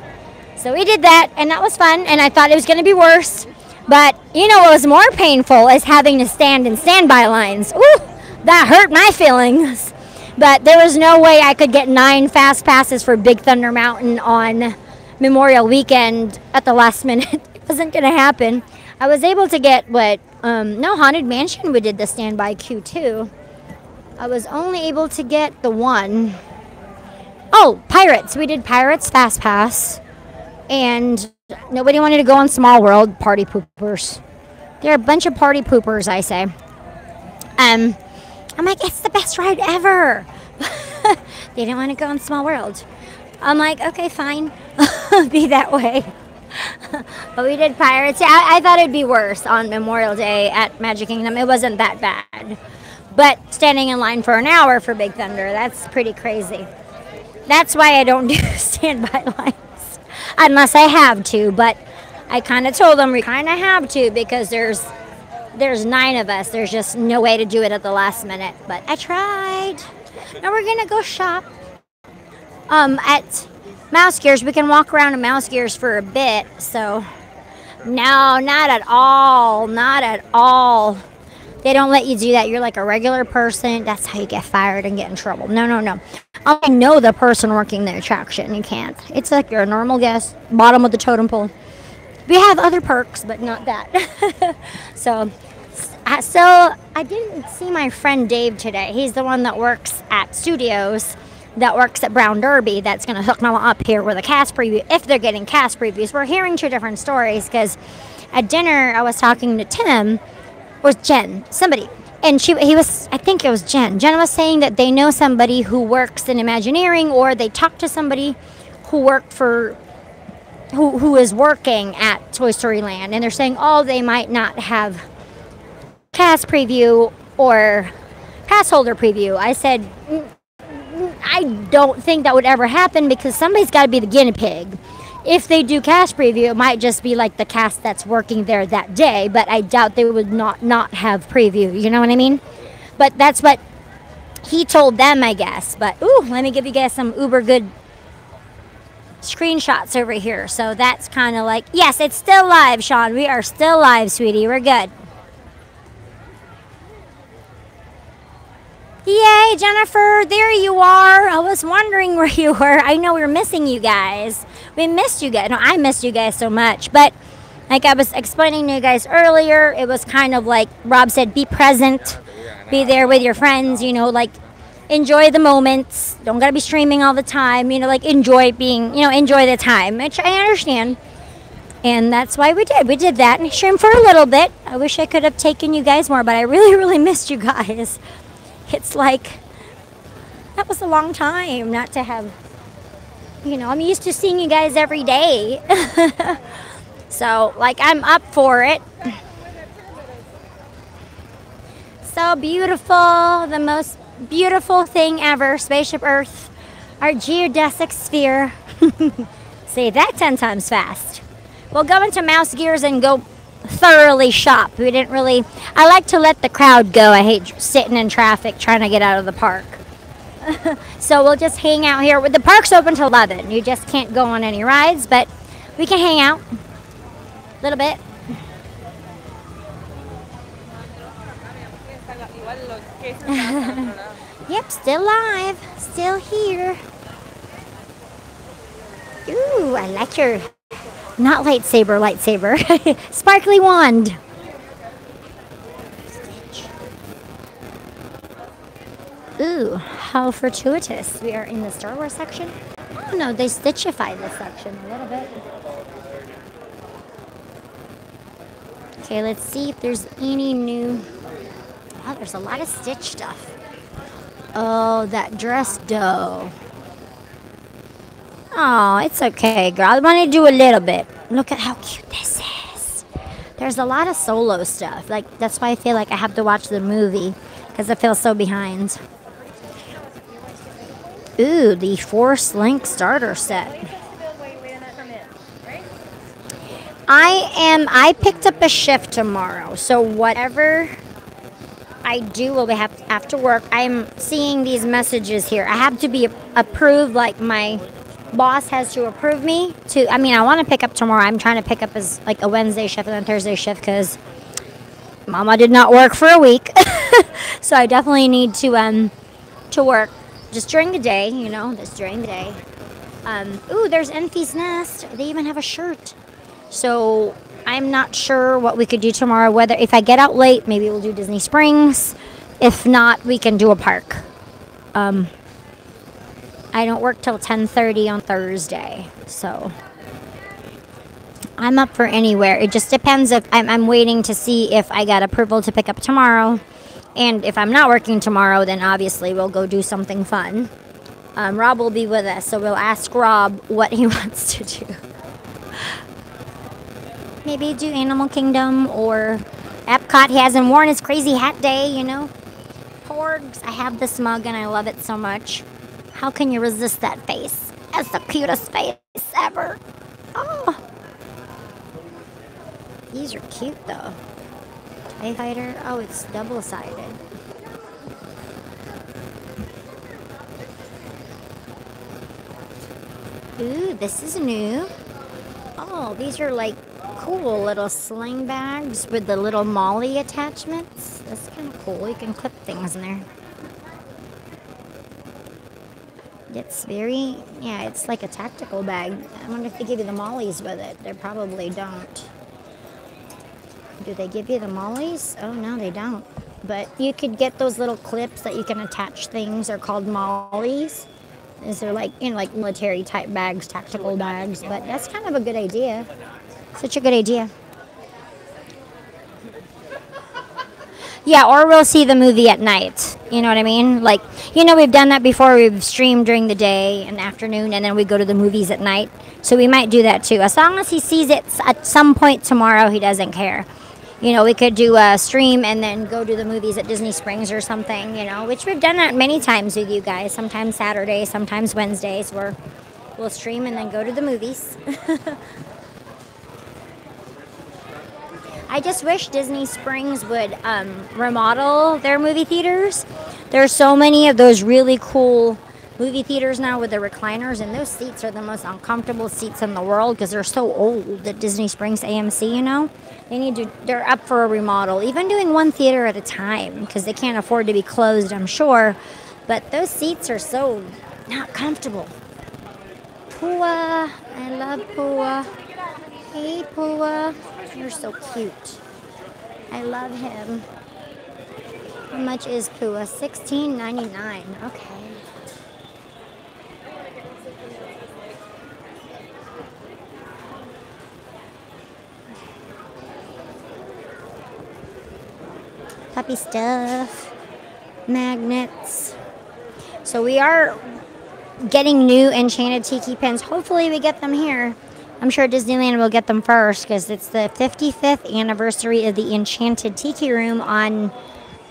So we did that, and that was fun, and I thought it was going to be worse. But you know what was more painful is having to stand in standby lines. Ooh, that hurt my feelings. But there was no way I could get 9 fast passes for Big Thunder Mountain on Memorial Weekend at the last minute. It wasn't going to happen. I was able to get no, Haunted Mansion, we did the standby queue too. I was only able to get the one. Oh, Pirates. We did Pirates Fast Pass. And nobody wanted to go on Small World. Party poopers. They're a bunch of party poopers, I say. I'm like, it's the best ride ever. They didn't want to go on Small World. I'm like, okay, fine. Be that way. But we did Pirates. Yeah, I thought it'd be worse on Memorial Day at Magic Kingdom. It wasn't that bad. But standing in line for an hour for Big Thunder, that's pretty crazy. That's why I don't do standby lines. Unless I have to, but I kind of told them we kind of have to because there's 9 of us. There's just no way to do it at the last minute, but I tried. Now we're gonna go shop at Mouse Gears. We can walk around in Mouse Gears for a bit. So no, not at all, not at all. They don't let you do that. You're like a regular person. That's how you get fired and get in trouble. No, no, no. I know the person working the attraction. You can't. It's like you're a normal guest, bottom of the totem pole. We have other perks, but not that. So I didn't see my friend Dave today. He's the one that works at Studios, that works at Brown Derby. That's going to hook them up here with a cast preview. If they're getting cast previews, we're hearing 2 different stories because at dinner I was talking to Tim. Or Jen, somebody, and I think it was Jen. Jen was saying that they know somebody who works in Imagineering, or they talked to somebody who is working at Toy Story Land, and they're saying, oh, they might not have cast preview or pass holder preview. I said, I don't think that would ever happen because somebody's got to be the guinea pig. If they do cast preview, it might just be like the cast that's working there that day, but I doubt they would not have preview. You know what I mean? But that's what he told them, I guess. But, ooh, let me give you guys some uber good screenshots over here. So that's kind of like, yes, it's still live, Sean. We are still live, sweetie. We're good. Yay, Jennifer, there you are. I was wondering where you were. I know we were missing you guys. We missed you guys. No, I missed you guys so much. But like I was explaining to you guys earlier, it was kind of like Rob said, be present. Be there with your friends, you know, like enjoy the moments. Don't got to be streaming all the time. You know, like enjoy the time, which I understand. And that's why we did. We did that and streamed for a little bit. I wish I could have taken you guys more, but I really, really missed you guys. It's like, that was a long time not to have, you know, I'm used to seeing you guys every day. So, like, I'm up for it. So beautiful, the most beautiful thing ever, Spaceship Earth, our geodesic sphere. Say that 10 times fast. We'll go into Mouse Gears and go thoroughly shop. We didn't really, I like to let the crowd go. I hate sitting in traffic trying to get out of the park. So we'll just hang out here. The park's open till 11. You just can't go on any rides, but we can hang out a little bit. Yep, still live, still here. Ooh, I like your not lightsaber. Sparkly wand. Ooh, how fortuitous. We are in the Star Wars section. Oh no, they stitchified this section a little bit. Okay, let's see if there's any new... Oh, there's a lot of Stitch stuff. Oh, that dress dough. Oh, it's okay, girl. I want to do a little bit. Look at how cute this is. There's a lot of solo stuff. Like, that's why I feel like I have to watch the movie, because I feel so behind. Ooh, the Force Link starter set. I picked up a shift tomorrow, so whatever I do will have after work. I'm seeing these messages here. I have to be approved, like my boss has to approve me to. I mean, I want to pick up tomorrow. I'm trying to pick up as like a Wednesday shift and then Thursday shift because Mama did not work for a week, so I definitely need to work just during the day. You know, just during the day. Ooh, there's Enfy's Nest. They even have a shirt. So I'm not sure what we could do tomorrow. Whether if I get out late, maybe we'll do Disney Springs. If not, we can do a park. I don't work till 10:30 on Thursday, so I'm up for anywhere. It just depends if I'm waiting to see if I got approval to pick up tomorrow. And if I'm not working tomorrow, then obviously we'll go do something fun. Rob will be with us, so we'll ask Rob what he wants to do. Maybe do Animal Kingdom or Epcot. He hasn't worn his crazy hat day, you know. Porgs. I have this mug and I love it so much. How can you resist that face? That's the cutest face ever. Oh. These are cute though. TIE Fighter. Oh, it's double-sided. Ooh, this is new. Oh, these are like cool little sling bags with the little Molly attachments. That's kind of cool. You can clip things in there. It's very, yeah, it's like a tactical bag. I wonder if they give you the Mollies with it. They probably don't. Do they give you the Mollies? Oh, no, they don't. But you could get those little clips that you can attach things. They're called Mollies. These are like, you know, like military type bags, tactical bags. But that's kind of a good idea. Such a good idea. Yeah, or we'll see the movie at night. You know what I mean? Like, you know, we've done that before. We've streamed during the day and afternoon, and then we go to the movies at night. So we might do that too. As long as he sees it at some point tomorrow, he doesn't care. You know, we could do a stream and then go to the movies at Disney Springs or something, you know, which we've done that many times with you guys. Sometimes Saturdays, sometimes Wednesdays, where we'll stream and then go to the movies. I just wish Disney Springs would remodel their movie theaters. There's so many of those really cool movie theaters now with the recliners, and those seats are the most uncomfortable seats in the world because they're so old at Disney Springs AMC, you know. They're up for a remodel, even doing one theater at a time because they can't afford to be closed, I'm sure. But those seats are so not comfortable. Pua, I love Pua. Hey, Pua. You're so cute. I love him. How much is Pua? $16.99. Okay. Puppy stuff. Magnets. So we are getting new enchanted tiki pins. Hopefully we get them here. I'm sure Disneyland will get them first because it's the 55th anniversary of the Enchanted Tiki Room on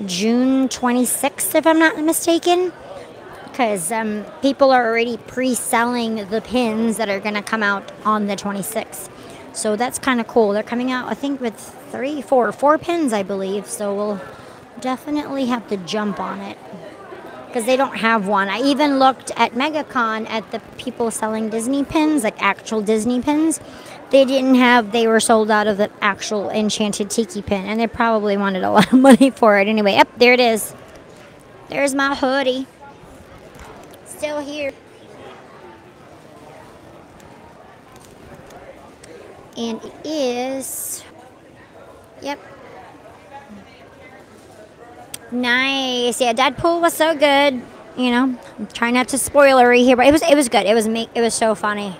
June 26th, if I'm not mistaken. Because people are already pre-selling the pins that are going to come out on the 26th. So that's kind of cool. They're coming out, I think, with four pins, I believe. So we'll definitely have to jump on it. Because they don't have one. I even looked at MegaCon at the people selling Disney pins, like actual Disney pins. They were sold out of the actual Enchanted Tiki pin, and they probably wanted a lot of money for it anyway. Yep, there it is. There's my hoodie. Still here. And it is, yep. Nice. Yeah, Deadpool was so good. You know, I'm trying not to spoilery here, but it was good. It was so funny.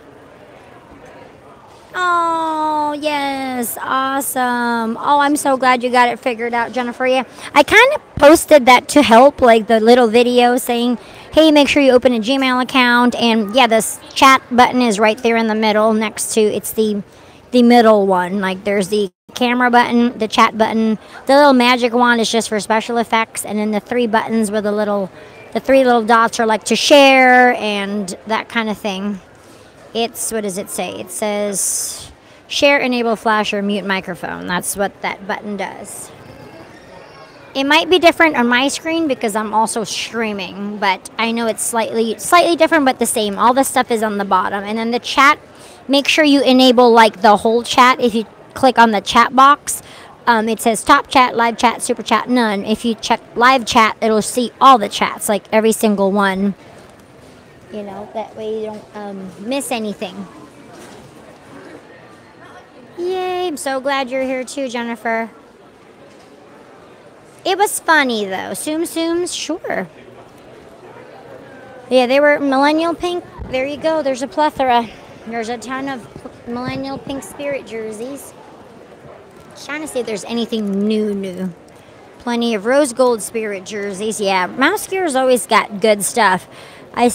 Oh, yes. Awesome. Oh, I'm so glad you got it figured out, Jennifer. Yeah, I kind of posted that to help, like the little video saying, hey, make sure you open a Gmail account. And yeah, this chat button is right there in the middle next to, it's the middle one. Like there's the camera button, the chat button, the little magic wand is just for special effects, and then the three buttons with the three little dots are like to share and that kind of thing. It's, what does it say? It says share, enable flash, or mute microphone. That's what that button does. It might be different on my screen because I'm also streaming, but I know it's slightly different, but the same. All the stuff is on the bottom, and then the chat. Make sure you enable like the whole chat. If you click on the chat box, it says top chat, live chat, super chat, none. If you check live chat, it'll see all the chats, like every single one. You know, that way you don't miss anything. Yay! I'm so glad you're here too, Jennifer. It was funny though. Tsum Tsums, sure. Yeah, they were millennial pink. There you go. There's a plethora. There's a ton of millennial pink spirit jerseys. Trying to see if there's anything new. Plenty of rose gold spirit jerseys. Yeah, Mouse Gear's always got good stuff. I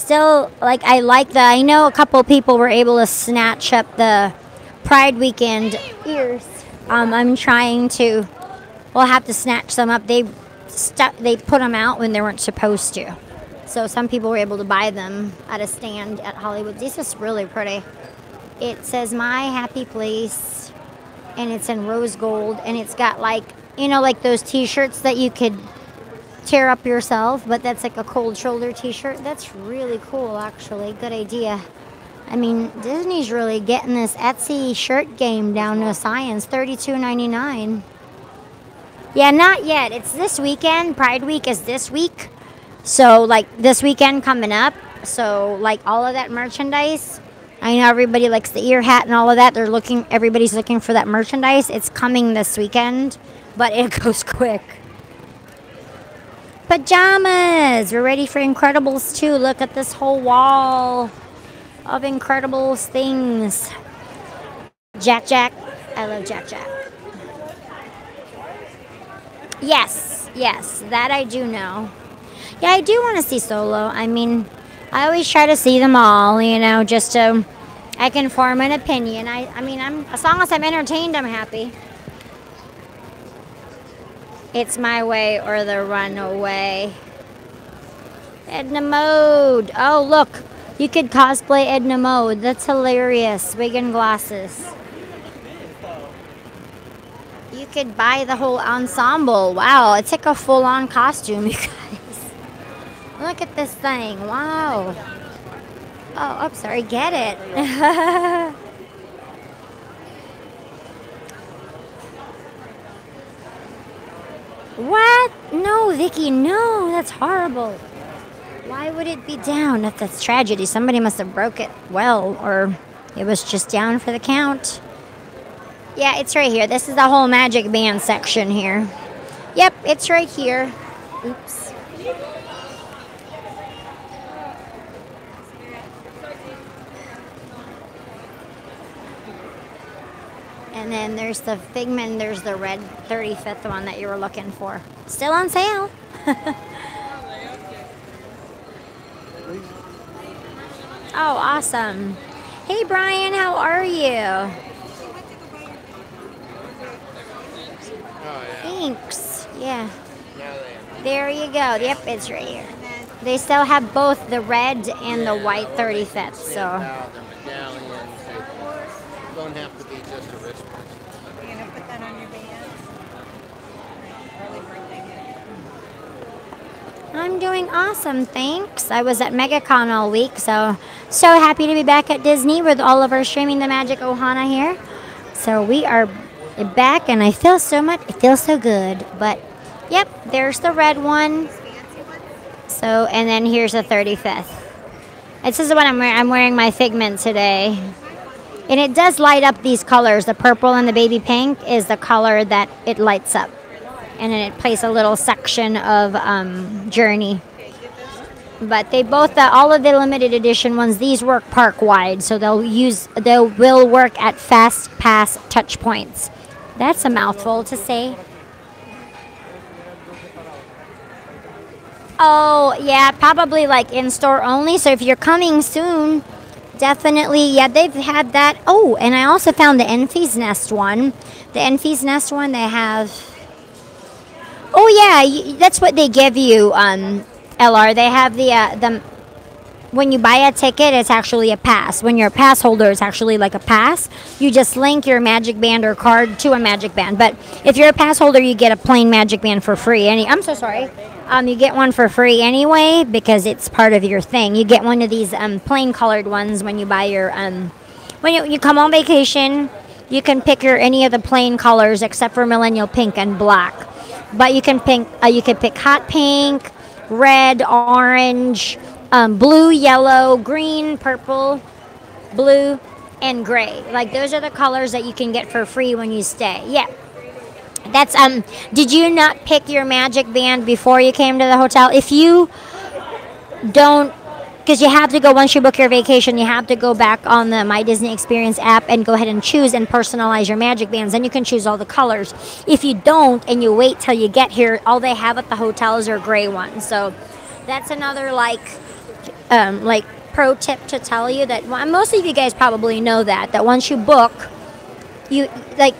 know a couple people were able to snatch up the Pride Weekend ears. I'm trying to. We'll have to snatch some up. They put them out when they weren't supposed to. So some people were able to buy them at a stand at Hollywood. This is really pretty. It says My Happy Place, and it's in rose gold, and it's got like, you know, like those t-shirts that you could tear up yourself, but that's like a cold shoulder t-shirt. That's really cool, actually. Good idea. I mean, Disney's really getting this Etsy shirt game down to a science. $32.99. Yeah, not yet. It's this weekend. Pride Week is this week. So, like, this weekend coming up. So, like, all of that merchandise. I know everybody likes the ear hat and all of that. Everybody's looking for that merchandise. It's coming this weekend, but it goes quick. Pajamas! We're ready for Incredibles 2. Look at this whole wall of Incredibles things. Jack Jack. I love Jack Jack. Yes, that I do know. Yeah, I do want to see Solo. I mean, I always try to see them all, you know, just so I can form an opinion. I mean, as long as I'm entertained, I'm happy. It's My Way or the Runaway. Edna Mode. Oh, look. You could cosplay Edna Mode. That's hilarious. Wig and glasses. You could buy the whole ensemble. Wow, it's like a full-on costume, you guys. Look at this thing. Wow. Oh, I'm sorry. Get it. What? No, Vicky, no. That's horrible. Why would it be down? That's tragedy. Somebody must have broke it well, or it was just down for the count. Yeah, it's right here. This is the whole Magic Band section here. Yep, it's right here. Oops. And then there's the Figment, there's the red 35th one that you were looking for. Still on sale. Oh, awesome. Hey, Brian, how are you? Thanks. Yeah. There you go. Yep, it's right here. They still have both the red and the white 35th, so. Don't have to be just a wristband. You're gonna put that on your band? Early birthday gift. I'm doing awesome, thanks. I was at MegaCon all week, so happy to be back at Disney with all of our Streaming the Magic Ohana here. So we are back, and it feels so good. But yep, there's the red one. So, and then here's the 35th. This is what I'm wearing. I'm wearing my Figment today. And it does light up these colors. The purple and the baby pink is the color that it lights up. And then it plays a little section of Journey. But they both, all of the limited edition ones, these work park wide. So they will work at fast pass touch points. That's a mouthful to say. Oh, yeah, probably like in-store only. So if you're coming soon, definitely, yeah, they've had that. Oh, and I also found the Enfys Nest one. The Enfys Nest one, they have... Oh, yeah, that's what they give you, LR. They have the when you buy a ticket, it's actually a pass. When you're a pass holder, it's actually like a pass. You just link your Magic Band or card to a Magic Band. But if you're a pass holder, you get a plain Magic Band for free. I'm so sorry. You get one for free anyway because it's part of your thing. You get one of these plain colored ones when you buy your when you come on vacation. You can pick any of the plain colors except for millennial pink and black. But you can pick hot pink, red, orange, blue, yellow, green, purple, blue, and gray. Like those are the colors that you can get for free when you stay. Yeah. That's did you not pick your Magic Band before you came to the hotel? If you don't, because you have to go, once you book your vacation, you have to go back on the My Disney Experience app and go ahead and choose and personalize your Magic Bands. Then you can choose all the colors. If you don't and you wait till you get here, all they have at the hotels are gray ones. So that's another like pro tip to tell you that, well, most of you guys probably know that once you book,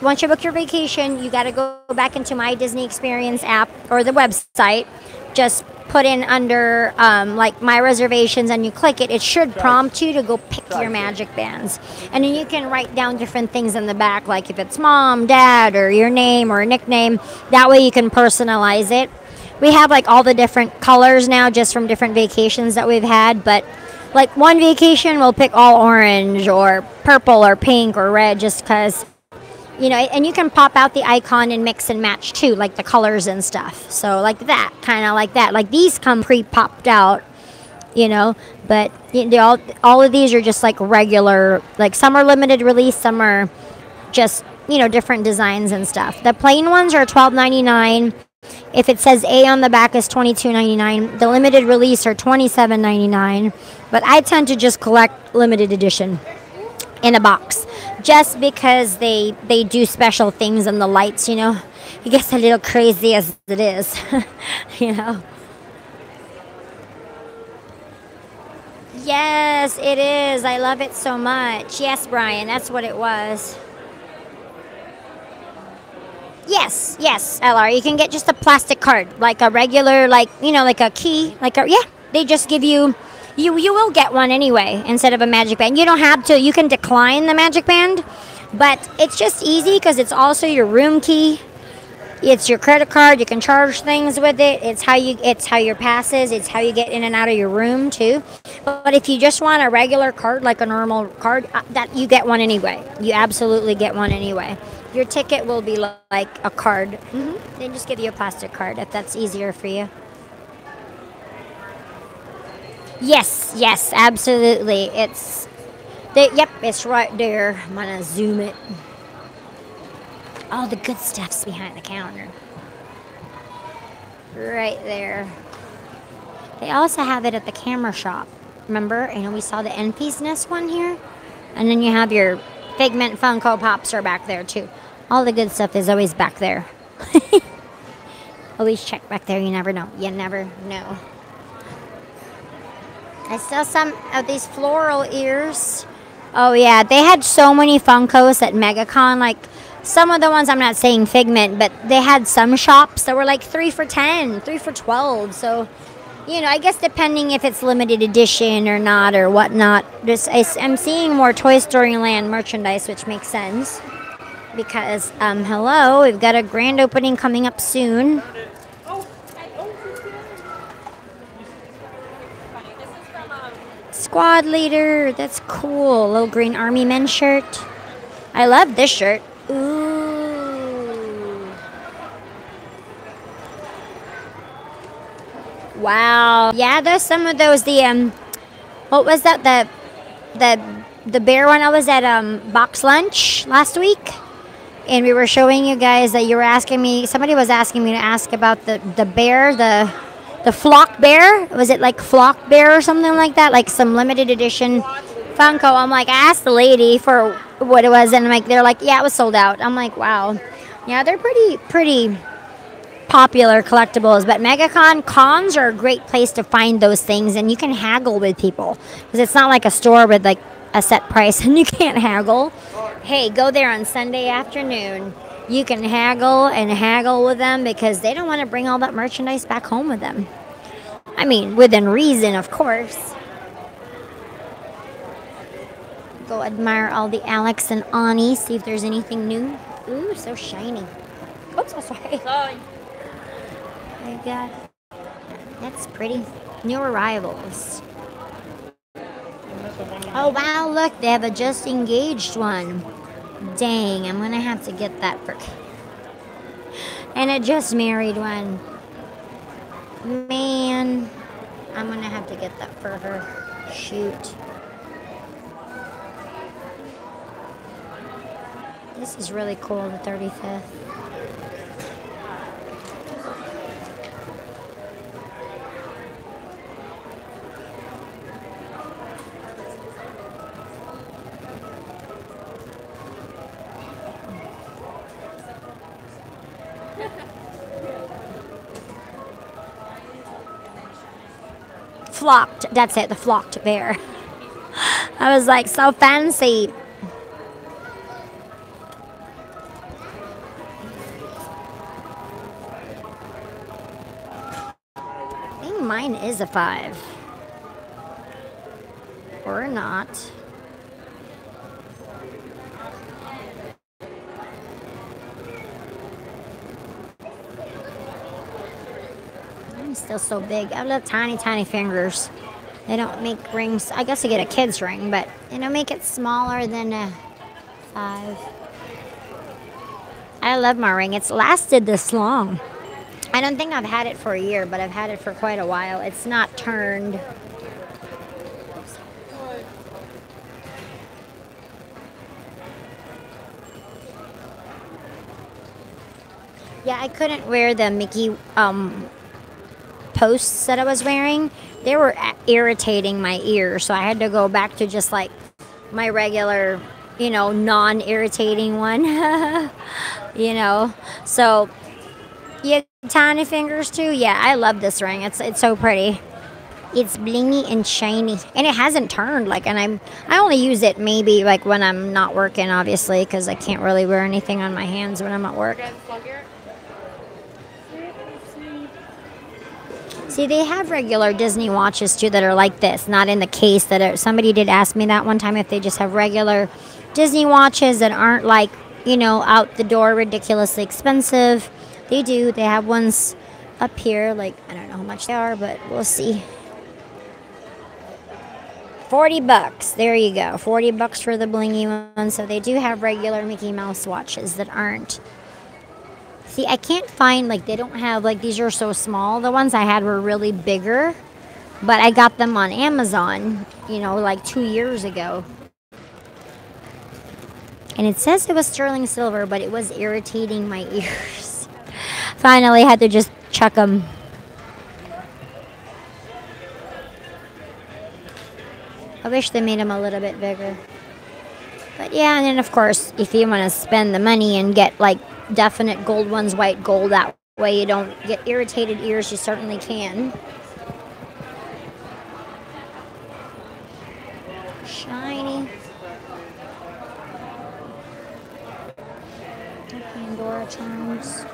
once you book your vacation, you got to go back into My Disney Experience app or the website. Just put in under my reservations and you click it. It should prompt you to go pick your Magic Bands, and then you can write down different things in the back, like if it's mom, dad, or your name or a nickname. That way you can personalize it. We have like all the different colors now just from different vacations that we've had, but like one vacation we'll pick all orange or purple or pink or red just because, and you can pop out the icon and mix and match too, like the colors and stuff. So like that, kind of like that. Like these come pre-popped out, but all of these are just like regular, like some are limited release, some are just, different designs and stuff. The plain ones are $12.99. If it says A on the back is $22.99. The limited release are $27.99. But I tend to just collect limited edition in a box, just because they do special things in the lights, It gets a little crazy as it is, Yes, it is. I love it so much. Yes, Brian, that's what it was. Yes, LR. You can get just a plastic card, like a regular, like a key, they just give you. You will get one anyway instead of a Magic Band. You don't have to. You can decline the Magic Band, but it's just easy because it's also your room key. It's your credit card. You can charge things with it. It's how your passes. It's how you get in and out of your room too. But if you just want a regular card, like a normal card, that you get one anyway. You absolutely get one anyway. Your ticket will be like a card. Mm-hmm. They just give you a plastic card if that's easier for you. Yes, absolutely. It's right there. I'm gonna zoom it. All the good stuff's behind the counter. Right there. They also have it at the camera shop. Remember? We saw the Enfys Nest one here. And then you have your Figment Funko Pops are back there too. All the good stuff is always back there. Always check back there. You never know. You never know. I saw some of these floral ears. Oh yeah, they had so many Funkos at MegaCon. Like some of the ones, I'm not saying Figment, but they had some shops that were like 3 for $10, 3 for $12. So, I guess depending if it's limited edition or not or whatnot. I'm seeing more Toy Story Land merchandise, which makes sense because hello, we've got a grand opening coming up soon. Squad leader, that's cool. Little green army men shirt. I love this shirt. Ooh. Wow. Yeah, there's some of those. What was that? The bear one. I was at Box Lunch last week, and we were showing you guys that you were asking me. Somebody was asking me to ask about the bear, the flock bear. Was it like flock bear or something like that? Like some limited edition Funko. I'm like, I asked the lady for what it was, and they're like, yeah, it was sold out. I'm like, wow. Yeah, they're pretty popular collectibles. But MegaCon cons are a great place to find those things, and you can haggle with people because it's not like a store with like a set price and you can't haggle. Hey, go there on Sunday afternoon. You can haggle with them because they don't want to bring all that merchandise back home with them. I mean, within reason, of course. Go admire all the Alex and Ani, see if there's anything new. Ooh, so shiny. Oops, I'm sorry. Sorry. I got, that's pretty. New arrivals. Oh wow, look, they have a just engaged one. Dang, I'm gonna have to get that for. And a just married one. Man, I'm gonna have to get that for her. Shoot. This is really cool, the 35th. Flocked, that's it, the flocked bear. I was like, so fancy. I think mine is a 5. Or not. I'm still so big. I love tiny, tiny fingers. They don't make rings. I guess I get a kid's ring, but you know, make it smaller than a 5. I love my ring. It's lasted this long. I don't think I've had it for a year, but I've had it for quite a while. It's not turned. Yeah, I couldn't wear the Mickey posts that I was wearing. They were irritating my ears, so I had to go back to just like my regular, you know, non-irritating one. You know, so yeah, tiny fingers too. Yeah, I love this ring. It's so pretty. It's blingy and shiny, and it hasn't turned. Like, and I only use it maybe like when I'm not working, obviously, because I can't really wear anything on my hands when I'm at work. See, they have regular Disney watches too that are like this, not in the case. Somebody did ask me that one time if they just have regular Disney watches that aren't like, you know, out the door ridiculously expensive. They do. They have ones up here, like I don't know how much they are, but we'll see. $40. There you go. $40 for the blingy one. So they do have regular Mickey Mouse watches that aren't. See, I can't find, like, they don't have, like, these are so small. The ones I had were really bigger, but I got them on Amazon, you know, like 2 years ago. And it says it was sterling silver, but it was irritating my ears. Finally, had to just chuck them. I wish they made them a little bit bigger. But yeah, and then of course, if you want to spend the money and get, like, definite gold ones, white gold, that way you don't get irritated ears, you certainly can. Shiny. Pandora charms.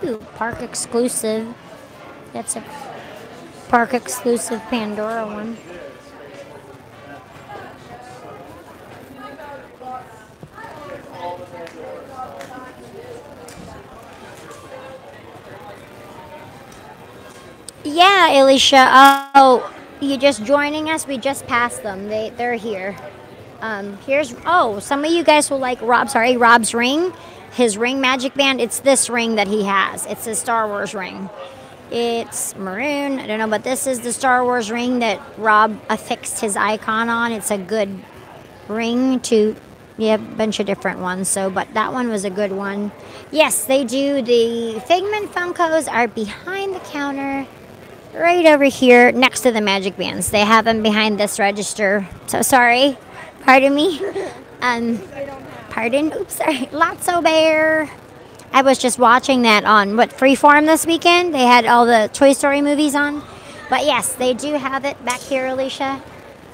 Ooh, park exclusive. That's a park exclusive Pandora one. Yeah, Alicia. Oh, you just joining us? We just passed them. They're here. Here's some of you guys will like Rob's ring, his ring magic band. It's this ring that he has. It's a Star Wars ring. It's maroon. I don't know, but this is the Star Wars ring that Rob affixed his icon on. It's a good ring to. You have a bunch of different ones, but that one was a good one. Yes, they do. The Figment Funkos are behind the counter, right over here, next to the magic bands. They have them behind this register. So sorry. Pardon me. Pardon? Oops, sorry. Lotso Bear. I was just watching that on, Freeform this weekend. They had all the Toy Story movies on. But yes, they do have it back here, Alicia.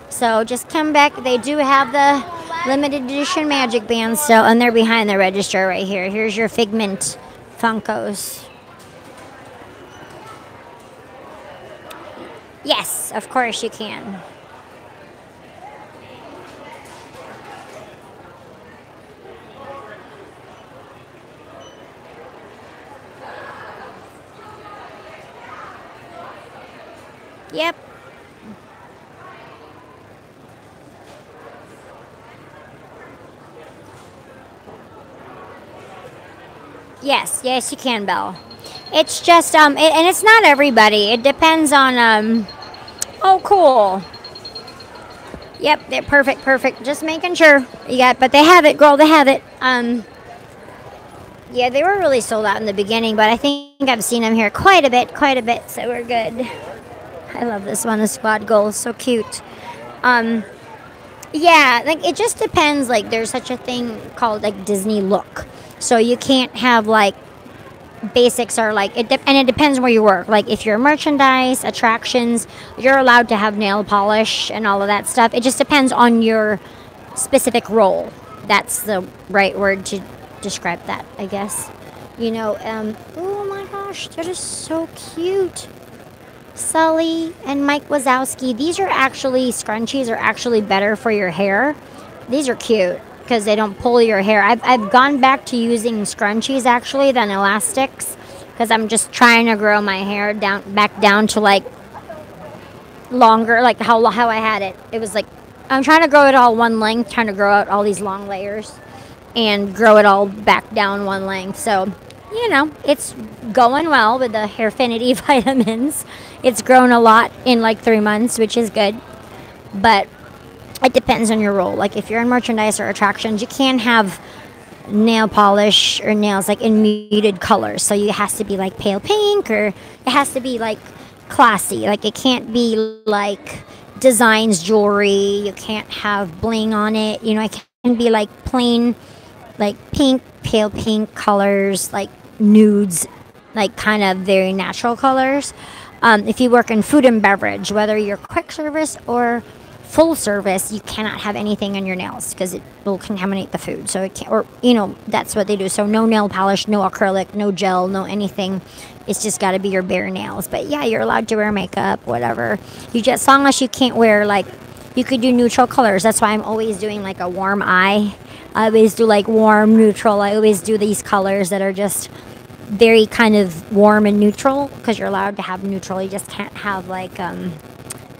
So just come back. They do have the limited edition magic bands still, and they're behind the register right here. Here's your Figment Funkos. Yes, of course you can. Yep. Yes, yes, you can, Belle. It's just and it's not everybody. It depends on Oh, cool. Yep, they're perfect, perfect. Just making sure you got, but they have it, girl. They have it. Yeah, they were really sold out in the beginning, but I think I've seen them here quite a bit, quite a bit. So we're good. I love this one, the squad goal, so cute. Um, yeah, like it just depends. Like there's such a thing called like Disney look, so you can't have like basics are like and it depends where you work. Like if you're merchandise attractions, you're allowed to have nail polish and all of that stuff. It just depends on your specific role. That's the right word to describe that, I guess. You know, oh my gosh, that is so cute. Sully and Mike Wazowski. These are actually scrunchies are actually better for your hair. These are cute because they don't pull your hair. I've gone back to using scrunchies actually than elastics because I'm just trying to grow my hair back down to like longer, like how I had it. It was like I'm trying to grow it all one length, trying to grow out all these long layers and grow it all back down one length. So, you know, it's going well with the Hairfinity vitamins. It's grown a lot in like 3 months, which is good. But it depends on your role. Like if you're in merchandise or attractions, you can't have nail polish or nails like in muted colors. So it has to be like pale pink or it has to be like classy. Like it can't be like designs jewelry. You can't have bling on it. You know, it can be like plain like pink, pale pink colors, like nudes, like kind of very natural colors. If you work in food and beverage, whether you're quick service or full service, you cannot have anything on your nails because it will contaminate the food. So it can't, or you know, that's what they do. So no nail polish, no acrylic, no gel, no anything. It's just got to be your bare nails. But yeah, you're allowed to wear makeup, whatever. You just, as long as you can't wear like, you could do neutral colors. That's why I'm always doing like a warm eye. I always do like warm, neutral. I always do these colors that are just very kind of warm and neutral because you're allowed to have neutral. You just can't have like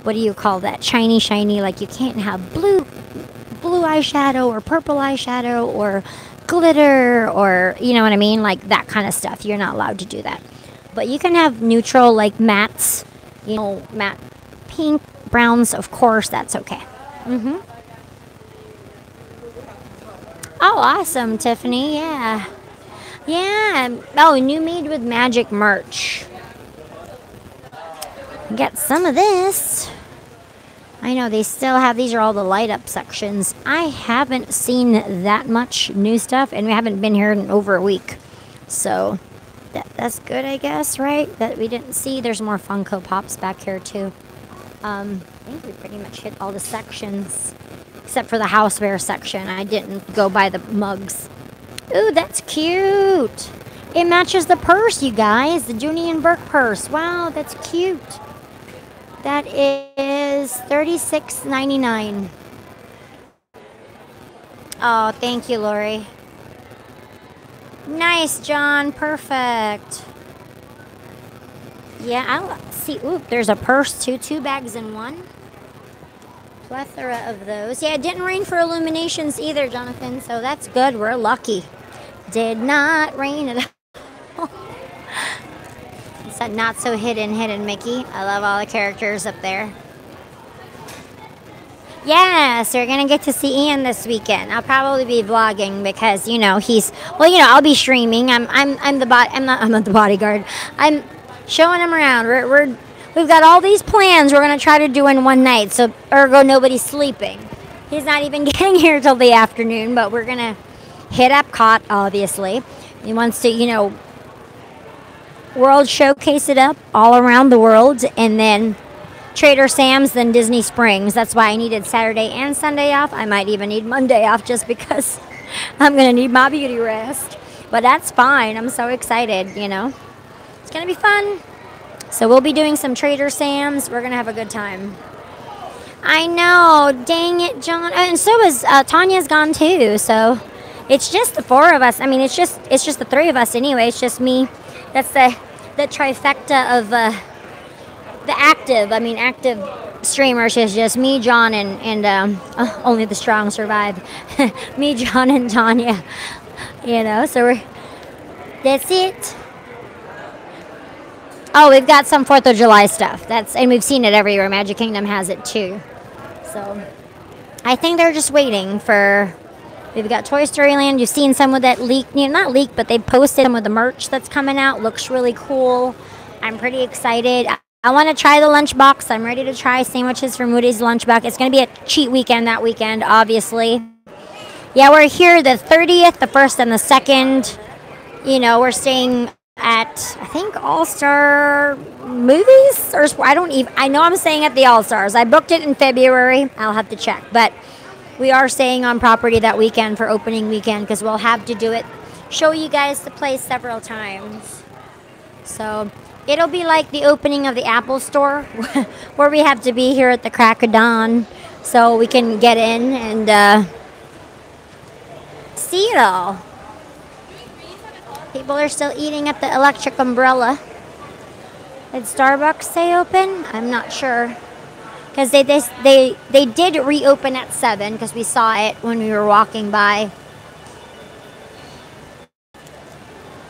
what do you call that? Shiny, like you can't have blue eyeshadow or purple eyeshadow or glitter or you know what I mean? Like that kind of stuff. You're not allowed to do that. But you can have neutral like mattes, you know, matte pink, browns, of course, that's okay. Mhm. Oh, awesome, Tiffany. Yeah. Yeah. Oh, new Made with Magic merch. Get some of this. I know they still have, these are all the light up sections. I haven't seen that much new stuff and we haven't been here in over a week. So that's good, I guess, right? That we didn't see. There's more Funko Pops back here too. I think we pretty much hit all the sections except for the houseware section. I didn't go by the mugs. Ooh, that's cute. It matches the purse, you guys. The Junie and Burke purse. Wow, that's cute. That is $36.99. Oh, thank you, Lori. Nice, John. Perfect. Yeah, I'll see. Ooh, there's a purse too. 2 bags in one. Plethora of those. Yeah, it didn't rain for Illuminations either, Jonathan. So that's good. We're lucky. Did not rain at all. It's that not so hidden Mickey. I love all the characters up there. Yeah, so you're gonna get to see Ian this weekend. I'll probably be vlogging because you know he's well, you know, I'll be streaming. I'm not the bodyguard. I'm showing him around. We've got all these plans we're gonna try to do in one night. So ergo nobody's sleeping. He's not even getting here till the afternoon, but we're gonna hit Epcot, obviously. He wants to, you know, World Showcase it up all around the world, and then Trader Sam's, then Disney Springs. That's why I needed Saturday and Sunday off. I might even need Monday off just because I'm going to need my beauty rest. But that's fine. I'm so excited, you know. It's going to be fun. So we'll be doing some Trader Sam's. We're going to have a good time. I know. Dang it, John. And so is Tanya's gone too. So it's just the four of us. I mean, it's just the three of us anyway. It's just me. That's the trifecta of the active streamers is just me, John, and only the strong survive. Me, John, and Tanya. You know, so that's it. Oh, we've got some 4th of July stuff. And we've seen it everywhere. Magic Kingdom has it too. So I think they're just waiting for. We've got Toy Story Land. You've seen some of that leak, not leaked, but they posted some of the merch that's coming out. Looks really cool. I'm pretty excited. I want to try the lunchbox. I'm ready to try sandwiches from Moody's Lunchbox. It's going to be a cheat weekend that weekend, obviously. Yeah, we're here the 30th, the 1st, and the 2nd. You know, we're staying at, I think, All-Star Movies? I know I'm staying at the All-Stars. I booked it in February. I'll have to check. But we are staying on property that weekend for opening weekend because we'll have to do it. Show you guys the place several times. So it'll be like the opening of the Apple Store where we have to be here at the crack of dawn so we can get in and see it all. People are still eating at the Electric Umbrella. Did Starbucks stay open? I'm not sure. Because they did reopen at 7 because we saw it when we were walking by.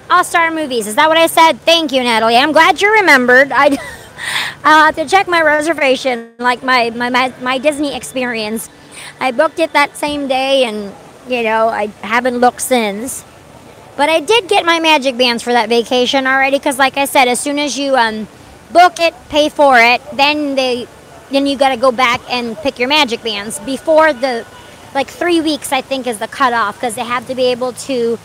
All-Star Movies. Is that what I said? Thank you, Natalie. I'm glad you remembered. I'll have to check my reservation, like my Disney experience. I booked it that same day, and, you know, I haven't looked since. But I did get my magic bands for that vacation already because, like I said, as soon as you book it, pay for it, then you got to go back and pick your magic bands. Before 3 weeks, I think, is the cutoff because they have to be able to,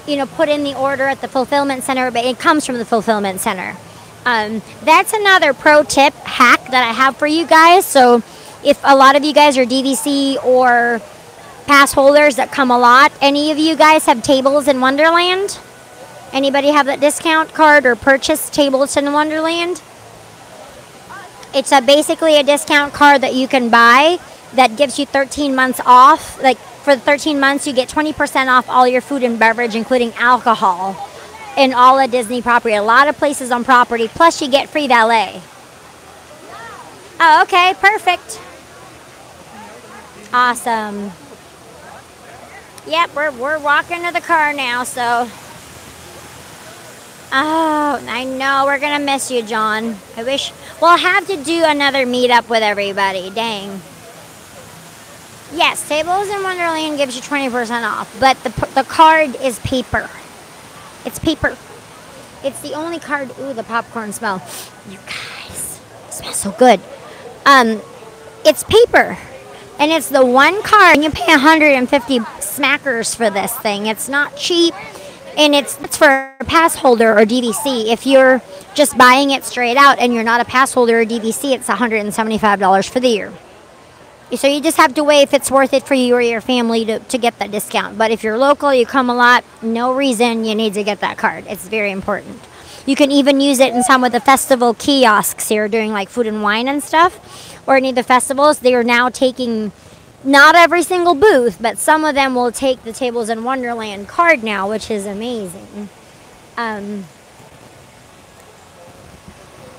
you know, put in the order at the fulfillment center, but it comes from the fulfillment center. That's another pro tip hack that I have for you guys. So if a lot of you guys are DVC or pass holders that come a lot, any of you guys have Tables in Wonderland? Anybody have that discount card or purchase Tables in Wonderland? It's basically a discount card that you can buy that gives you 13 months off. Like for the 13 months, you get 20% off all your food and beverage, including alcohol, in all of Disney property. A lot of places on property. Plus, you get free valet. Oh, okay, perfect. Awesome. Yep, we're walking to the car now, so. Oh, I know. We're going to miss you, John. I wish. We'll have to do another meetup with everybody. Dang. Yes, Tables in Wonderland gives you 20% off, but the card is paper. It's paper. It's the only card. Ooh, the popcorn smell. You guys, it smells so good. It's paper. And it's the one card, and you pay 150 smackers for this thing. It's not cheap, and it's for a pass holder or DVC. If you're just buying it straight out and you're not a pass holder or DVC, it's $175 for the year. So you just have to weigh if it's worth it for you or your family to get that discount. But if you're local, you come a lot, no reason you need to get that card. It's very important. You can even use it in some of the festival kiosks here doing like food and wine and stuff. Or any of the festivals, they are now taking, not every single booth, but some of them will take the Tables in Wonderland card now, which is amazing.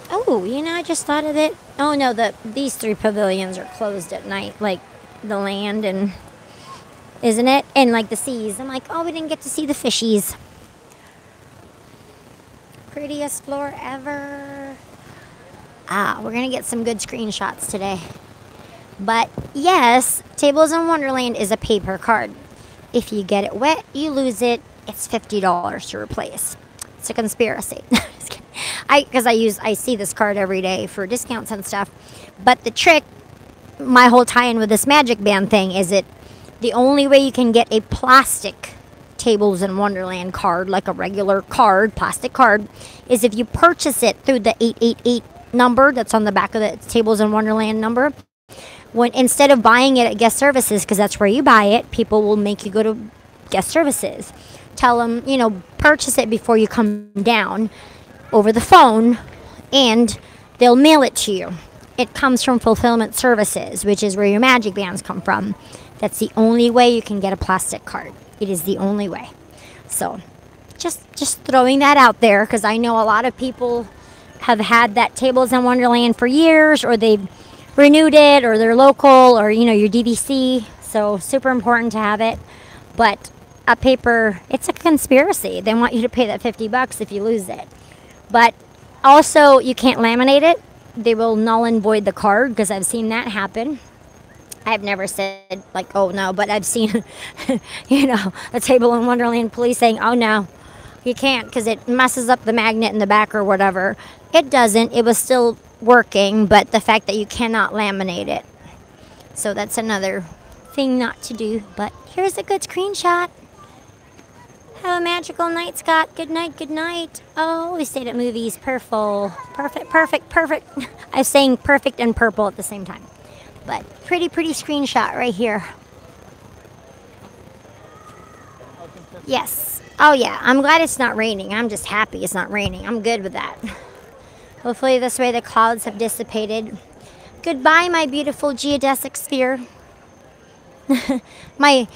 Oh, you know, I just thought of it. Oh no, these 3 pavilions are closed at night, like the land and, isn't it? And like the seas. I'm like, oh, we didn't get to see the fishies. Prettiest floor ever. We're going to get some good screenshots today. But yes, Tables in Wonderland is a paper card. If you get it wet, you lose it. It's $50 to replace. It's a conspiracy. Because I see this card every day for discounts and stuff. But the trick, my whole tie-in with this Magic Band thing is the only way you can get a plastic Tables in Wonderland card, like a regular card, plastic card, is if you purchase it through the 888 number that's on the back of the Tables in Wonderland number. When instead of buying it at guest services, because that's where you buy it, people will make you go to guest services. Tell them, purchase it before you come down over the phone, and they'll mail it to you. It comes from Fulfillment Services, which is where your magic bands come from. That's the only way you can get a plastic card. It is the only way. So just throwing that out there, because I know a lot of people have had that Tables in Wonderland for years, or they've renewed it, or they're local, or you know, your DVC. So super important to have it. But a paper, it's a conspiracy. They want you to pay that $50 if you lose it. But also, you can't laminate it. They will null and void the card, because I've seen that happen. I've never said, like, oh no, but I've seen, you know, a Table in Wonderland police saying, oh no, you can't, because it messes up the magnet in the back or whatever. It doesn't. It was still working, but the fact that you cannot laminate it. So that's another thing not to do. But here's a good screenshot. Have a magical night, Scott. Good night, good night. Oh, we stayed at movies. Perfect. I was saying perfect and purple at the same time. But pretty screenshot right here. Yes. Oh, yeah. I'm glad it's not raining. I'm just happy it's not raining. I'm good with that. Hopefully this way the clouds have dissipated. Goodbye, my beautiful geodesic sphere. my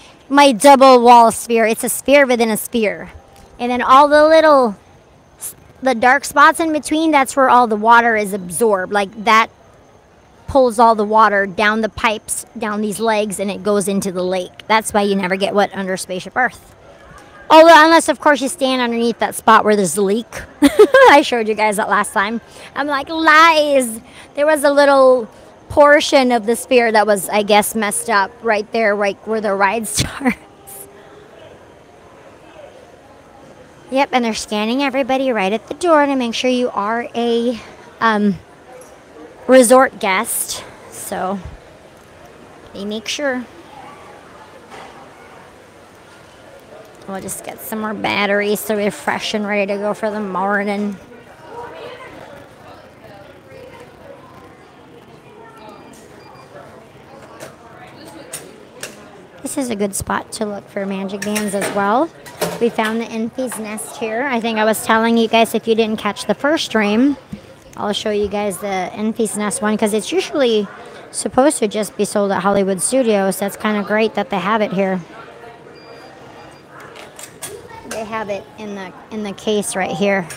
double wall sphere. It's a sphere within a sphere. And then all the dark spots in between, that's where all the water is absorbed. Like that pulls all the water down the pipes, down these legs, and it goes into the lake. That's why you never get wet under Spaceship Earth. Although, unless, of course, you stand underneath that spot where there's a leak. I showed you guys that last time. I'm like, lies! There was a little portion of the sphere that was, I guess, messed up right there, right where the ride starts. Yep, and they're scanning everybody right at the door to make sure you are a resort guest. So, they make sure. We'll just get some more batteries so we're fresh and ready to go for the morning. This is a good spot to look for magic bands as well. We found the Enfy's Nest here. I think I was telling you guys, if you didn't catch the first stream, I'll show you guys the Enfy's Nest one, because it's usually supposed to just be sold at Hollywood Studios. That's kind of great that they have it here. They have it in the case right here.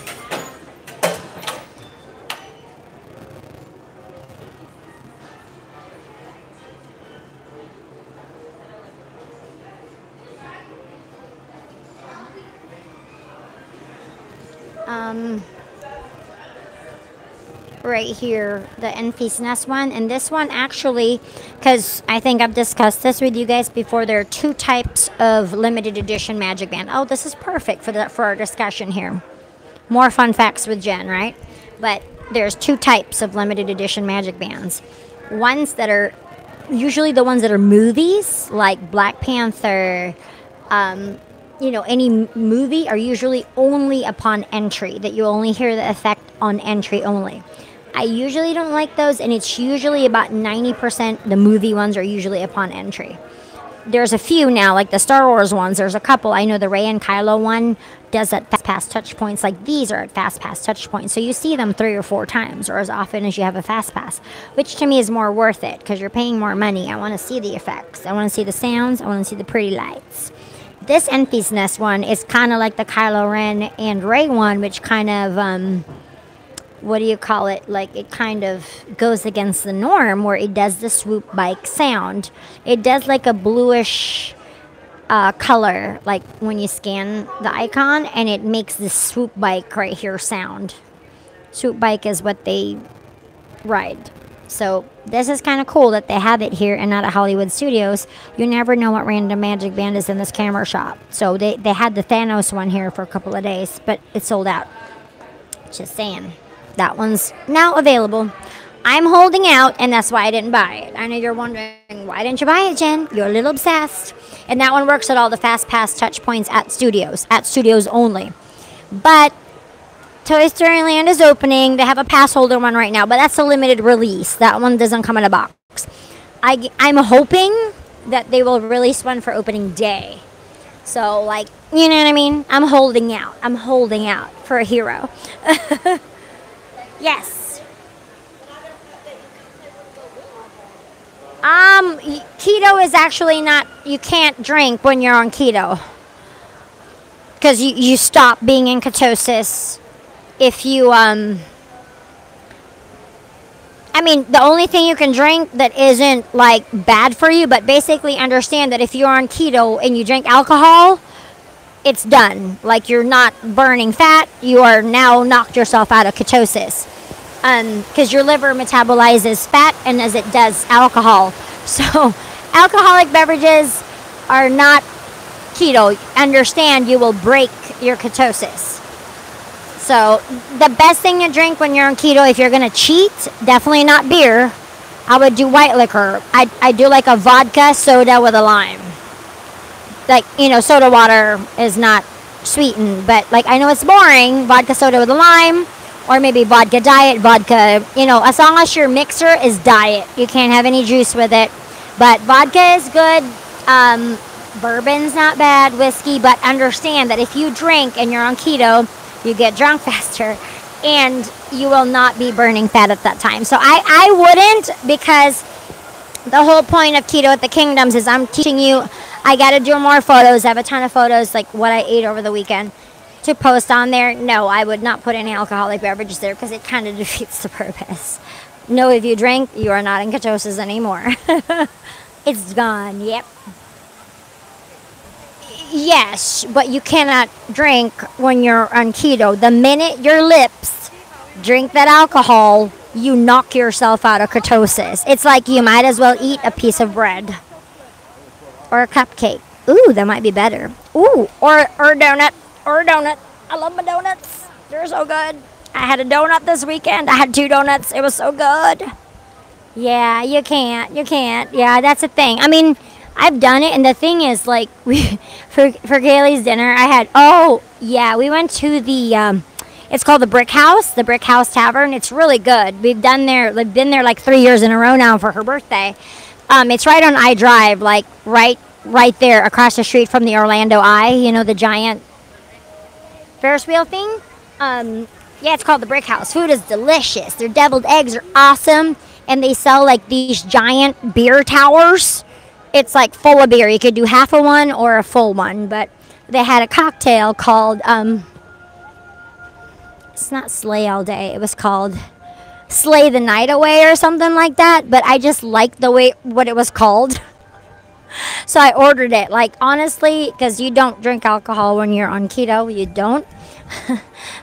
Right here, the Enfy's Nest one, and this one actually, because I think I've discussed this with you guys before, there are two types of limited edition magic band. Oh, this is perfect for our discussion here. More fun facts with Jen, right? But there's two types of limited edition magic bands. Ones that are usually the ones that are movies, like Black Panther, you know, any movie, are usually only upon entry, that you only hear the effect on entry only. I usually don't like those, and it's usually about 90%, the movie ones are usually upon entry. There's a few now, like the Star Wars ones, there's a couple. I know the Rey and Kylo one does at Fast Pass touch points, like these are at Fast Pass touch points. So you see them 3 or 4 times, or as often as you have a Fast Pass, which to me is more worth it, because you're paying more money. I want to see the effects. I want to see the sounds. I want to see the pretty lights. This Enfy's Nest one is kind of like the Kylo Ren and Rey one, which kind of, what do you call it? Like, it kind of goes against the norm, where it does the swoop bike sound. It does like a bluish color, like when you scan the icon, and it makes this swoop bike right here sound. Swoop bike is what they ride. So this is kind of cool that they have it here and not at Hollywood Studios. You never know what random magic band is in this camera shop. So they had the Thanos one here for a couple of days, but it sold out. Just saying. That one's now available. I'm holding out, and that's why I didn't buy it. I know you're wondering, why didn't you buy it, Jen? You're a little obsessed. And that one works at all the Fast Pass touch points at studios only. But Toy Story Land is opening. They have a pass holder one right now, but that's a limited release. That one doesn't come in a box. I'm hoping that they will release one for opening day. So, like, you know what I mean? I'm holding out. I'm holding out for a hero. Yes. Keto is actually not, you can't drink when you're on keto. Because you stop being in ketosis if you, I mean, the only thing you can drink that isn't like bad for you, but basically understand that if you're on keto and you drink alcohol, it's done. Like you're not burning fat, you are now knocked yourself out of ketosis. Because your liver metabolizes fat and as it does alcohol. So alcoholic beverages are not keto. Understand you will break your ketosis. So the best thing to drink when you're on keto, if you're going to cheat, definitely not beer. I would do white liquor. I do like a vodka soda with a lime. Like, you know, soda water is not sweetened, but like I know it's boring. Vodka soda with a lime, or maybe vodka diet, vodka, you know, as long as your mixer is diet. You can't have any juice with it. But vodka is good. Bourbon's not bad, whiskey, but understand that if you drink and you're on keto, you get drunk faster and you will not be burning fat at that time. So I wouldn't, because the whole point of keto at the Kingdoms is I'm teaching you. I got to do more photos. I have a ton of photos, like what I ate over the weekend, to post on there. No, I would not put any alcoholic beverages there because it kind of defeats the purpose. No, if you drink, you are not in ketosis anymore. It's gone. Yep. Yes, but you cannot drink when you're on keto. The minute your lips drink that alcohol, you knock yourself out of ketosis. It's like you might as well eat a piece of bread or a cupcake. Ooh, that might be better. Ooh, or a donut. Or a donut. I love my donuts. They're so good. I had a donut this weekend. I had 2 donuts. It was so good. Yeah, you can't. You can't. Yeah, that's the thing. I mean, I've done it, and the thing is, like, for Kaylee's dinner, I had, we went to the, it's called the Brick House Tavern. It's really good. We've been there like 3 years in a row now for her birthday. It's right on I Drive, like, right there across the street from the Orlando Eye, you know, the giant Ferris wheel thing. Yeah, it's called the Brick House. Food is delicious. Their deviled eggs are awesome, and they sell, like, these giant beer towers. It's like full of beer. You could do half of one or a full one, but they had a cocktail called, it's not Slay All Day. It was called Slay the Night Away or something like that, but I just liked the way, what it was called. So I ordered it. Like, honestly, because you don't drink alcohol when you're on keto. You don't.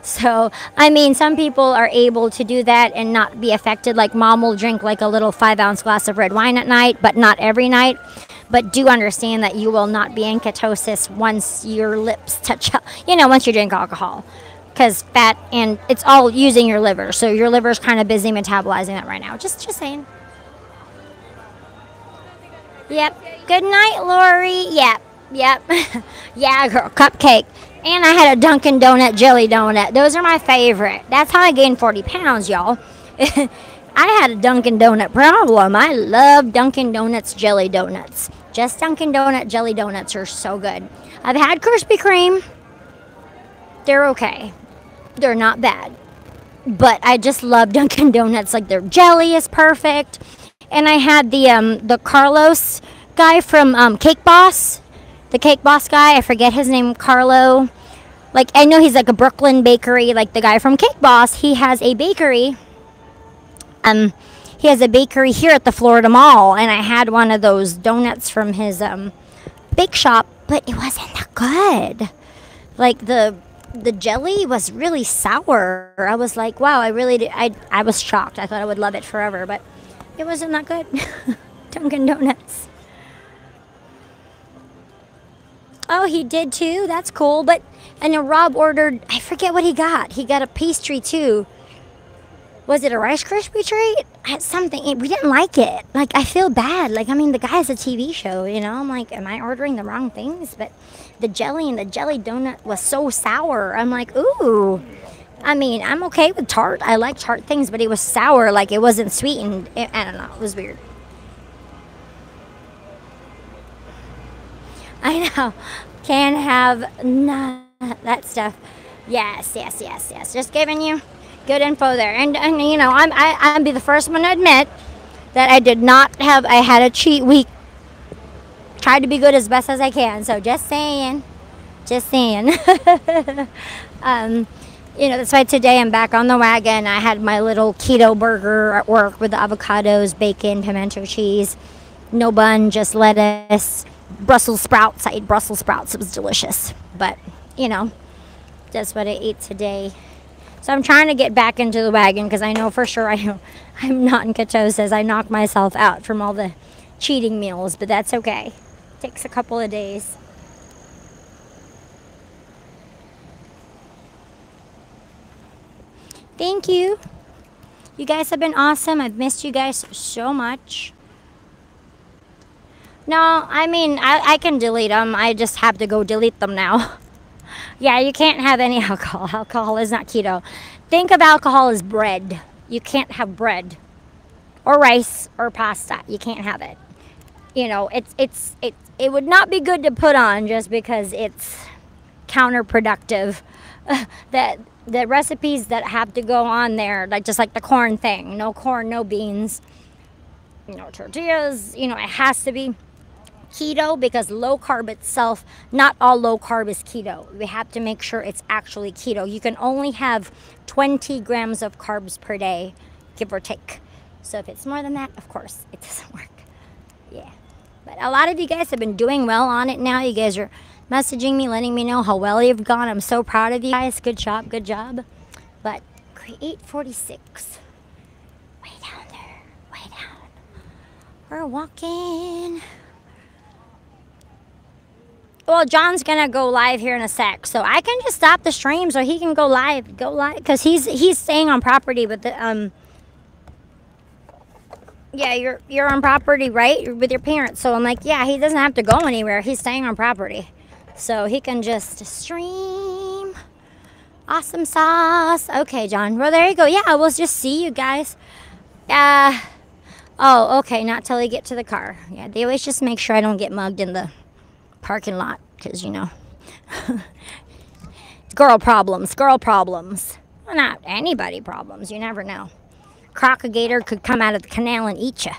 So, I mean, some people are able to do that and not be affected. Like, Mom will drink like a little 5-ounce glass of red wine at night, but not every night. But do understand that you will not be in ketosis once your lips touch, once you drink alcohol. Because fat, and it's all using your liver. So your liver's kind of busy metabolizing that right now. Just saying. Yep. Good night, Lori. Yep. Yeah, girl. Cupcake. And I had a Dunkin' Donut jelly donut. Those are my favorite. That's how I gained 40 pounds, y'all. I had a Dunkin' Donut problem. I love Dunkin' Donuts jelly donuts. Just Dunkin' Donut jelly donuts are so good. I've had Krispy Kreme. They're okay. They're not bad. But I just love Dunkin' Donuts. Like, their jelly is perfect. And I had the Carlos guy from Cake Boss. The Cake Boss guy. I forget his name. Carlo. Like, I know he's like a Brooklyn bakery. Like, the guy from Cake Boss. He has a bakery. He has a bakery here at the Florida Mall. And I had one of those donuts from his bake shop. But it wasn't that good. Like, the jelly was really sour. I was like, wow, I was shocked. I thought I would love it forever, but it wasn't that good. Dunkin' Donuts. Oh, he did too? That's cool. But, and then Rob ordered, I forget what he got. He got a pastry too. Was it a Rice Krispie treat? Something. We didn't like it. Like, I feel bad. Like, I mean, the guy has a TV show, I'm like, am I ordering the wrong things? But the jelly and the jelly donut was so sour. I'm like, ooh. I mean, I'm okay with tart. I like tart things, but it was sour. Like, it wasn't sweetened. I don't know. It was weird. I know. Can't have none of that stuff. Yes. Just giving you Good info there. And you know, I'll be the first one to admit that I did not have, I had a cheat week. Tried to be good as best as I can. So just saying. Just saying. You know, that's why today I'm back on the wagon. I had my little keto burger at work with the avocados, bacon, pimento cheese. No bun, just lettuce. Brussels sprouts. I ate Brussels sprouts. It was delicious. But, you know, that's what I ate today. So I'm trying to get back into the wagon because I know for sure I'm not in ketosis. I knocked myself out from all the cheating meals, but that's okay. Takes a couple of days. Thank you. You guys have been awesome. I've missed you guys so much. No, I mean, I can delete them. I just have to go delete them now. Yeah, you can't have any alcohol. Alcohol is not keto. Think of alcohol as bread. You can't have bread or rice or pasta. You can't have it. You know, it would not be good to put on just because it's counterproductive. That the recipes that have to go on there, like just like the corn thing, no corn, no beans, no tortillas, you know, it has to be keto because low carb itself, not all low carb is keto. We have to make sure it's actually keto. You can only have 20 grams of carbs per day, give or take. So if it's more than that, of course, it doesn't work. Yeah. But a lot of you guys have been doing well on it now. You guys are messaging me, letting me know how well you've gone. I'm so proud of you guys. Good job, good job. But create 46. Way down there, way down. We're walking. Well, John's gonna go live here in a sec, so I can just stop the stream so he can go live, because he's staying on property with the yeah, you're on property, right, with your parents. So I'm like, yeah, he doesn't have to go anywhere. He's staying on property, so he can just stream. Awesome sauce. Okay, John. Well, there you go. Yeah, we'll just see you guys. Oh, okay. Not till they get to the car. Yeah, they always just make sure I don't get mugged in the parking lot, because you know, girl problems. Well, not anybody problems. You never know. Crocodile could come out of the canal and eat you.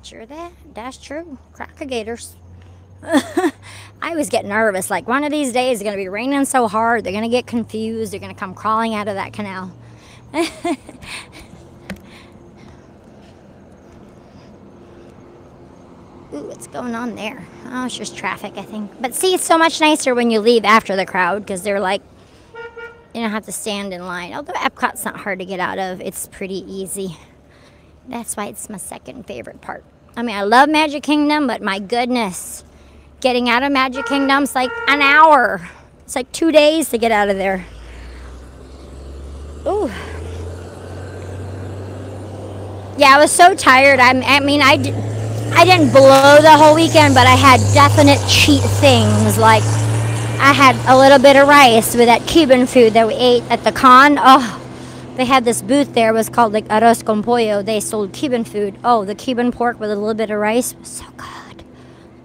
Sure that's true. Crocodiles. I was getting nervous. Like, one of these days it's gonna be raining so hard they're gonna get confused. They're gonna come crawling out of that canal. Ooh, what's going on there? Oh, it's just traffic, I think. But see, it's so much nicer when you leave after the crowd, because they're like, you don't have to stand in line. Although Epcot's not hard to get out of. It's pretty easy. That's why it's my second favorite part. I mean, I love Magic Kingdom, but my goodness, getting out of Magic Kingdom's like an hour. It's like 2 days to get out of there. Ooh. Yeah, I was so tired. I mean, I didn't blow the whole weekend, but I had definite cheat things. Like, I had a little bit of rice with that Cuban food that we ate at the con. Oh, they had this booth there. It was called like arroz con pollo. They sold Cuban food. Oh, the Cuban pork with a little bit of rice was so good.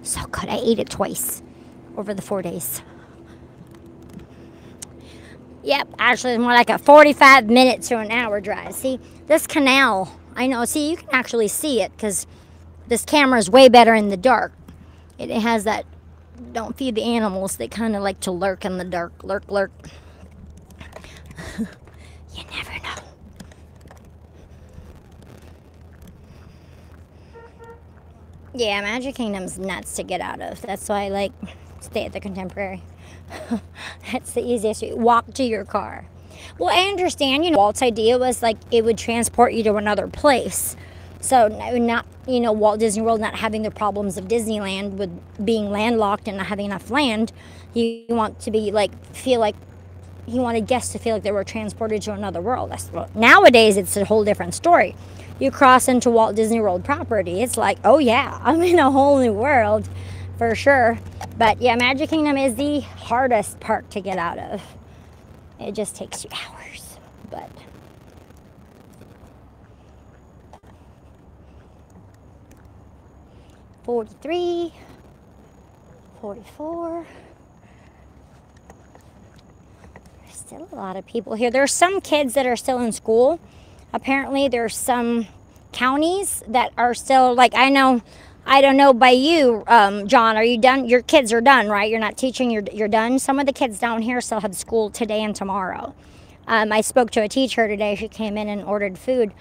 So good. I ate it twice over the 4 days. Yep, actually it's more like a 45 minute to an hour drive. See, this canal, I know, see, you can actually see it because this camera is way better in the dark. It has that, don't feed the animals, they kind of like to lurk in the dark. Lurk. You never know. Yeah, Magic Kingdom's nuts to get out of. That's why I like stay at the Contemporary. That's the easiest way. Walk to your car. Well, I understand, you know, Walt's idea was like it would transport you to another place. So not, you know, Walt Disney World not having the problems of Disneyland with being landlocked and not having enough land. You want to be like, feel like, he wanted guests to feel like they were transported to another world. Nowadays, it's a whole different story. You cross into Walt Disney World property, it's like, oh yeah, I'm in a whole new world, for sure. But yeah, Magic Kingdom is the hardest park to get out of. It just takes you hours, but. $43. 12:44. There's still a lot of people here. There's some kids that are still in school. Apparently, there's some counties that are still, like, I don't know by you, John, are you done? Your kids are done, right? You're not teaching, you're done. Some of the kids down here still have school today and tomorrow. I spoke to a teacher today. She came in and ordered food.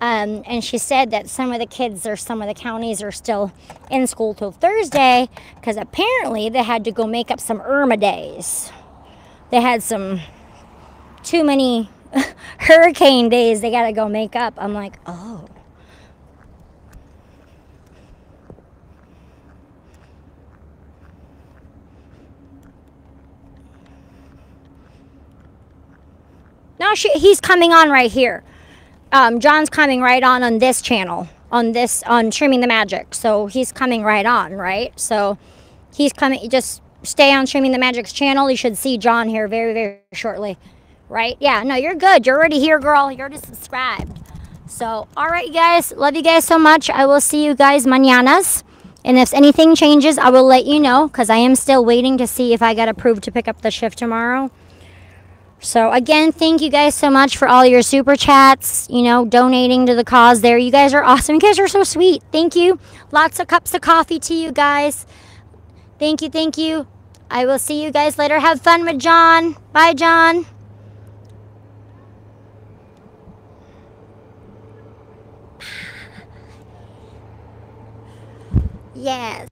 And she said that some of the kids or some of the counties are still in school till Thursday because apparently they had to go make up some Irma days. They had some too many hurricane days they got to go make up. I'm like, oh. No, he's coming on right here. John's coming right on this channel, on Streaming the Magic. So he's coming right on, right? So he's coming, just stay on Streaming the Magic's channel. You should see John here very, very shortly, right? Yeah, no, you're good. You're already here, girl. You're already subscribed. So, all right, you guys. Love you guys so much. I will see you guys mañanas. And if anything changes, I will let you know because I am still waiting to see if I got approved to pick up the shift tomorrow. So again, thank you guys so much for all your super chats, you know, donating to the cause there. You guys are awesome. You guys are so sweet. Thank you. Lots of cups of coffee to you guys. Thank you. Thank you. I will see you guys later. Have fun with John. Bye, John. Yes.